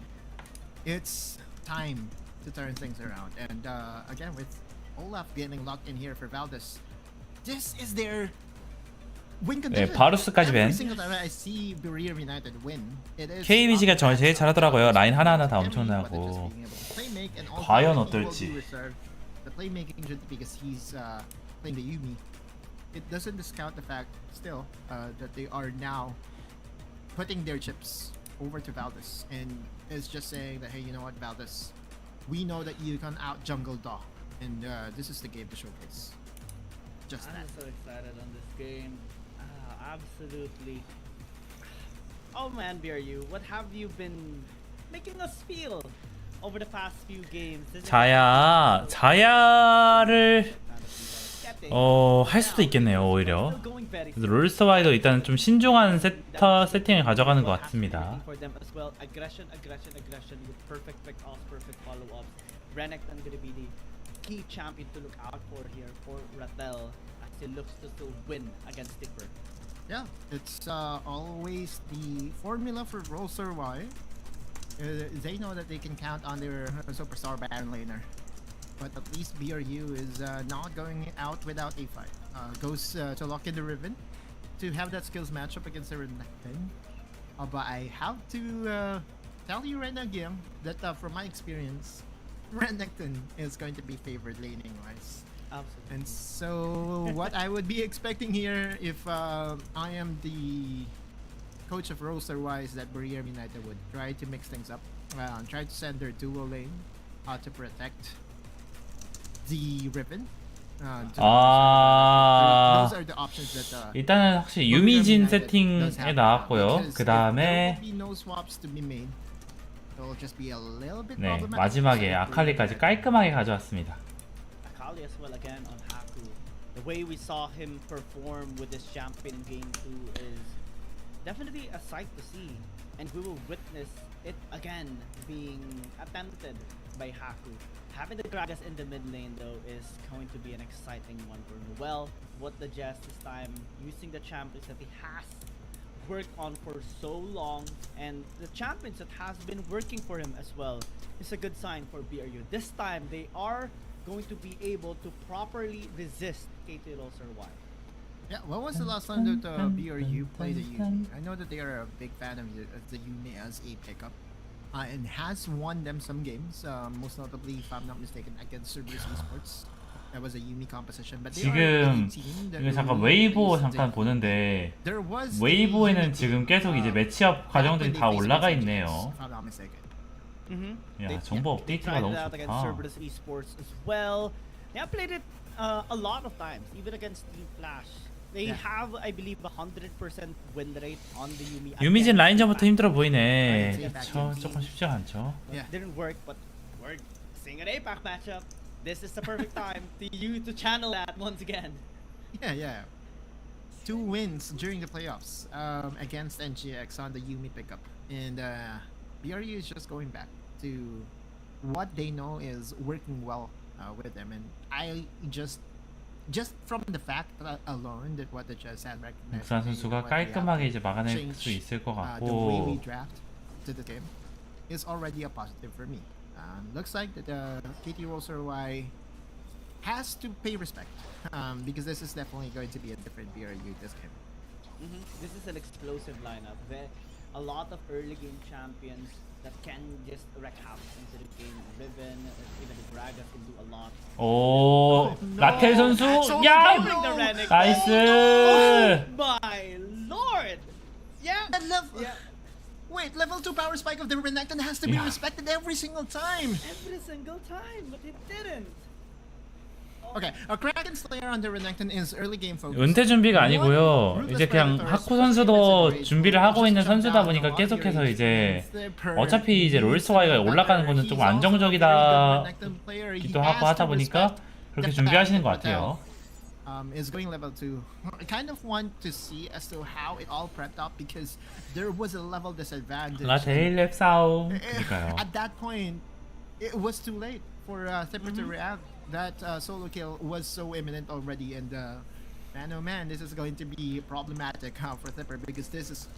it's time to turn things around. And again, with Olaf getting locked in here for Valdez, this is their win condition. 네, 바루스까지 밴. KBG가 정말 제일 잘하더라고요. 라인 하나하나 다 엄청나고. 과연 어떨지. It doesn't discount the fact still that they are now putting their chips over to Valdez and is just saying that, hey, you know what, Valdez, we know that you can out jungle Daw, and this is the game to showcase. Just that. I'm so excited on this game. Absolutely. Oh man, BRU, what have you been making us feel over the past few games? 자야를 할 수도 있겠네요 오히려. 그래서 롤스와이도 일단 좀 신중한 세팅을 가져가는 것 같습니다. Renekton gonna be the key champion to look out for here for Ratel as he looks to still win against Tipper. Yeah, it's always the formula for KT.RY. They know that they can count on their superstar Baron laner. But at least BRU is not going out without a fight. Goes to lock in the Riven to have that skills matchup against the Renekton. But I have to tell you right now, Guillaume, that from my experience, Renekton is going to be favored laning wise. Absolutely. And so what I would be expecting here if I am the coach of KT.RY is that BRU United would try to mix things up, try to send their dual lane to protect the Riven. Those are the options that 일단은 확실히 유미진 세팅에 나왔고요. 그 다음에 네, 마지막에 아칼리까지 깔끔하게 가져왔습니다. Akali as well again on Haku. The way we saw him perform with this champion in game 2 is definitely a sight to see, and we will witness it again being attempted by Haku. Having the Gragas in the mid lane though is going to be an exciting one for Noel. What the Jess this time using the champions that he has worked on for so long, and the champions that has been working for him as well is a good sign for BRU. This time they are going to be able to properly resist KT.RY. Yeah, when was the last time that BRU played the Yumi? I know that they are a big fan of the Yumi as a pickup. And has won them some games, most notably, if I'm not mistaken, against Subs Esports. That was a Yumi composition. But they are a team that 지금 잠깐 웨이보 잠깐 보는데 웨이보에는 지금 계속 이제 매치업 과정들이 다 올라가 있네요. 야, 정보 업데이트가 너무 좋다. Subs Esports as well. They have played it a lot of times, even against Team Flash. They have, I believe, 100% win rate on the Yumi. 유미진 라인전부터 힘들어 보이네. 조금 쉽지 않죠. Didn't work, but we're seeing an APAC matchup. This is the perfect time to channel that once again. Yeah. 2 wins during the playoffs against NGX on the Yumi pickup, and BRU is just going back to what they know is working well with them, and I just from the fact alone that what the judge had recognized, 묵산 선수가 깔끔하게 이제 막아낼 수 있을 것 the way we 같고. draft to the game is already a positive for me. Looks like that KT.RY has to pay respect because this is definitely going to be a different BRU this game. This is an explosive lineup. There a lot of early game champions that can just wreak havoc into the game. Riven, even the Gragas can do a lot. 오, 라텔 선수, 야, 나이스. Oh my lord! Yeah. Wait, level 2 power spike of the Renekton has to be respected every single time. Every single time, but it didn't. Okay, a Kraken Slayer on the Renekton is early game focus. 은퇴 준비가 아니고요. 이제 그냥 하쿠 선수도 준비를 하고 있는 선수다 보니까 계속해서 이제 어차피 이제 롤스와이가 올라가는 거는 조금 안정적이기도 하고 하다 보니까 그렇게 준비하시는 것 같아요. Is going level 2. I kind of want to see as to how it all prepped up because there was a level disadvantage. 라테일 랩 싸움. 그러니까요. At that point, it was too late for Tipper to react. That solo kill was so imminent already, and man, oh man, this is going to be problematic for Tipper because this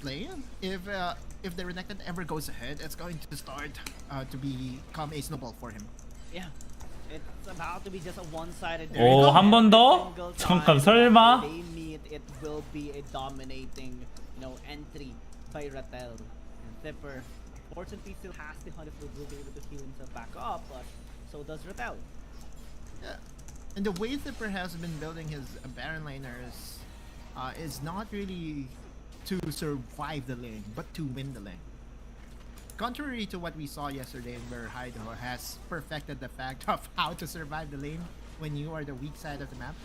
lane, if the Renekton ever goes ahead, it's going to start to become a snowball for him. Yeah. It's about to be just a one-sided. 오, 한 번 더? 잠깐 설마? They meet, it will be a dominating, entry by Ratel. And Tipper, fortunately, still has the 100 foot, will be able to heal himself back up, but so does Ratel. Yeah, and the way Tipper has been building his Baron laners is not really to survive the lane, but to win the lane. Contrary to what we saw yesterday, where Hydro has perfected the fact of how to survive the lane when you are the weak side of the map,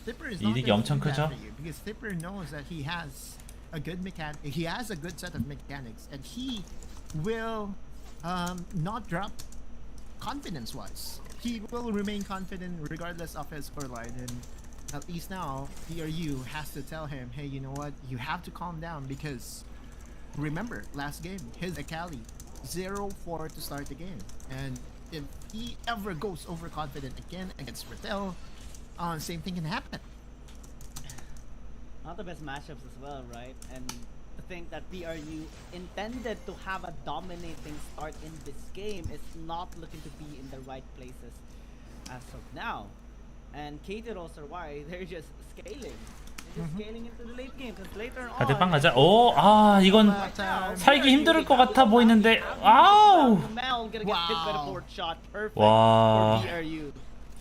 Tipper is not 이득이 going to 엄청 do that 크죠? for you because Tipper knows that he has a good he has a good set of mechanics, and he will not drop confidence-wise. he will remain confident regardless of his scoreline, and at least now BRU has to tell him, hey, you know what, you have to calm down, because remember last game his Akali 0-4 to start the game, and if he ever goes overconfident again against Rattel, same thing can happen. Not the best matchups as well, right? And to think that BRU intended to have a dominating start in this game is not looking to be in the right places as of now. And KT.RY, they're just scaling. They're just scaling into the late game, because later on... 다들 빵 가자. 오, 아, 이건 살기 힘들 것 같아 보이는데. 아우! 와.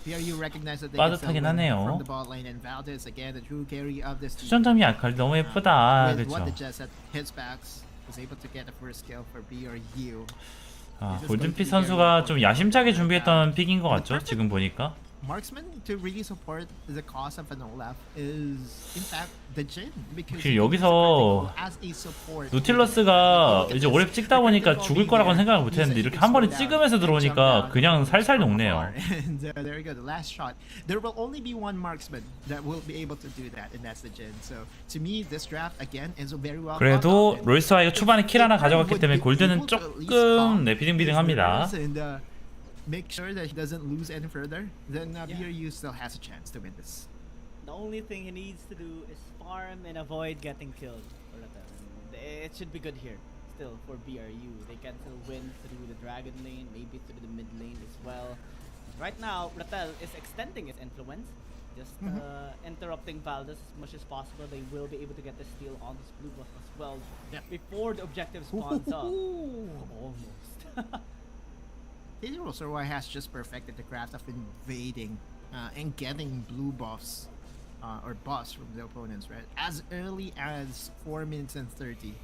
BRU recognized that they 빠듯하긴 can 하네요. from the bot lane, and Valdez again the true carry of this team. 수전점이 아칼리 너무 예쁘다. With what the 그렇죠. Jets at his backs was able to get the first kill for BRU. 아, 골든핏 선수가 좀 야심차게 준비했던 픽인 것 같죠? 지금 보니까. Marksman to really support the cause of an Olaf is in fact the Jhin, because 혹시 여기서 as a support. 노틸러스가 이제 오래 찍다 보니까 죽을 거라고는 생각을 못했는데 이렇게 한 번에 찍으면서 들어오니까 그냥 살살 녹네요. And there you go, the last shot. There will only be one marksman that will be able to do that, and that's the Jhin. So to me, this draft again is very well. 그래도 롤스와이가 초반에 킬 하나 가져갔기 때문에 골드는 조금 비등비등합니다. Make sure that he doesn't lose any further, then BRU still has a chance to win this. The only thing he needs to do is farm and avoid getting killed. It should be good here still for BRU. They can still win through the dragon lane, maybe through the mid lane as well. Right now, Rattel is extending his influence, just interrupting Valdez as much as possible. They will be able to get the steal on this blue buff as well before the objective spawns up. Almost. KT.RY has just perfected the craft of invading and getting blue buffs or buffs from the opponents, right? As early as 4 minutes and 30,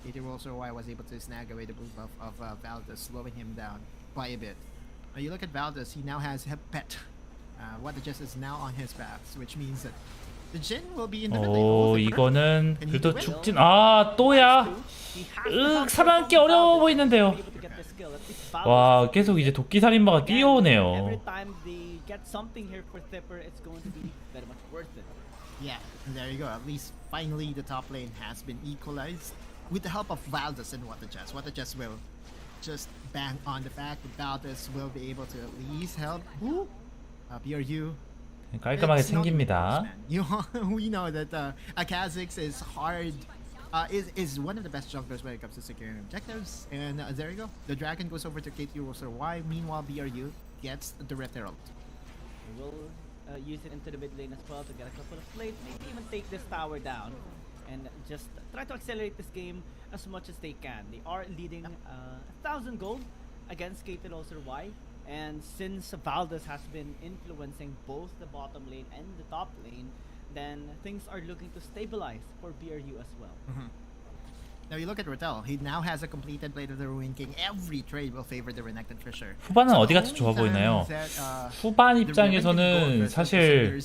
KT.RY was able to snag away the blue buff of Valdez, slowing him down by a bit. You look at Valdez, he now has a pet. What the Jess is now on his backs, which means that the Jhin will be in the mid lane. 오, 이거는 그래도 죽진 아 또야. 살아남기 어려워 보이는데요. 와, 계속 이제 도끼 살인마가 뛰어오네요. Yeah, and there you go. At least finally the top lane has been equalized with the help of Valdez and What the Jess. What the Jess will just bang on the fact that Valdez will be able to at least help BRU. 깔끔하게 챙깁니다. We know that Kha'Zix is hard. Is one of the best junglers when it comes to securing objectives, and there you go. The dragon goes over to KT.RY. Meanwhile, BRU gets the Red Herald. We'll use it into the mid lane as well to get a couple of plates, maybe even take this tower down, and just try to accelerate this game as much as they can. They are leading 1,000 gold against KT.RY, and since Valdez has been influencing both the bottom lane and the top lane, then things are looking to stabilize for BRU as well. Now you look at Rattel. He now has a completed Blade of the Ruin King. Every trade will favor the Renekton Fisher. 후반은 어디가 더 좋아 보이나요? 후반 입장에서는 사실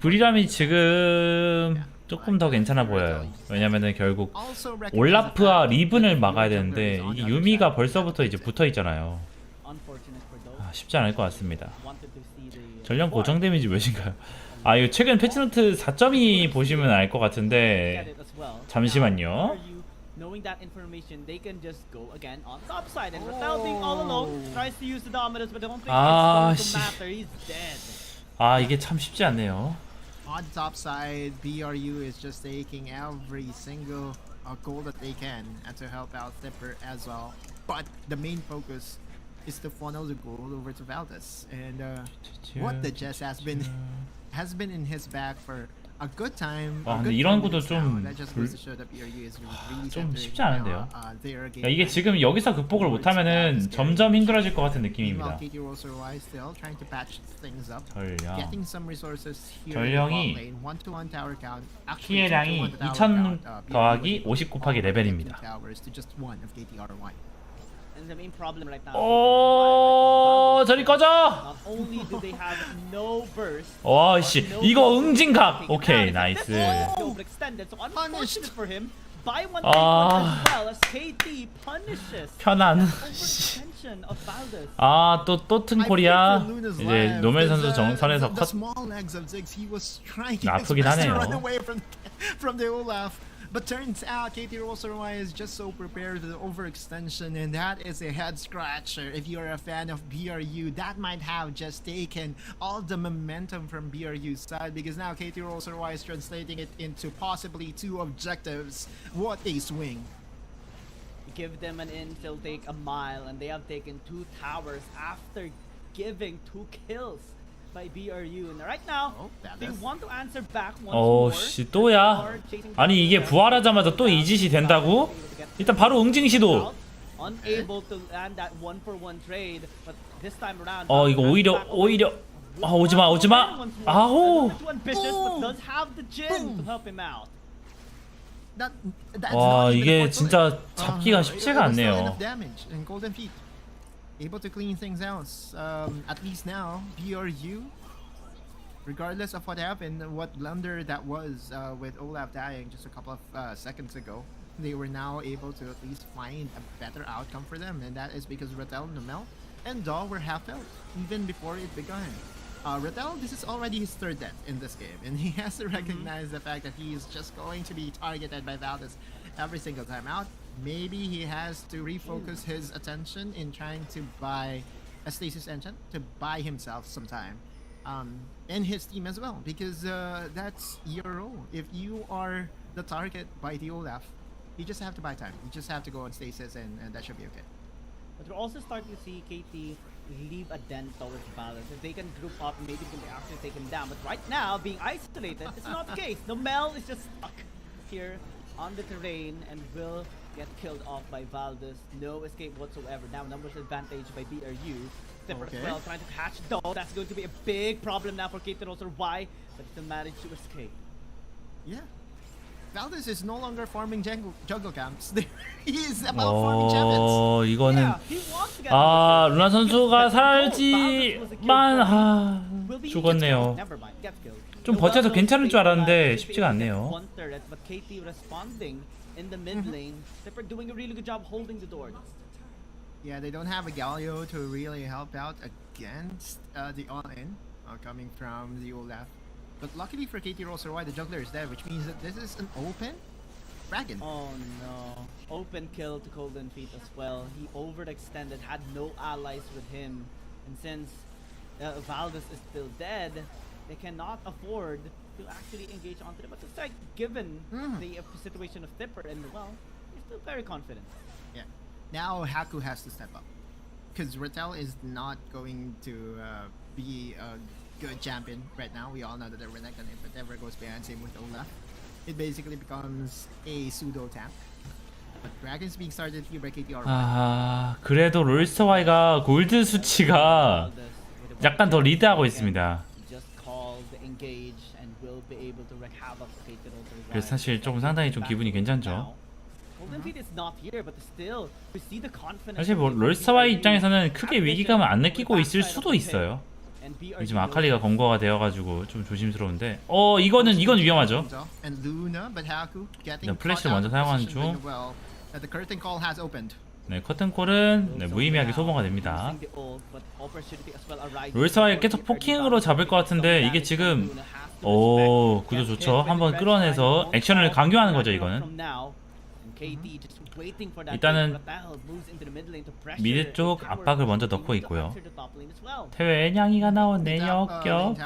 브리람이 지금 조금 더 괜찮아 보여요. 왜냐면은 결국 올라프와 리븐을 막아야 되는데 이게 유미가 벌써부터 이제 붙어 있잖아요. 쉽지 않을 것 같습니다. 전령 고정 데미지 몇인가요? 아, 이거 최근 패치노트 4.2 보시면 알 것 같은데 잠시만요. Knowing that information, they can just go again on top side, and Rattel being all alone tries to use the Dominus, but I don't think it's going to matter. He's dead. 아, 이게 참 쉽지 않네요. On top side, BRU is just taking every single goal that they can and to help out Tipper as well. But the main focus is to funnel the goal over to Valdez, and what the Jess has been in his back for a good time. 와, 근데 이런 것도 좀 쉽지 않은데요. 그러니까 이게 지금 여기서 극복을 못하면은 점점 힘들어질 것 같은 느낌입니다. 전령이 피해량이 2000 더하기 50 곱하기 레벨입니다. 오, 저리 꺼져! 와, 씨, 이거 응징각! 오케이, 나이스. buy one 아. as well as KT punishes 편안. overextension of Valdez. 또 튼콜이야. 이제 노멜 선수 정선에서 컷. 아프긴 하네요. From the Olaf. But turns out KT.RY is just so prepared for the overextension, and that is a head scratcher. If you're a fan of BRU, that might have just taken all the momentum from BRU's side, because now KT.RY is translating it into possibly 2 objectives. What a swing. Give them an in, they'll take a mile, and they have taken 2 towers after giving 2 kills by BRU. And right now, they want to answer back once more. 씨 또야. 아니 이게 부활하자마자 또 이 짓이 된다고? 일단 바로 응징 시도. Unable to land that 1-for-1 trade, but this time around. 이거 오히려 오지마. 아호. Too ambitious, but does have the Jin to help him out. 와 이게 진짜 잡기가 쉽지가 않네요. Able to clean things out. At least now, BRU, regardless of what happened, what blunder that was with Olaf dying just a couple of seconds ago, they were now able to at least find a better outcome for them, and that is because Rattel, Numel, and Daw were half out even before it began. Rattel, this is already his 3rd death in this game, and he has to recognize the fact that he is just going to be targeted by Valdez every single time out. Maybe he has to refocus his attention in trying to buy a stasis engine to buy himself some time, and his team as well, because that's your role. If you are the target by the Olaf, you just have to buy time. You just have to go on stasis, and that should be okay. But we're also starting to see KT leave a dent towards Valdez. If they can group up, maybe they can actually take him down. But right now, being isolated, it's not the case. Nomel is just stuck here on the terrain and will get killed off by Valdez. No escape whatsoever. Now numbers advantage by BRU. Tipper as well trying to catch Doe. That's going to be a big problem now for KT.RY, but still managed to escape. Yeah. Valdez is no longer farming jungle camps. He is about farming champions. 이거는 Yeah, he wants to get 루나 선수가 살지만 죽었네요. Never mind, get killed. 좀 버텨서 괜찮을 줄 알았는데 쉽지가 않네요. One turret, but KT responding in the mid lane. Tipper doing a really good job holding the door. Yeah, they don't have a Galio to really help out against the all-in coming from the Olaf. But luckily for KT.RY, the jungler is there, which means that this is an open dragon. Oh no. Open kill to Golden Feet as well. He overextended, had no allies with him. And since Valdez is still dead, they cannot afford to actually engage onto it. But it's like, given the situation of Tipper, and well, he's still very confident. Yeah. Now Haku has to step up, because Rattel is not going to be a good champion right now. We all know that the Renekton, if it ever goes behind, same with Olaf, it basically becomes a pseudo tank. But Dragon's being started here by KT.RY. 그래도 롤스터와이가 골드 수치가 약간 더 리드하고 있습니다. 그래서 사실 조금 상당히 좀 기분이 괜찮죠. 사실 뭐 롤스터와이 입장에서는 크게 위기감을 안 느끼고 있을 수도 있어요. 지금 아칼리가 검거가 되어가지고 좀 조심스러운데 이건 위험하죠. 플래시를 먼저 사용하는 중. 네, 커튼콜은 무의미하게 소모가 됩니다. 롤스와이 계속 포킹으로 잡을 것 같은데 이게 지금 구도 좋죠. 한번 끌어내서 액션을 강요하는 거죠. 이거는 일단은 미드 쪽 압박을 먼저 넣고 있고요. 태외 냥이가 나오네. 역겹.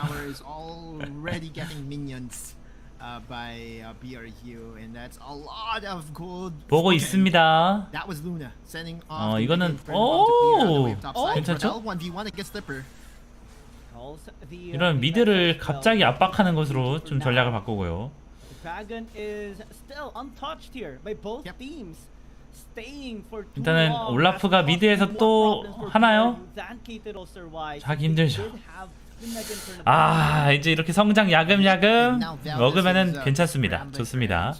보고 있습니다. 이거는 괜찮죠? 이런 미드를 갑자기 압박하는 것으로 좀 전략을 바꾸고요. 일단은 올라프가 미드에서 또 하나요? 하기 힘들죠. 이제 이렇게 성장 야금야금 먹으면은 괜찮습니다. 좋습니다.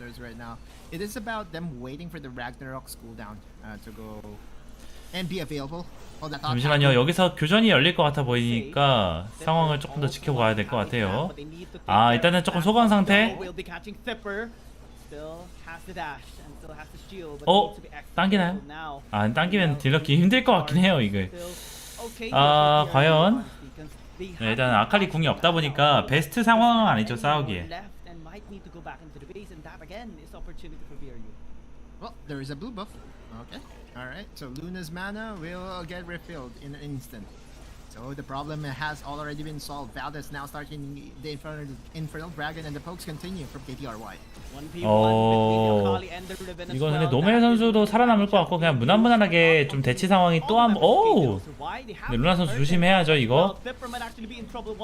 잠시만요. 여기서 교전이 열릴 것 같아 보이니까 상황을 조금 더 지켜봐야 될 것 같아요. 일단은 조금 소강 상태. 당기나요? 아, 당기면 딜러기 힘들 것 같긴 해요, 이거. 아, 과연? 네, 일단 아칼리 궁이 없다 보니까 베스트 상황은 아니죠, 싸우기에. Well, there is a blue buff. Okay. Alright, so Luna's mana will get refilled in an instant. So the problem has already been solved. Valdez now starting the Infernal Dragon and the pokes continue from KT.RY. 이건 근데 노멜 선수도 살아남을 것 같고 그냥 무난무난하게 좀 대치 상황이 또 한 번. 오! 네, 루나 선수 조심해야죠 이거.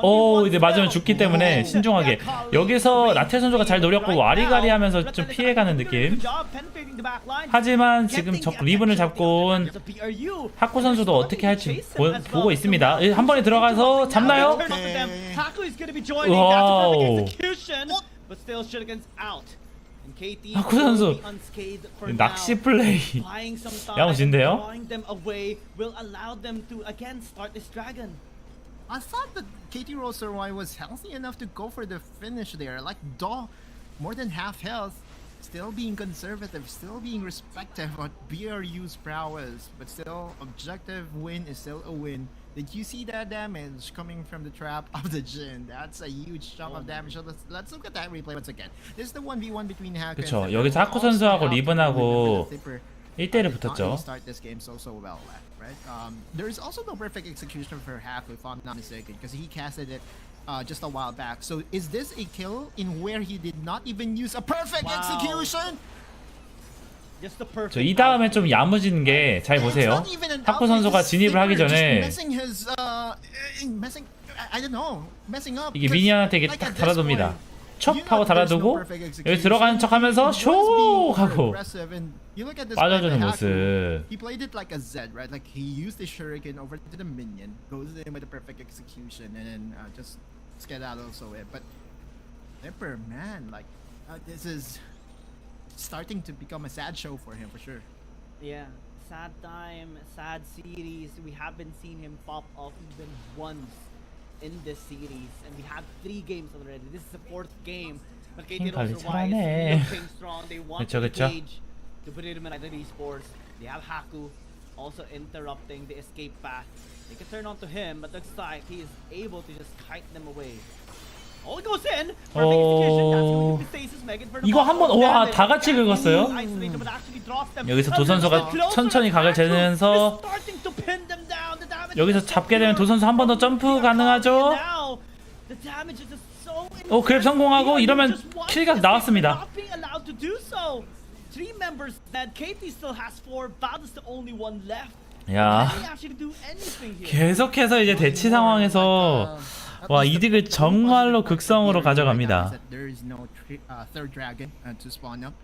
오, 이제 맞으면 죽기 때문에 신중하게. 여기서 나텔 선수가 잘 노렸고 와리가리 하면서 좀 피해가는 느낌. 하지만 지금 적 리븐을 잡고 온 하쿠 선수도 어떻게 할지 보고 있습니다. 한 번에 들어가서 잡나요? 와우. 하쿠 선수 낚시 플레이 야무진데요? I thought that KT.RY was healthy enough to go for the finish there. Like more than half health, still being conservative, still being respective of BRU's prowess, but still objective win is still a win. Did you see that damage coming from the trap of the Jhin? That's a huge chunk of damage. So let's look at that replay once again. This is the 1v1 between Haku. 그쵸. 여기서 하쿠 선수하고 리븐하고 1대1을 붙었죠. Start this game so well, right? There is also no perfect execution for Haku, if I'm not mistaken, because he casted it just a while back. So is this a kill in where he did not even use a perfect execution? 저 이 다음에 좀 야무진 게 잘 보세요. 하쿠 선수가 진입을 하기 전에 이게 미니언한테 이게 딱 달아둡니다. 촉 하고 달아두고 여기 들어가는 척하면서 쇼 하고 빠져주는 모습. He played it like a Z, right? Like he used the shuriken over to the minion, goes in with a perfect execution, and then just skedaddles away. But Nipper, man, like this is starting to become a sad show for him for sure. Yeah, sad time, sad series. We haven't seen him pop off even once in this series, and we had 3 games already. This is the 4th game. But KT.RY is looking strong. They want to engage to put him in esports. They have Haku also interrupting the escape path. They can turn on to him, but looks like he is able to just kite them away. All goes in. Perfect execution. That's going to be stasis. Megan for the 이거 한번 와 다 같이 긁었어요. 여기서 도 선수가 천천히 각을 재면서 여기서 잡게 되면 도 선수 한 번 더 점프 가능하죠. 오, 그랩 성공하고 이러면 킬각 나왔습니다. 야, 계속해서 이제 대치 상황에서 와, 이득을 정말로 극성으로 가져갑니다. There is no third dragon to spawn up.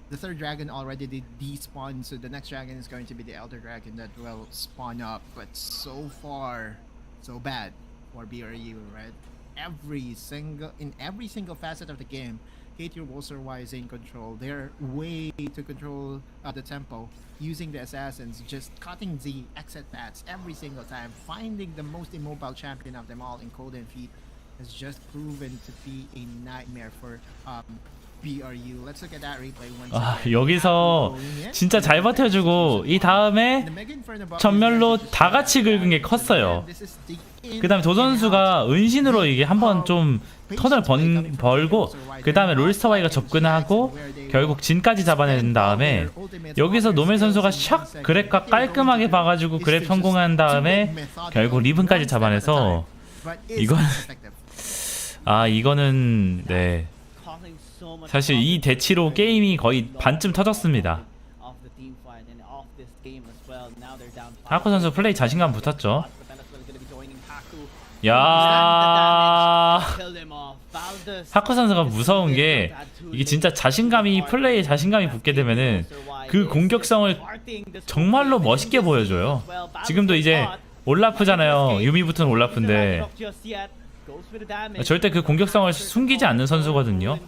The third dragon already did despawn, so the next dragon is going to be the elder dragon that will spawn up. But so far, so bad for BRU, right? In every single facet of the game, KT.RY is in control. Their way to control the tempo, using the assassins, just cutting the exit paths every single time, finding the most immobile champion of them all in Cold and Feet has just proven to be a nightmare for BRU. Let's look at that replay once again. 여기서 진짜 잘 버텨주고 이 다음에 전멸로 다 같이 긁은 게 컸어요. 그 다음에 도 선수가 은신으로 이게 한번 좀 턴을 벌고 그 다음에 롤스터와이가 접근하고 결국 진까지 잡아낸 다음에 여기서 노멜 선수가 샥 그랩과 깔끔하게 봐가지고 그랩 성공한 다음에 결국 리븐까지 잡아내서 이거는 네, 사실 이 대치로 게임이 거의 반쯤 터졌습니다. 하쿠 선수 플레이 자신감 붙었죠. 야, 하쿠 선수가 무서운 게 이게 진짜 플레이에 자신감이 붙게 되면은 그 공격성을 정말로 멋있게 보여줘요. 지금도 이제 올라프잖아요. 유미 붙은 올라프인데 절대 그 공격성을 숨기지 않는 선수거든요.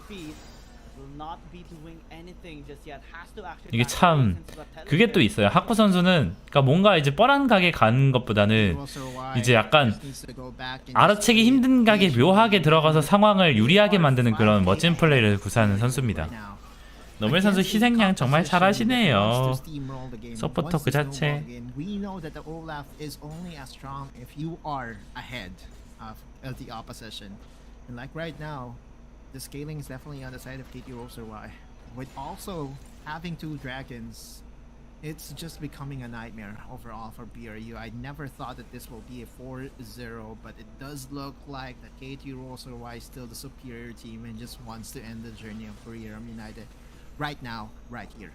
이게 참 그게 또 있어요. 하쿠 선수는 그러니까 뭔가 이제 뻔한 각에 가는 것보다는 이제 약간 알아채기 힘든 각에 묘하게 들어가서 상황을 유리하게 만드는 그런 멋진 플레이를 구사하는 선수입니다. 노멜 선수 희생양 정말 잘하시네요. 서포터 그 자체. We know that the Olaf is only as strong if you are ahead of the opposition. And like right now, the scaling is definitely on the side of KT.RY. With also having 2 dragons, it's just becoming a nightmare overall for BRU. I never thought that this will be a 4-0, but it does look like that KT.RY is still the superior team and just wants to end the journey of BRU United right now, right here.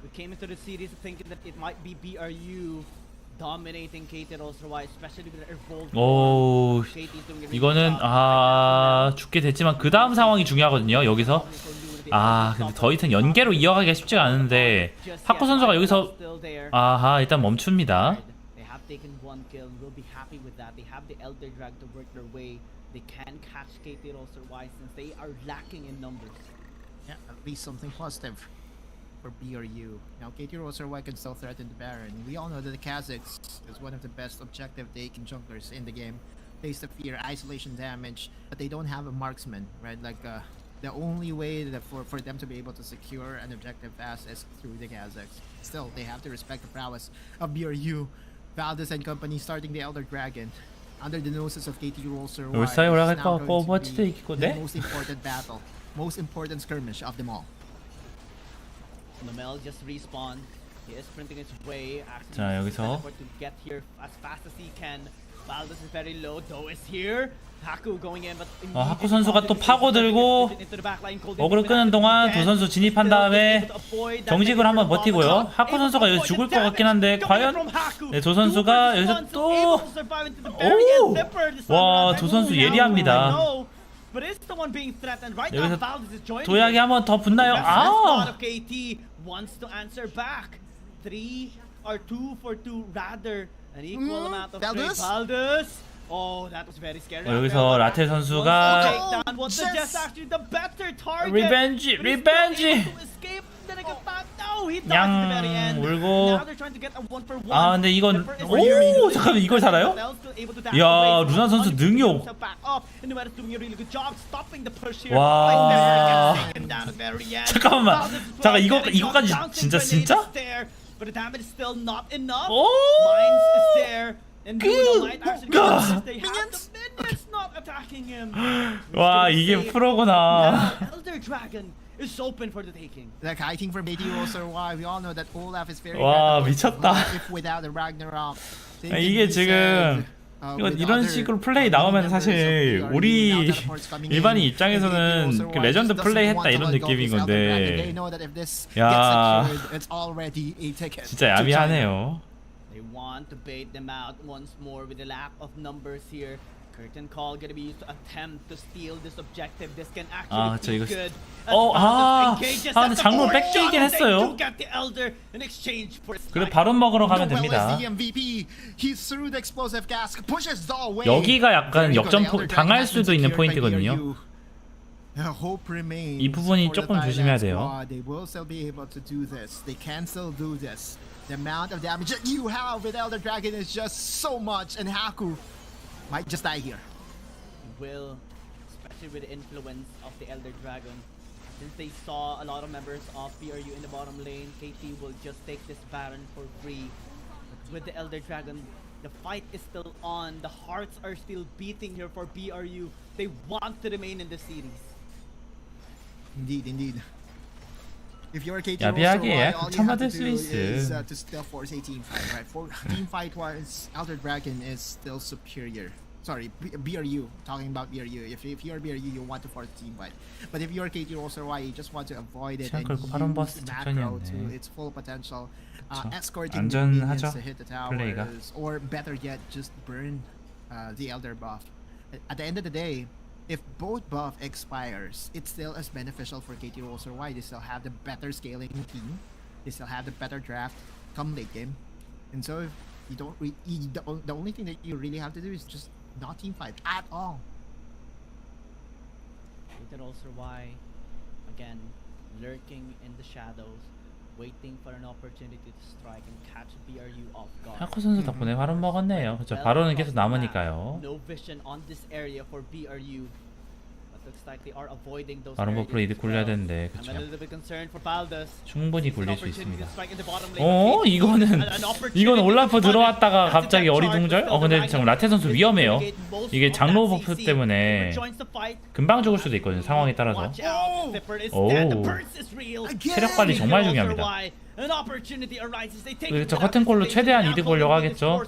We came into the series thinking that it might be BRU dominating KT.RY, especially with their evolved. 오, 이거는 죽게 됐지만 그 다음 상황이 중요하거든요. 여기서 근데 더 이상 연계로 이어가기가 쉽지가 않은데 하쿠 선수가 여기서 일단 멈춥니다. They have taken 1 kill. Will be happy with that. They have the Elder Drag to work their way. They can catch KT.RY since they are lacking in numbers. Yeah, at least something positive for BRU. Now KT.RY can still threaten the Baron. We all know that the Kazakhs is one of the best objective taking junkers in the game. Face the fear, isolation damage, but they don't have a marksman, right? Like the only way that for them to be able to secure an objective fast is through the Kazakhs. Still, they have to respect the prowess of BRU. Valdez and company starting the Elder Dragon under the noses of KT.RY. 울사에 올라갈 것 같고 오버워치도 이기고 the most important battle, most important skirmish of them all. Nomel just respawned. He is sprinting his way. 자, 여기서 to get here as fast as he can. Valdez is very low. Do is here. Haku going in, but 하쿠 선수가 또 파고들고 어그로 끄는 동안 두 선수 진입한 다음에 정직을 한번 버티고요. 하쿠 선수가 여기서 죽을 것 같긴 한데 과연 두 선수가 여기서 또 와, 두 선수 예리합니다. 여기서 도약이 한번 더 붙나요? 여기서 라테 선수가 리벤지 양 물고 근데 이건 잠깐만 이걸 살아요? 이야, 루나 선수 능욕. 와, 잠깐만 이거까지 진짜? 와, 이게 프로구나. is open for the taking. Like I think for KT.RY, we all know that Olaf is very 와, 미쳤다. if without the Ragnarok. 이게 지금 이런 식으로 플레이 나오면 사실 우리 일반인 입장에서는 그 레전드 플레이 했다 이런 느낌인 건데, 야, 진짜 야비하네요. They want to bait them out once more with the lack of numbers here. Curtain call gonna be used to attempt to steal this objective. This can actually be good. 근데 장로 뺏기긴 했어요. 그래 바론 먹으러 가면 됩니다. 여기가 약간 역전 당할 수도 있는 포인트거든요. 이 부분이 조금 조심해야 돼요. The amount of damage that you have with Elder Dragon is just so much, and Haku might just die here. Will, especially with the influence of the Elder Dragon, since they saw a lot of members of BRU in the bottom lane, KT will just take this Baron for free. But with the Elder Dragon, the fight is still on. The hearts are still beating here for BRU. They want to remain in the series. Indeed. If you're KT.RY, all you have to do is to still force a team fight, right? For team fight wise, Elder Dragon is still superior. Sorry, BRU. Talking about BRU. If you're BRU, you want to force team fight. But if you're KT.RY, you just want to avoid it and use macro to its full potential. Escorting the minions to hit the towers, or better yet, just burn the Elder buff. At the end of the day, if both buff expires, it's still as beneficial for KT.RY. They still have the better scaling team. They still have the better draft come late game. And so if you don't the only thing that you really have to do is just not team fight at all. KT.RY, again, lurking in the shadows, waiting for an opportunity to strike and catch BRU off guard. 하쿠 선수 덕분에 바론 먹었네요. 그렇죠. 바론은 계속 남으니까요. No vision on this area for BRU. But Looks like they are avoiding those 다른 버프로 areas 이득 as 굴려야 well. 되는데 I'm a 그쵸. little bit concerned for Baldus. 충분히 An 굴릴 수 opportunity 있습니다. to strike in the bottom lane. 어 이거는 올라프 들어왔다가 갑자기 어리둥절? 근데 지금 라테 선수 위험해요. 이게 장로 버프 때문에 금방 죽을 수도 있거든요, 상황에 따라서. 오 체력 관리 정말 중요합니다. 저 커튼콜로 최대한 이득 보려고 하겠죠.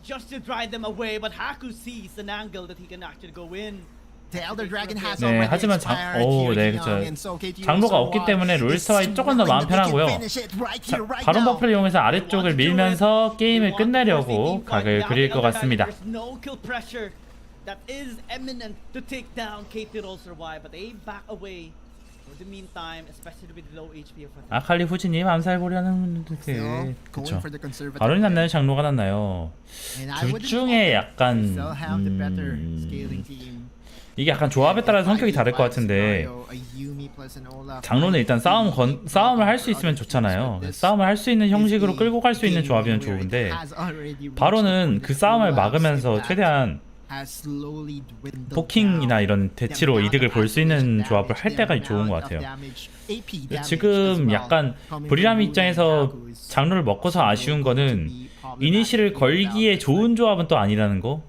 Just to drive them away, but Haku sees an angle that he can actually go in. The Elder Dragon has 네, already 하지만 expired here, 네, Young, 그쵸. and so KT 장로가 also 없기 때문에 is 롤스와이 조금 더 마음 struggling, but they can 편하고요. finish it right here, right 바론 now. 버프를 이용해서 아래쪽을 밀면서 게임을 끝내려고 각을 그릴 것 같습니다. There's no kill pressure that is imminent to take down KT.RY, but they back away. For the meantime, especially with low HP of 아칼리 후지님 암살 보려는 Still 그쵸. going for the conservative 바론이 났나요? play. 장로가 났나요? And I 둘 wouldn't 중에 know. 약간 They still have the better scaling team. 이게 약간 조합에 따라 성격이 다를 것 같은데 장로는 일단 싸움을 할 수 있으면 좋잖아요. 싸움을 할 수 있는 형식으로 끌고 갈 수 있는 조합이면 좋은데 바로는 그 싸움을 막으면서 최대한 포킹이나 이런 대치로 이득을 볼 수 있는 조합을 할 때가 좋은 것 같아요. 지금 약간 브리람 입장에서 장로를 먹고서 아쉬운 거는 이니시를 걸기에 좋은 조합은 또 아니라는 거.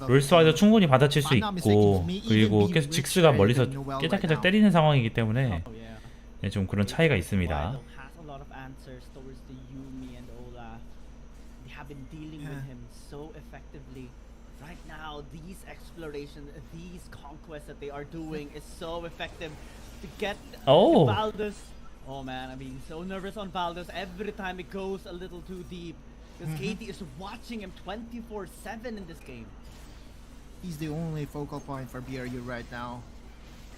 롤스와이도 충분히 받아칠 수 있고 그리고 계속 직스가 멀리서 깨작깨작 때리는 상황이기 때문에 네, 좀 그런 차이가 있습니다. These exploration, these conquests that they are doing is so effective to get Baldus. Oh man, I'm being so nervous on Baldus every time it goes a little too deep. Because KT is watching him 24/7 in this game. He's the only focal point for BRU right now.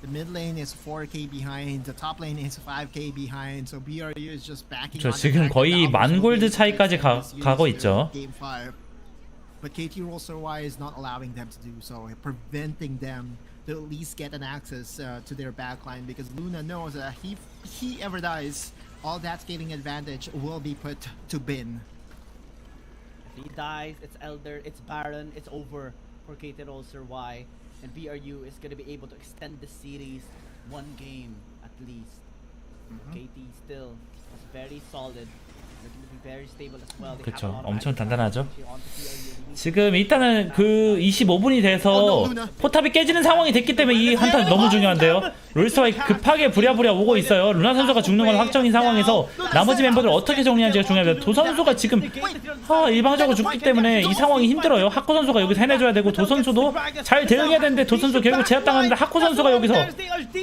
The mid lane is 4k behind, the top lane is 5k behind, so BRU is just backing. 저 지금 거의 만 골드 차이까지 가고 있죠. Game 5. But KT.RY is not allowing them to do so, preventing them to at least get an access to their backline, because Luna knows that if he ever dies, all that scaling advantage will be put to bin. If he dies, it's Elder, it's Baron, it's over for KT.RY, and BRU is going to be able to extend the series one game at least. KT still is very solid. 그쵸, 엄청 단단하죠. 지금 일단은 그 25분이 돼서 포탑이 깨지는 상황이 됐기 때문에 이 한타 너무 중요한데요. 롤스와이 급하게 부랴부랴 오고 있어요. 루나 선수가 죽는 건 확정인 상황에서 나머지 멤버들 어떻게 정리하는지가 중요합니다. 도 선수가 지금 일방적으로 죽기 때문에 이 상황이 힘들어요. 하코 선수가 여기서 해내줘야 되고 도 선수도 잘 대응해야 되는데 도 선수 결국 제압당하는데 하코 선수가 여기서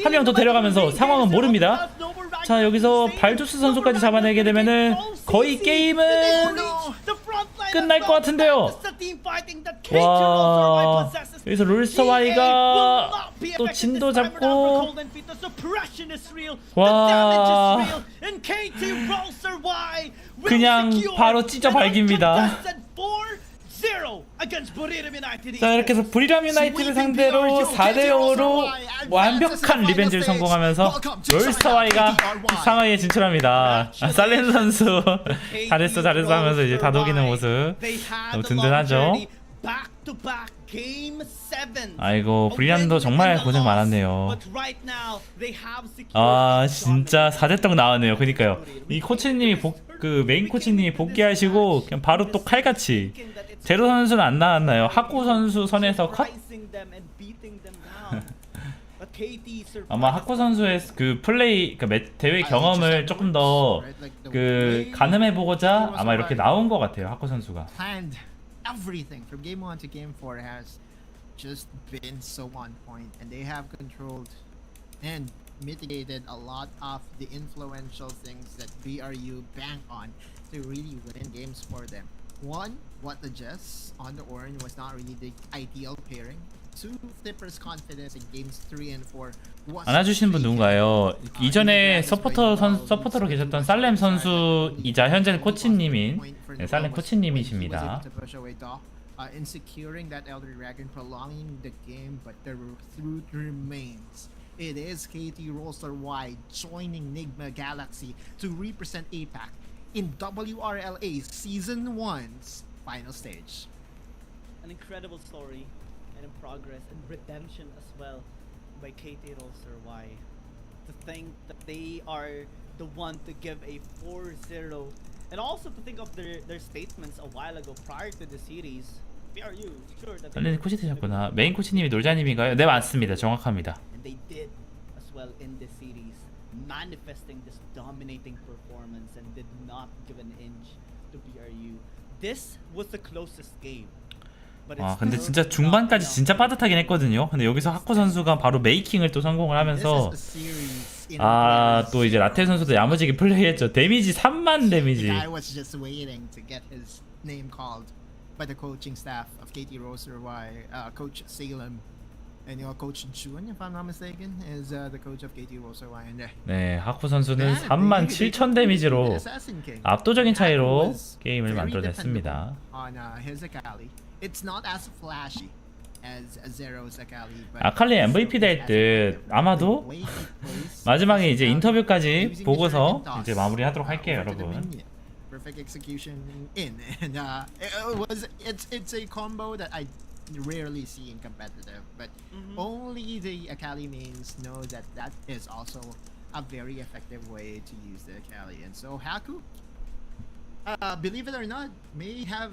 한 명 더 데려가면서 상황은 모릅니다. 자, 여기서 발두스 선수까지 잡아내게 되면은 거의 게임은 끝날 것 같은데요. 와, 여기서 롤스와이가 또 진도 잡고, 와, 그냥 바로 찢어 발깁니다. 자, 이렇게 해서 브리람 유나이티드 상대로 4대5로 완벽한 리벤지를 성공하면서 롤스와이가 상하이에 진출합니다. 살렌 선수 잘했어 하면서 이제 다독이는 모습 너무 든든하죠. 아이고, 브리람도 정말 고생 많았네요. 아, 진짜 4대 떡 나왔네요. 그니까요, 이 코치님이 그 메인 코치님이 복귀하시고 그냥 바로 또 칼같이. 제로 선수는 안 나왔나요? 하코 선수 선에서 컷? 아마 하코 선수의 그 플레이, 그 대회 경험을 조금 더 그 가늠해보고자 아마 이렇게 나온 것 같아요, 하코 선수가. Everything from game 1 to game 4 has just been so on point, and they have controlled and mitigated a lot of the influential things that BRU bank on to really win games for them. One, what the Jess on the Orange was not really the ideal pairing. Two, Flipper's confidence in games 3 and 4 was 안아주신 분 누군가요? 이전에 서포터로 계셨던 살렘 선수이자 현재 코치님인 살렘 코치님이십니다. in securing that Elder Dragon, prolonging the game, but the truth remains. It is KT.RY joining Nigma Galaxy to represent APAC in WRLA Season 1's final stage. an incredible story and in progress and redemption as well by KT.RY. To think that they are the one to give a 4-0, and also to think of their statements a while ago prior to the series. BRU, sure that 원래는 코치 되셨구나. 메인 코치님이 놀자님인가요? 네, 맞습니다. 정확합니다. and they did as well in this series, manifesting this dominating performance and did not give an inch to BRU. This was the closest game. But 아, it's 근데 still 진짜 not 중반까지 enough. 진짜 빠듯하긴 했거든요. 근데 여기서 하코 선수가 바로 메이킹을 또 성공을 하면서 또 이제 라테 선수도 야무지게 플레이했죠. 데미지 3만 데미지. The guy was just waiting to get his name called by the coaching staff of KT.RY, Coach Salem, and Coach Jun, if I'm not mistaken, is the coach of KT.RY. And 네, 하코 선수는 3만 7천 데미지로 압도적인 차이로 게임을 만들어냈습니다. On his Akali, it's not as flashy as Zero's Akali. 아칼리 MVP 될 듯. 아마도 마지막에 이제 인터뷰까지 보고서 이제 마무리하도록 할게요, 여러분. Perfect execution in, and it's a combo that I rarely see in competitive, but only the Akali mains know that that is also a very effective way to use the Akali. And so Haku, believe it or not, may have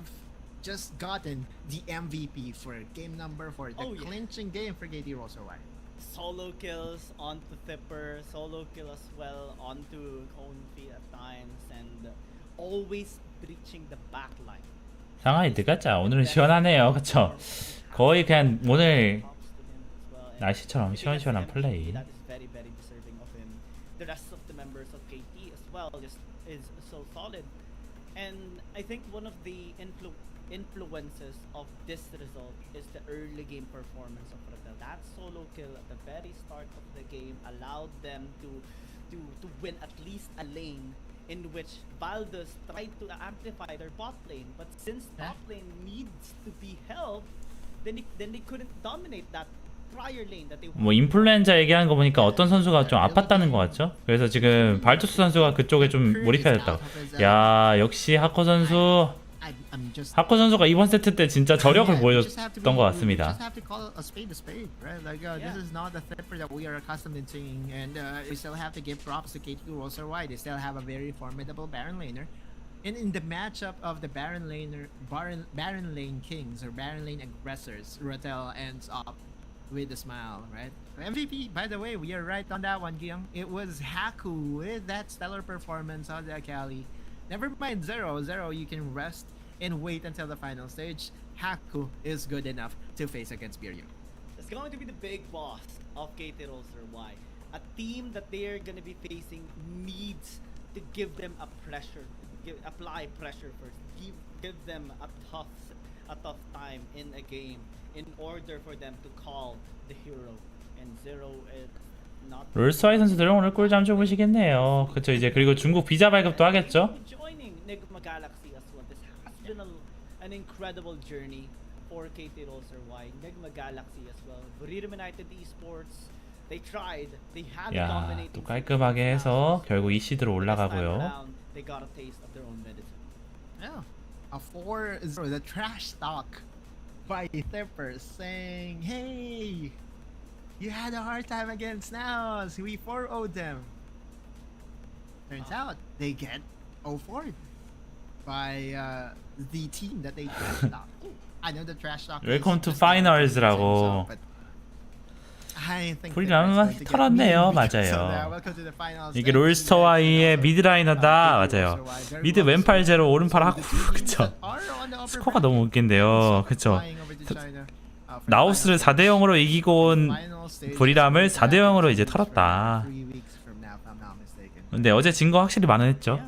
just gotten the MVP for game number 4, the clinching game for KT.RY. Solo kills onto Thipper, solo kill as well onto Konfi at times, and always breaching the backline. 상하이 들어갔자. 오늘은 시원하네요, 그쵸? 거의 그냥 오늘 날씨처럼 시원시원한 플레이. That is very, very deserving of him. The rest of the members of KT as well just is so solid, and I think one of the influences of this result is the early game performance of Ratel. That solo kill at the very start of the game allowed them to win at least a lane in which Valdez tried to amplify their bot lane, but since top lane needs to be held, then they couldn't dominate that prior lane that they wanted. 뭐 인플루엔자 얘기하는 거 보니까 어떤 선수가 좀 아팠다는 것 같죠? 그래서 지금 발투스 선수가 그쪽에 좀 몰입해야 됐다고. 야, 역시 하코 선수. 하코 선수가 이번 세트 때 진짜 저력을 보여줬던 것 같습니다. Just have to call a spade, right? Like this is not the Thipper that we are accustomed to seeing, and we still have to give props to KT.RY. They still have a very formidable Baron laner, and in the matchup of the Baron lane kings or Baron lane aggressors, Ratel ends up with a smile, right? MVP, by the way, we are right on that one, Gyung. It was Haku with that stellar performance on the Akali. Never mind Zero, you can rest and wait until the final stage. Haku is good enough to face against BRU. It's going to be the big boss of KT.RY. A team that they're going to be facing needs to give them a pressure, apply pressure first, give them a tough time in a game in order for them to call the hero. And Zero is not. 롤스와이 선수들은 오늘 꿀잠 주무시겠네요. 그쵸, 이제 그리고 중국 비자 발급도 하겠죠? Joining Nigma Galaxy as well. This has been an incredible journey for KT.RY. Nigma Galaxy as well. Buriram United Esports. They tried. They had 야, dominating. 또 깔끔하게 해서 결국 이 시드로 올라가고요. They got a taste of their own medicine. Yeah, a 4-0. The trash talk by Thipper saying, "Hey, you had a hard time against Naos. We 4-0'd them." Turns out they get 0-4'd by the team that they trash talk. I know the trash talk. Welcome to Finals라고. 프리라면 털었네요. 맞아요. 이게 롤스터와이의 미드라이너다. 맞아요. 미드 왼팔 제로 오른팔 하고. 그쵸. 스코어가 너무 웃긴데요. 그쵸. 나우스를 4대0으로 이기고 온 브리람을 4대0으로 이제 털었다. 근데 어제 진 거 확실히 많았죠.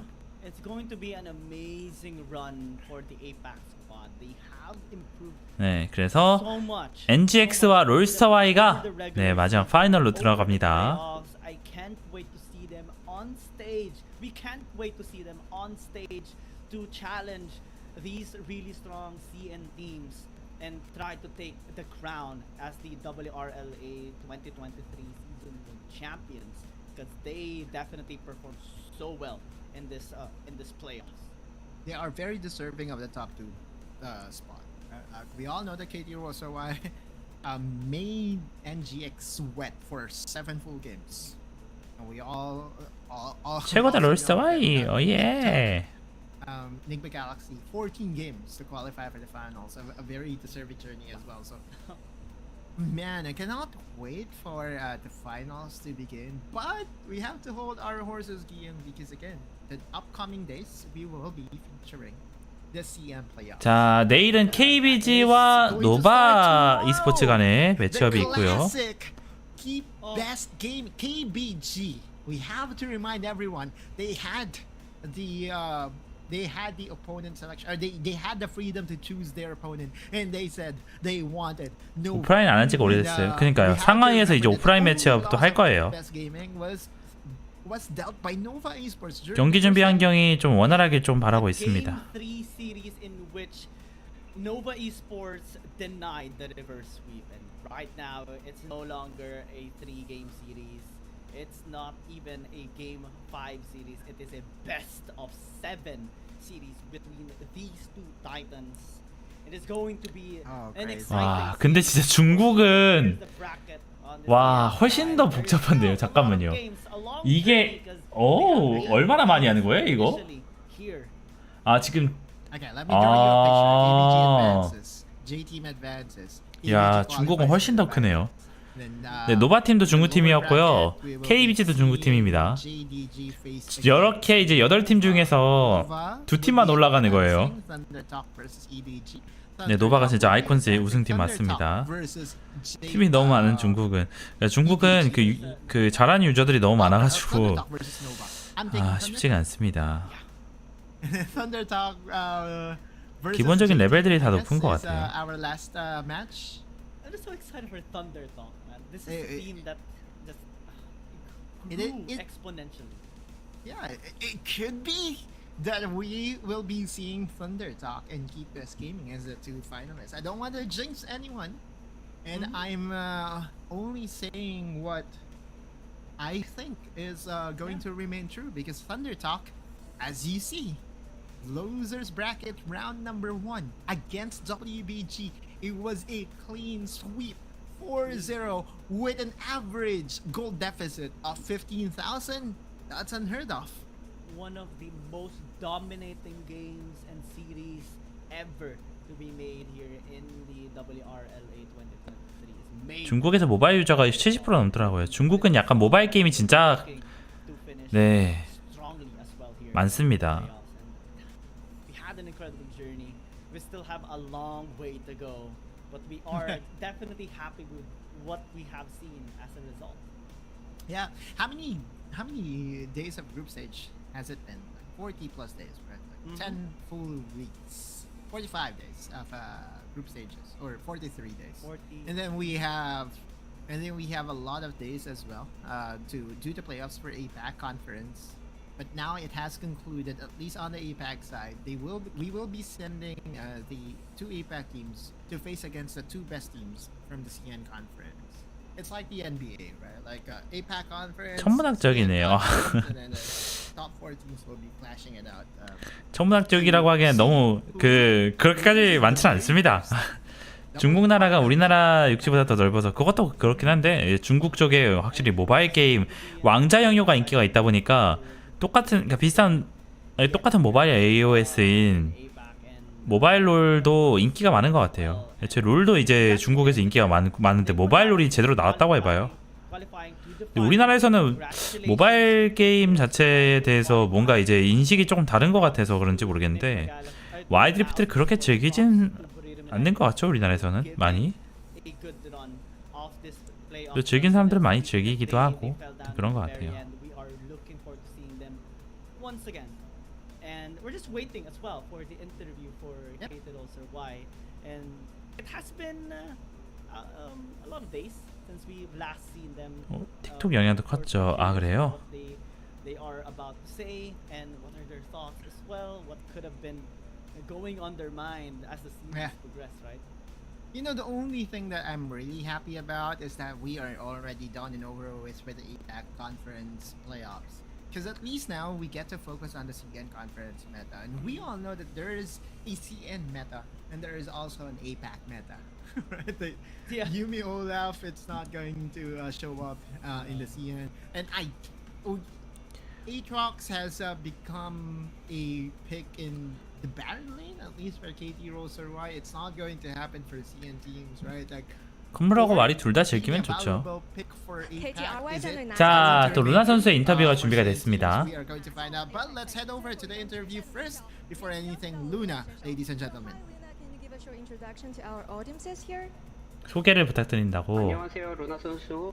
It's going to be an amazing run for the Apex squad. They have improved 네, 그래서 so much. NGX와 롤스터와이가 네, 마지막 파이널로 들어갑니다. I can't wait to see them on stage. We can't wait to see them on stage to challenge these really strong CN teams and try to take the crown as the WRLA 2023 season champions, because they definitely performed so well in this playoffs. They are very deserving of the top 2 spot. We all know that KT.RY made NGX sweat for 7 full games. And we all 최고다 also 롤스타 know that, Y. 오예. Nigma Galaxy 14 games to qualify for the finals. A very deserving journey as well. So, man, I cannot wait for the finals to begin. But we have to hold our horses, Guillaume, because again, the upcoming days we will be featuring the CM playoffs. 자, 내일은 KBG와 노바 e스포츠 간의 매치업이 있고요. Classic keep best game KBG. We have to remind everyone they had the opponent selection, or they had the freedom to choose their opponent, and they said they wanted no. 오프라인 안 한 지가 오래됐어요. 그러니까요. 상하이에서 이제 오프라인 매치업도 할 거예요. Was dealt by Nova Esports. 경기 준비 환경이 좀 원활하게 좀 바라고 있습니다. Game 3 series in which Nova Esports denied the reverse sweep, and right now it's no longer a 3-game series. It's not even a game 5 series. It is a best of 7 series between these two titans. It is going to be an exciting. 와, 근데 진짜 중국은 와, 훨씬 더 복잡한데요. 잠깐만요. 이게 얼마나 많이 하는 거예요, 이거? 아, 지금 야, 중국은 훨씬 더 크네요. 네, 노바팀도 중국팀이었고요. KBG도 중국팀입니다. 이렇게 이제 8팀 중에서 2팀만 올라가는 거예요. 네, 노바가 진짜 아이콘스 우승팀 맞습니다. 팀이 너무 많은 중국은. 중국은 그 잘하는 유저들이 너무 많아가지고 쉽지가 않습니다. 기본적인 레벨들이 다 높은 것 같아요. I'm just so excited for Thunder Talk, man. This is a team that just grew exponentially. Yeah, it could be that we will be seeing Thunder Talk and Keep Best Gaming as the 2 finalists. I don't want to jinx anyone, and I'm only saying what I think is going to remain true, because Thunder Talk, as you see, losers bracket round number 1 against WBG. It was a clean sweep, 4-0, with an average goal deficit of 15,000. That's unheard of. One of the most dominating games and series ever to be made here in the WRLA 2023. 중국에서 모바일 유저가 70% 넘더라고요. 중국은 약간 모바일 게임이 진짜 많습니다. We had an incredible journey. We still have a long way to go, but we are definitely happy with what we have seen as a result. Yeah, how many days of group stage has it been? 40 plus days, right? Like 10 full weeks, 45 days of group stages, or 43 days. 40. And then we have a lot of days as well to do the playoffs for APAC conference. But now it has concluded, at least on the APAC side, we will be sending the 2 APAC teams to face against the 2 best teams from the CN conference. It's like the NBA, right? Like APAC conference. 천문학적이네요. And then the top 4 teams will be clashing it out. 천문학적이라고 하기엔 너무 그렇게까지 많지는 않습니다. 중국 나라가 우리나라 육지보다 더 넓어서 그것도 그렇긴 한데, 중국 쪽에 확실히 모바일 게임 왕자 영유가 인기가 있다 보니까 비슷한 똑같은 모바일 AOS인 모바일 롤도 인기가 많은 것 같아요. 제 롤도 이제 중국에서 인기가 많은데 모바일 롤이 제대로 나왔다고 해봐요. 우리나라에서는 모바일 게임 자체에 대해서 뭔가 이제 인식이 조금 다른 것 같아서 그런지 모르겠는데, 와일드리프트를 그렇게 즐기진 않는 것 같죠, 우리나라에서는 많이. 즐긴 사람들은 많이 즐기기도 하고 그런 것 같아요. Once again, and we're just waiting as well for the interview for KT.RY, and it has been a lot of days since we've last seen them. 틱톡 영향도 컸죠. 아, 그래요? They are about to say, and what are their thoughts as well? What could have been going on their mind as the series progressed, right? You know, the only thing that I'm really happy about is that we are already done and over with the APAC conference playoffs. Because at least now we get to focus on the CN conference meta. And we all know that there is a CN meta And there is also an APAC meta. Right? Yeah. Yumi Olaf, it's not going to show up in the CN. And Aatrox has become a pick in the Baron lane, at least for KT.RY. It's not going to happen for CN teams, right? Like, 컴블하고 말이 둘 다 즐기면 좋죠. 자, 또 루나 선수의 인터뷰가 준비가 됐습니다. We are going to find out, but let's head over to the interview first before anything. Luna, ladies and gentlemen. Can you give a short introduction to our audiences here? 소개를 부탁드린다고. 안녕하세요, 루나 선수.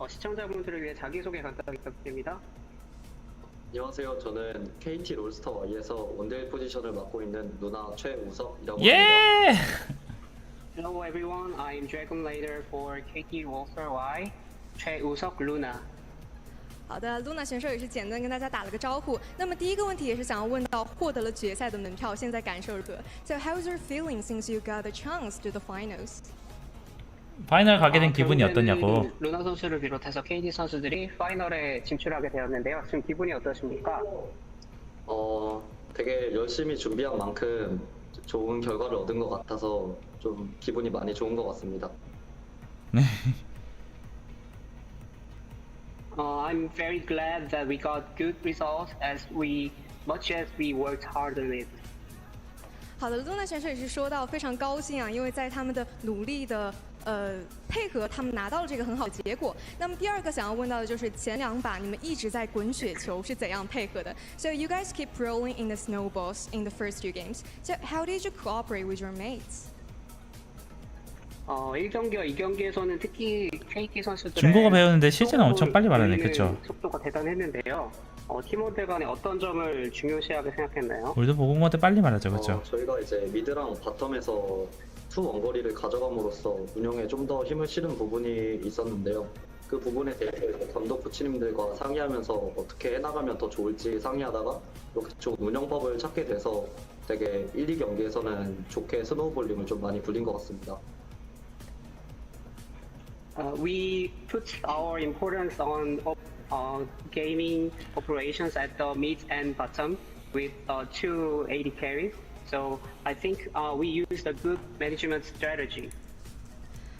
시청자분들을 위해 자기소개 간단하게 부탁드립니다. 안녕하세요. 저는 KT 롤스터 Y에서 원딜 포지션을 맡고 있는 루나 최우석이라고 예! 합니다. Hello everyone, I'm Dragon Lader for KT Rolster Y, 崔无석 Luna。好的，Luna 选手也是简单跟大家打了个招呼。那么第一个问题也是想要问到，获得了决赛的门票，现在感受如何 ？So how's your feeling since you got the chance to the finals? 파이널 가게 된 기분이 어떠냐고. 루나 선수를 비롯해서 KT 선수들이 파이널에 진출하게 되었는데요. 지금 기분이 어떠십니까? 되게 열심히 준비한 만큼 좋은 결과를 얻은 것 같아서 좀 기분이 많이 좋은 것 같습니다. 네. I'm very glad that we got good results much as we worked hard on it. 好的，Luna 选手也是说到非常高兴啊，因为在他们的努力的配合，他们拿到了这个很好的结果。那么第二个想要问到的就是前两把你们一直在滚雪球是怎样配合的 ？So you guys keep rolling in the snowballs in the first two games. So how did you cooperate with your mates? 1경기와 2경기에서는 특히 KT 선수들의 중국어 배우는데 실제는 엄청 빨리 말하네, 그쵸? 속도가 대단했는데요. 팀원들 간에 어떤 점을 중요시하게 생각했나요? 우리도 보고모한테 빨리 말하죠, 그쵸? 저희가 이제 미드랑 바텀에서 투 원거리를 가져감으로써 운영에 좀 더 힘을 실은 부분이 있었는데요. 그 부분에 대해서 감독 코치님들과 상의하면서 어떻게 해나가면 더 좋을지 상의하다가 이렇게 좋은 운영법을 찾게 돼서 되게 1, 2경기에서는 좋게 스노우볼링을 좀 많이 굴린 것 같습니다. We put our importance on gaming operations at the mid and bottom with 2 AD carries. So I think we used a good management strategy.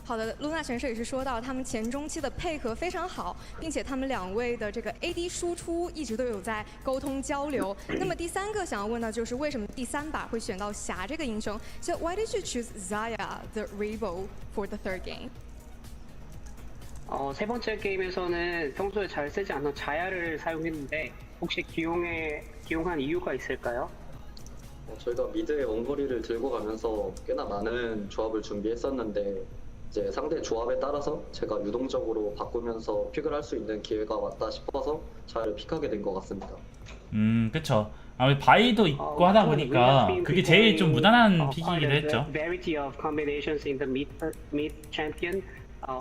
好的，Luna 选手也是说到，他们前中期的配合非常好，并且他们两位的这个 AD 输出一直都有在沟通交流。那么第三个想要问到就是为什么第三把会选到霞这个英雄 ？So why did you choose Xayah the Revo for the third game? 세 번째 게임에서는 평소에 잘 쓰지 않던 자야를 사용했는데 혹시 기용한 이유가 있을까요? 저희가 미드의 원거리를 들고 가면서 꽤나 많은 조합을 준비했었는데 이제 상대 조합에 따라서 제가 유동적으로 바꾸면서 픽을 할 수 있는 기회가 왔다 싶어서 자야를 픽하게 된 것 같습니다. 그쵸. 아무래도 바이도 있고 하다 보니까 그게 제일 좀 무난한 픽이기도 했죠. Variety of combinations in the mid champion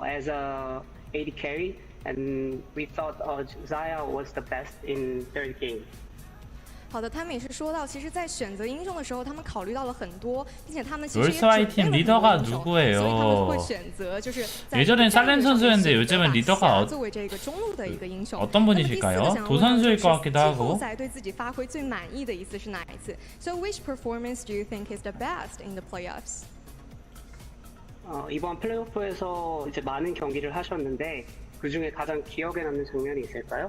as a AD carry, and we thought Xayah was the best in third game. 好的，他们也是说到，其实，在选择英雄的时候，他们考虑到了很多，并且他们其实也准备了很多英雄，所以他们会选择就是在예전엔 살렘 선수였는데 요즘은 리더가 作为这个中路的一个英雄。 어떤 분이실까요? 도 선수일 것 같기도 하고. 赛对自己发挥最满意的一次是哪一次 ？So which performance do you think is the best in the playoffs? 이번 플레이오프에서 이제 많은 경기를 하셨는데 그 중에 가장 기억에 남는 장면이 있을까요?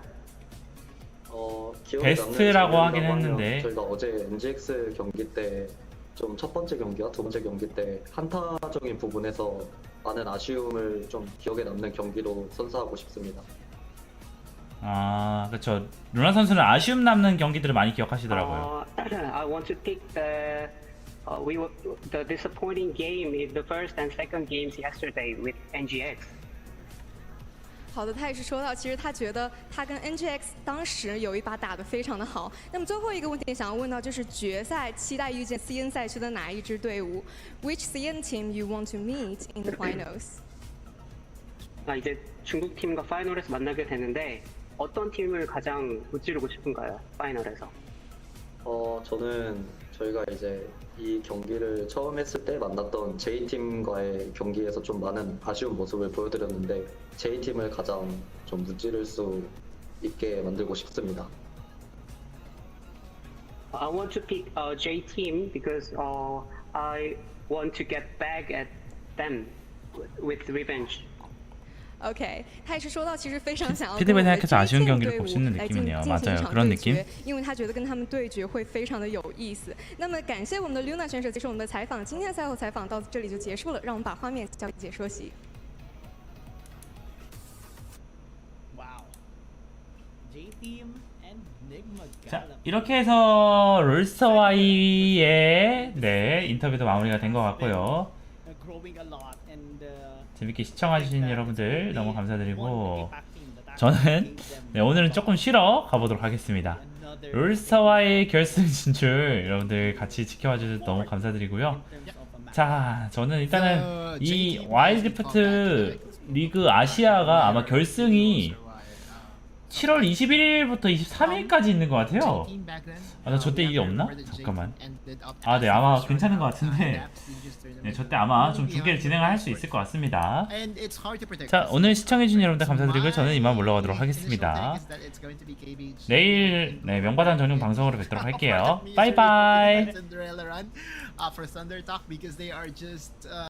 기억에 베스트라고 하긴 남는 했는데 저희가 어제 MGX 경기 때 좀 첫 번째 경기와 두 번째 경기 때 한타적인 부분에서 많은 아쉬움을 좀 기억에 남는 경기로 선사하고 싶습니다. 아, 그렇죠. 루나 선수는 아쉬움 남는 경기들을 많이 기억하시더라고요. I want to pick the disappointing game in the first and second games yesterday with NGX. 好的，他也是说到，其实他觉得他跟 NGX 当时有一把打得非常的好。那么最后一个问题想要问到，就是决赛期待遇见 CN 赛区的哪一支队伍 ？Which CN team you want to meet in the finals? 이제 중국 팀과 파이널에서 만나게 되는데 어떤 팀을 가장 무찌르고 싶은가요? 파이널에서? 저는 저희가 이제 이 경기를 처음 했을 때 만났던 J팀과의 경기에서 좀 많은 아쉬운 모습을 보여드렸는데 J팀을 가장 좀 무찌를 수 있게 만들고 싶습니다. I want to pick J team because I want to get back at them with revenge. OK， 他也是说到，其实非常想要 피드백 跟我们的 생각해서 아쉬운 追 경기를 队 볼 수 있는 来进 느낌이네요. 行一 맞아요. 场 그런 对 느낌. 决，因为他觉得跟他们对决会非常的有意思。那么感谢我们的 Luna 选手接受我们的采访，今天的赛后采访到这里就结束了，让我们把画面交给解说席。 Wow. J-Team and Nigma 자, Gallop. 이렇게 해서 롤스와이의 네, 인터뷰도 마무리가 된 것 같고요. Growing a lot and 재밌게 시청해주신 여러분들 너무 감사드리고 저는 네, 오늘은 조금 쉬러 가보도록 하겠습니다. 롤스타와의 결승 진출 여러분들 같이 지켜봐 주셔서 너무 감사드리고요. 자, 저는 일단은 이 와일드리프트 리그 아시아가 아마 결승이 7월 21일부터 23일까지 있는 것 같아요. 아, 나 저때 일이 없나? 잠깐만. 아, 네, 아마 괜찮은 것 같은데. 네, 저때 아마 좀 중계를 진행할 수 있을 것 같습니다. 자, 오늘 시청해주신 여러분들 감사드리고 저는 이만 물러가도록 하겠습니다. 내일 네, 명바단 전용 방송으로 뵙도록 할게요. 빠이빠이.